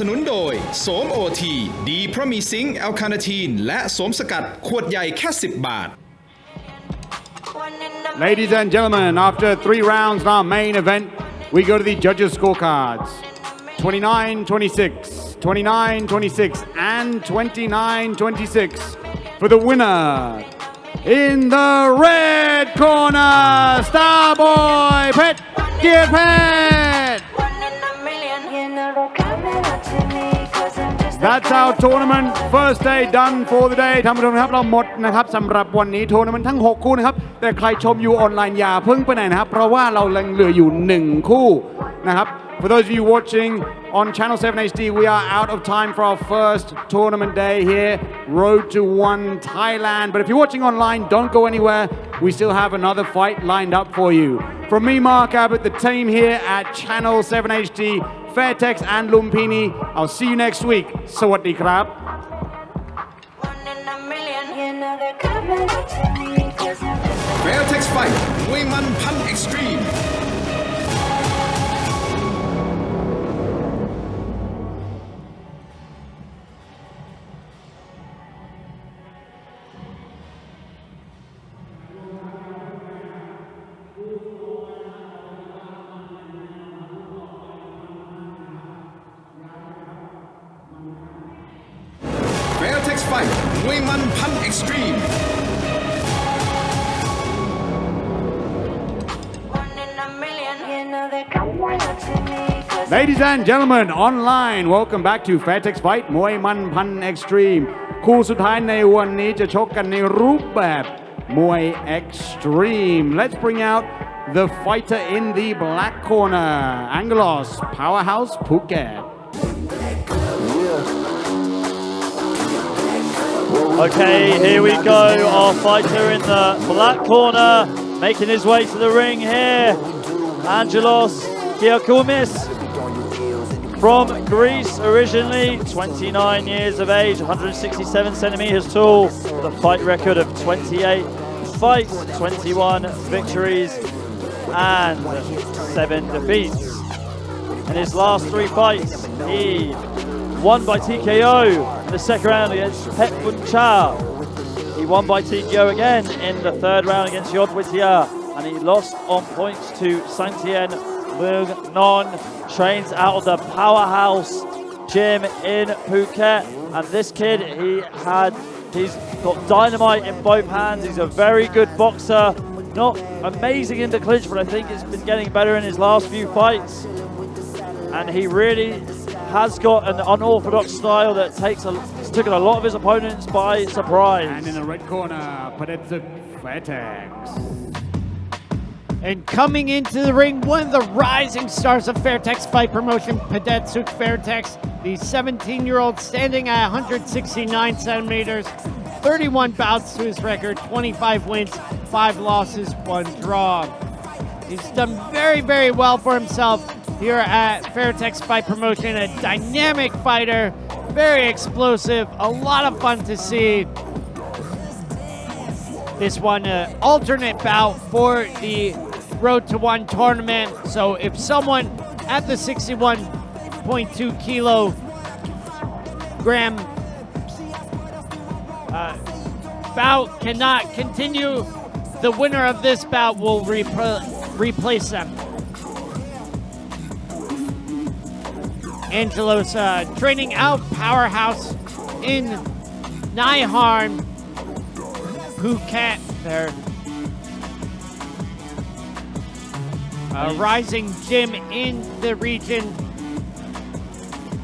A: สนุนโดยโสมโอทีดีเพราะมีซิงค์แอลคาเนทีนและโสมสกัดขวดใหญ่แค่10 บาท
B: Ladies and gentlemen, after 3 rounds in our main event, we go to the judges' scorecards. 29-26, 29-26, and 29-26 for the winner. In the red corner, Starboy Pet Gear Pet. That's our tournament first day done for the day ท่านผู้ชมครับเราหมดนะครับสำหรับวันนี้ทัวร์นาเมนต์ทั้ง6คู่นะครับแต่ใครชมอยู่ออนไลน์อย่าเพิ่งไปไหนนะครับเพราะว่าเรายังเหลืออยู่1คู่นะครับ For those of you watching on Channel 7 HD, we are out of time for our first tournament day here, Road to One Thailand. But if you're watching online, don't go anywhere. We still have another fight lined up for you. From me, Mark Abbott, the team here at Channel 7 HD, Fairtex and Lumpini. I'll see you next week. Sawadee krab.
A: Fairtex Fight มวยมันพันเอ็กซ์ตรีม Fairtex Fight มวยมันพันเอ็กซ์ตรีม
B: Ladies and gentlemen online welcome back to Fairtex Fight มวยมันพัน Extreme คู่สุดท้ายในวันนี้จะชกกันในรูปแบบมวย Extreme Let's bring out the fighter in the black corner Angelos Powerhouse Phuket
D: Okay, here we go. Our fighter in the black corner, making his way to the ring here. Angelos Giacomis from Greece originally, 29 years of age, 167 centimeters tall, with a fight record of 28 fights, 21 victories, and 7 defeats. In his last 3 fights, he won by TKO in the second round against Pet Buncha. He won by TKO again in the third round against Yod Witia, and he lost on points to Sangtien Leung Non. Trains out of the Powerhouse gym in Phuket, and this kid, he's got dynamite in both hands. He's a very good boxer, not amazing in the clinch, but I think it's been getting better in his last few fights, and he really has got an unorthodox style that has taken a lot of his opponents by surprise.
B: And in the red corner Fairtex Fairtex
C: And coming into the ring, one of the rising stars of Fairtex Fight Promotion, Padetsuk Fairtex, the 17-year-old standing at 169 centimeters, 31 bouts to his record, 25 wins, 5 losses, 1 draw. He's done very, very well for himself here at Fairtex Fight Promotion, a dynamic fighter, very explosive, a lot of fun to see. This one, an alternate bout for the Road to One tournament. So if someone at the 61.2 kilogram bout cannot continue, the winner of this bout will replace them. Angelos training out Powerhouse in Nai Harn, Phuket. Their rising gym in the region.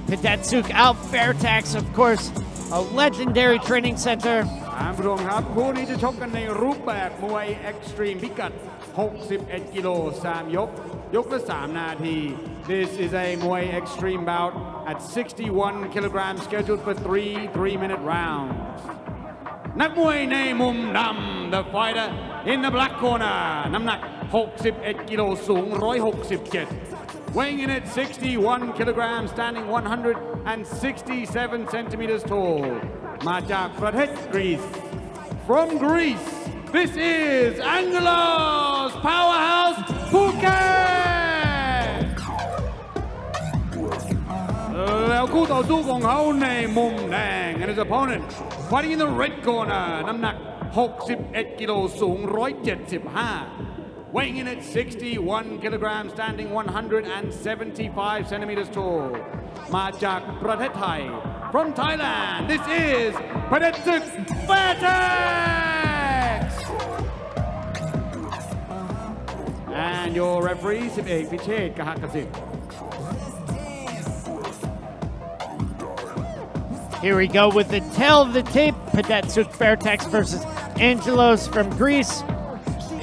C: Padetsuk out Fairtex, of course, a legendary training center.
B: ท่านผู้ชมครับคู่นี้จะชกกันในรูปแบบมวย Extreme พิกัด 61 กิโล 3 ยก ยกละ 3 นาที This is a Muay Extreme bout at 61 kilograms scheduled for 3 3-minute rounds นักมวยในมุมดำ The fighter in the black corner น้ำหนัก 61 กิโล สูง 167 Weighing in at 61 kilograms, standing 167 centimeters tall มาจากประเทศกรีซ From Greece This is Angelos Powerhouse Phuket แล้วคู่ต่อสู้ของเขาในมุมแดง and his opponent fighting in the red corner น้ำหนัก 61 กิโล สูง 175 weighing in at 61 kilograms, standing 175 centimeters tall มาจากประเทศไทย From Thailand This is Padetsuk Fairtex And your referee 11 พิเชษฐ์กหกสิทธิ์
C: Here we go with the tail of the tape. Padetsuk Fairtex versus Angelos from Greece.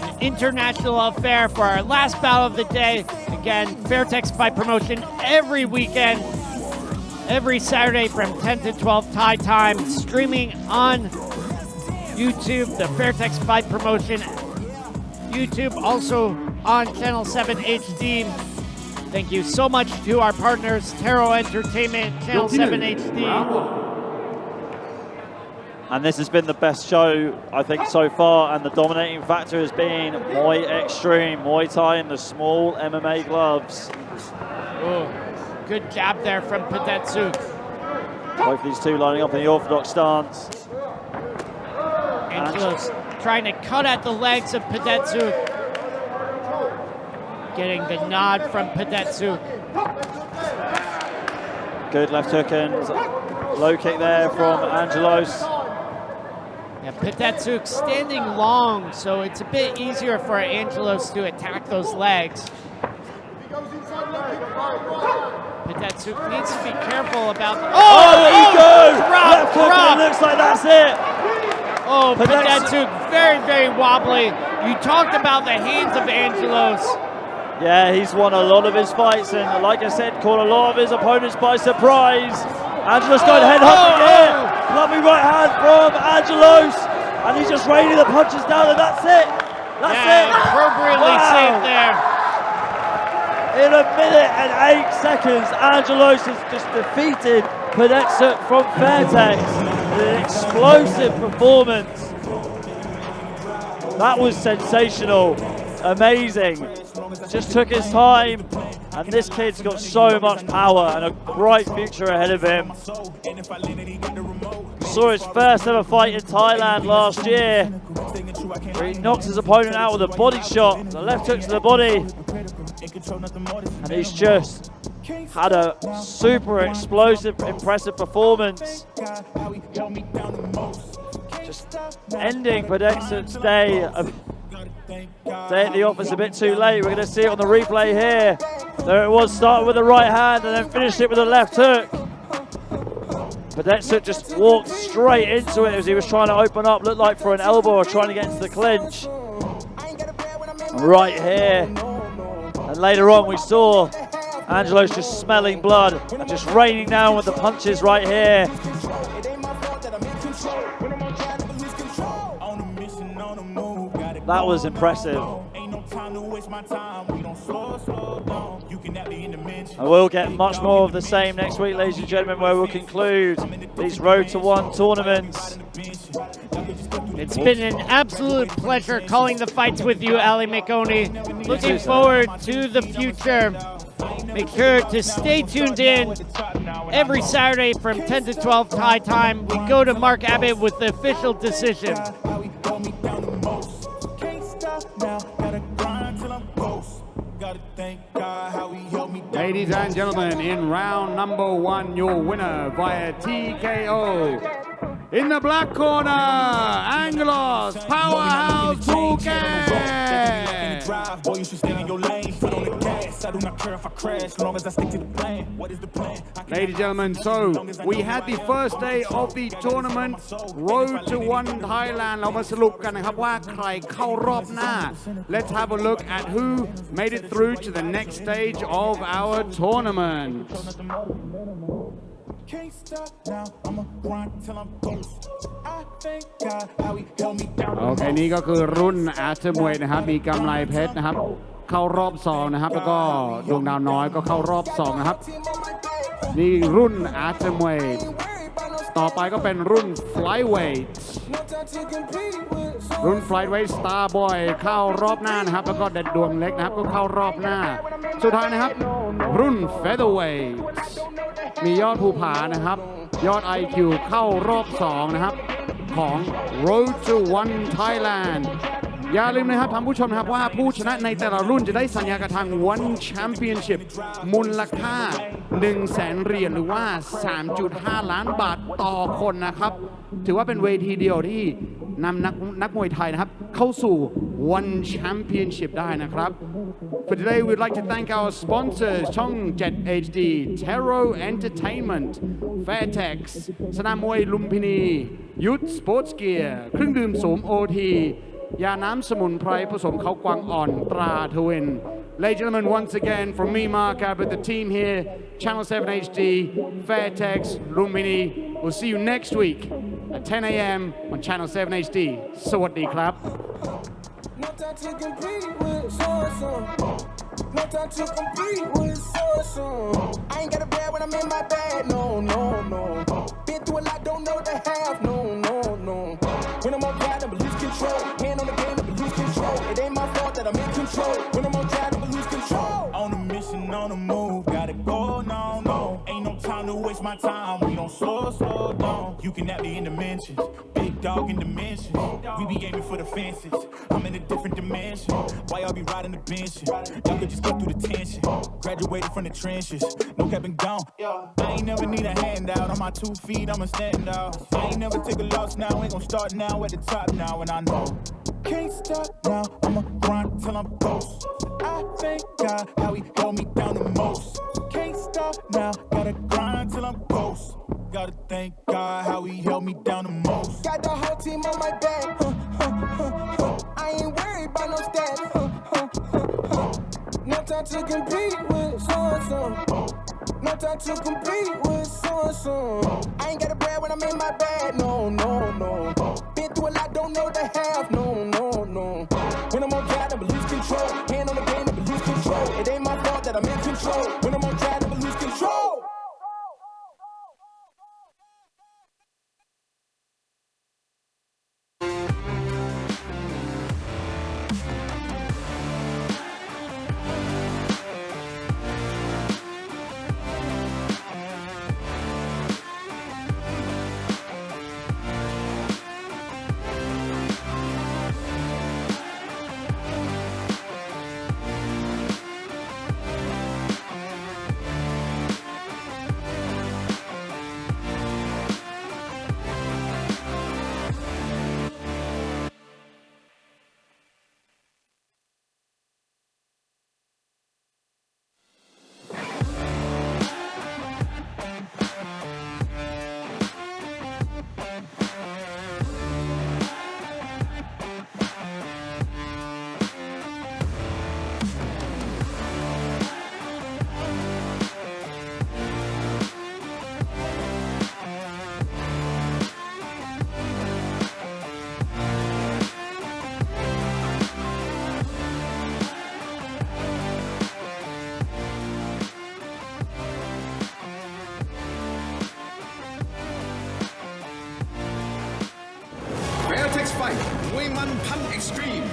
C: An international affair for our last bout of the day. Again, Fairtex Fight Promotion every weekend, every Saturday from 10 to 12 Thai time. Streaming on YouTube, the Fairtex Fight Promotion YouTube, also on Channel 7 HD. Thank you so much to our partners, Tero Entertainment, Channel 7 HD.
D: And this has been the best show, I think, so far. And the dominating factor has been Muay Extreme, Muay Thai in the small MMA gloves.
C: Ooh, good jab there from Pedetsuk.
D: Both these two lining up in the orthodox stance.
C: Angelos trying to cut at the legs of Pedetsuk. Getting the nod from Pedetsuk.
D: Good left hook and low kick there from Angelos.
C: Yeah, Pedetsuk standing long, so it's a bit easier for Angelos to attack those legs. Pedetsuk needs to be careful about.
D: There you go!
C: Drop,
D: Left hook, and it looks like that's it.
C: Oh, Pedetsuk very, very wobbly. You talked about the hands of Angelos.
D: Yeah, he's won a lot of his fights, and like I said, caught a lot of his opponents by surprise. Angelos going head hunting here. Clubbing right hand from Angelos, and he's just raining the punches down, and that's it. That's it.
C: Appropriately safe there.
D: In a minute and 8 seconds, Angelos has just defeated Pedetsuk from Fairtex in an explosive performance. That was sensational, amazing. Just took his time, and this kid's got so much power and a bright future ahead of him. Saw his first ever fight in Thailand last year, where he knocked his opponent out with a body shot, the left hook to the body, and he's just had a super explosive, impressive performance. Just ending Pedetsuk's day at the office a bit too late. We're going to see it on the replay here. There it was, started with the right hand and then finished it with the left hook. Pedetsuk just walked straight into it as he was trying to open up, looked like for an elbow or trying to get into the clinch. Right here. And later on we saw Angelos just smelling blood and just raining down with the punches right here. That was impressive. And we'll get much more of the same next week, ladies and gentlemen, where we'll conclude these Road to One tournaments.
C: It's been an absolute pleasure calling the fights with you, Ali McOney. Looking forward to the future. Make sure to stay tuned in every Saturday from 10 to 12 Thai time. We go to Mark Abbott with the official decision.
B: Ladies and gentlemen, in round number 1, your winner via TKO. In the black corner, Angelos Powerhouse Phuket. Ladies and gentlemen, so we had the first day of the tournament, Road to One Thailand. เรามาสรุปกันนะครับว่าใครเข้ารอบหน้า Let's have a look at who made it through to the next stage of our tournament.
E: Can't stop now, I'ma grind till I'm ghost. I thank God how he held me down.
B: โอเคนี่ก็คือรุ่นอาร์เธอร์มวยนะครับมีกำไรเพชรนะครับเข้ารอบ2นะครับแล้วก็ดวงดาวน้อยก็เข้ารอบ2นะครับนี่รุ่นอาร์เธอร์มวยต่อไปก็เป็นรุ่น Flyweight รุ่น Flyweight Star Boy เข้ารอบหน้านะครับแล้วก็เด็ดดวงเล็กนะครับก็เข้ารอบหน้าสุดท้ายนะครับรุ่น Featherweight มียอดภูผานะครับยอด IQ เข้ารอบ2นะครับของ Road to One Thailand อย่าลืมนะครับท่านผู้ชมนะครับว่าผู้ชนะในแต่ละรุ่นจะได้สัญญากับทาง One Championship มูลค่า 100,000 เหรียญหรือว่า 3.5 ล้านบาทต่อคนนะครับถือว่าเป็นเวทีเดียวที่นำนักมวยไทยนะครับเข้าสู่ One Championship ได้นะครับ For today we'd like to thank our sponsors ช่อง 7 HD Tero Entertainment Fairtex สนามมวยลุมพินียุทธ Sports Gear เครื่องดื่มโสม OT ยาน้ำสมุนไพรผสมเขากวางอ่อนตราทวิน Ladies and gentlemen, once again from me, Mark Abbott, the team here, Channel 7 HD, Fairtex, Lumpini. We'll see you next week at 10 a.m. on Channel 7 HD. สวัสดีครับ
E: No time to compete with so-and-so. No time to compete with so-and-so. I ain't got a bad when I'm in my bag. No, no, no. Been through a lot, don't know what to have. No, no, no. control. When I'm on track, I lose control. On a mission, on the move, gotta go, no, no. Ain't no time to waste my time, we don't slow down. You can have me in dimensions, big dog in dimensions. We be aiming for the fences, I'm in a different dimension. Why y'all be riding the benches? Y'all could just go through the tension. Graduated from the trenches, no cap and gone. I ain't never need a handout, on my 2 feet, I'ma stand out. I ain't never take a loss now, ain't gon' start now at the top now, and I know. Can't stop now, I'ma grind till I'm ghost. I thank God how he held me down the most. Can't stop now, gotta grind till I'm ghost. Gotta thank God how he held me down the most. Got the whole team on my back. I ain't worried about no stats. No time to compete with so-and-so. No time to compete with so-and-so. I ain't gotta brag when I'm in my bag. No, no, no. Been through a lot, don't know the half. No, no, no. When I'm on track, I'ma lose control. Hand on the game, I'ma lose control. It ain't my fault that I'm in control. When I'm on track, I'ma lose control.
A: Fairtex Fight มวยมันพัน Extreme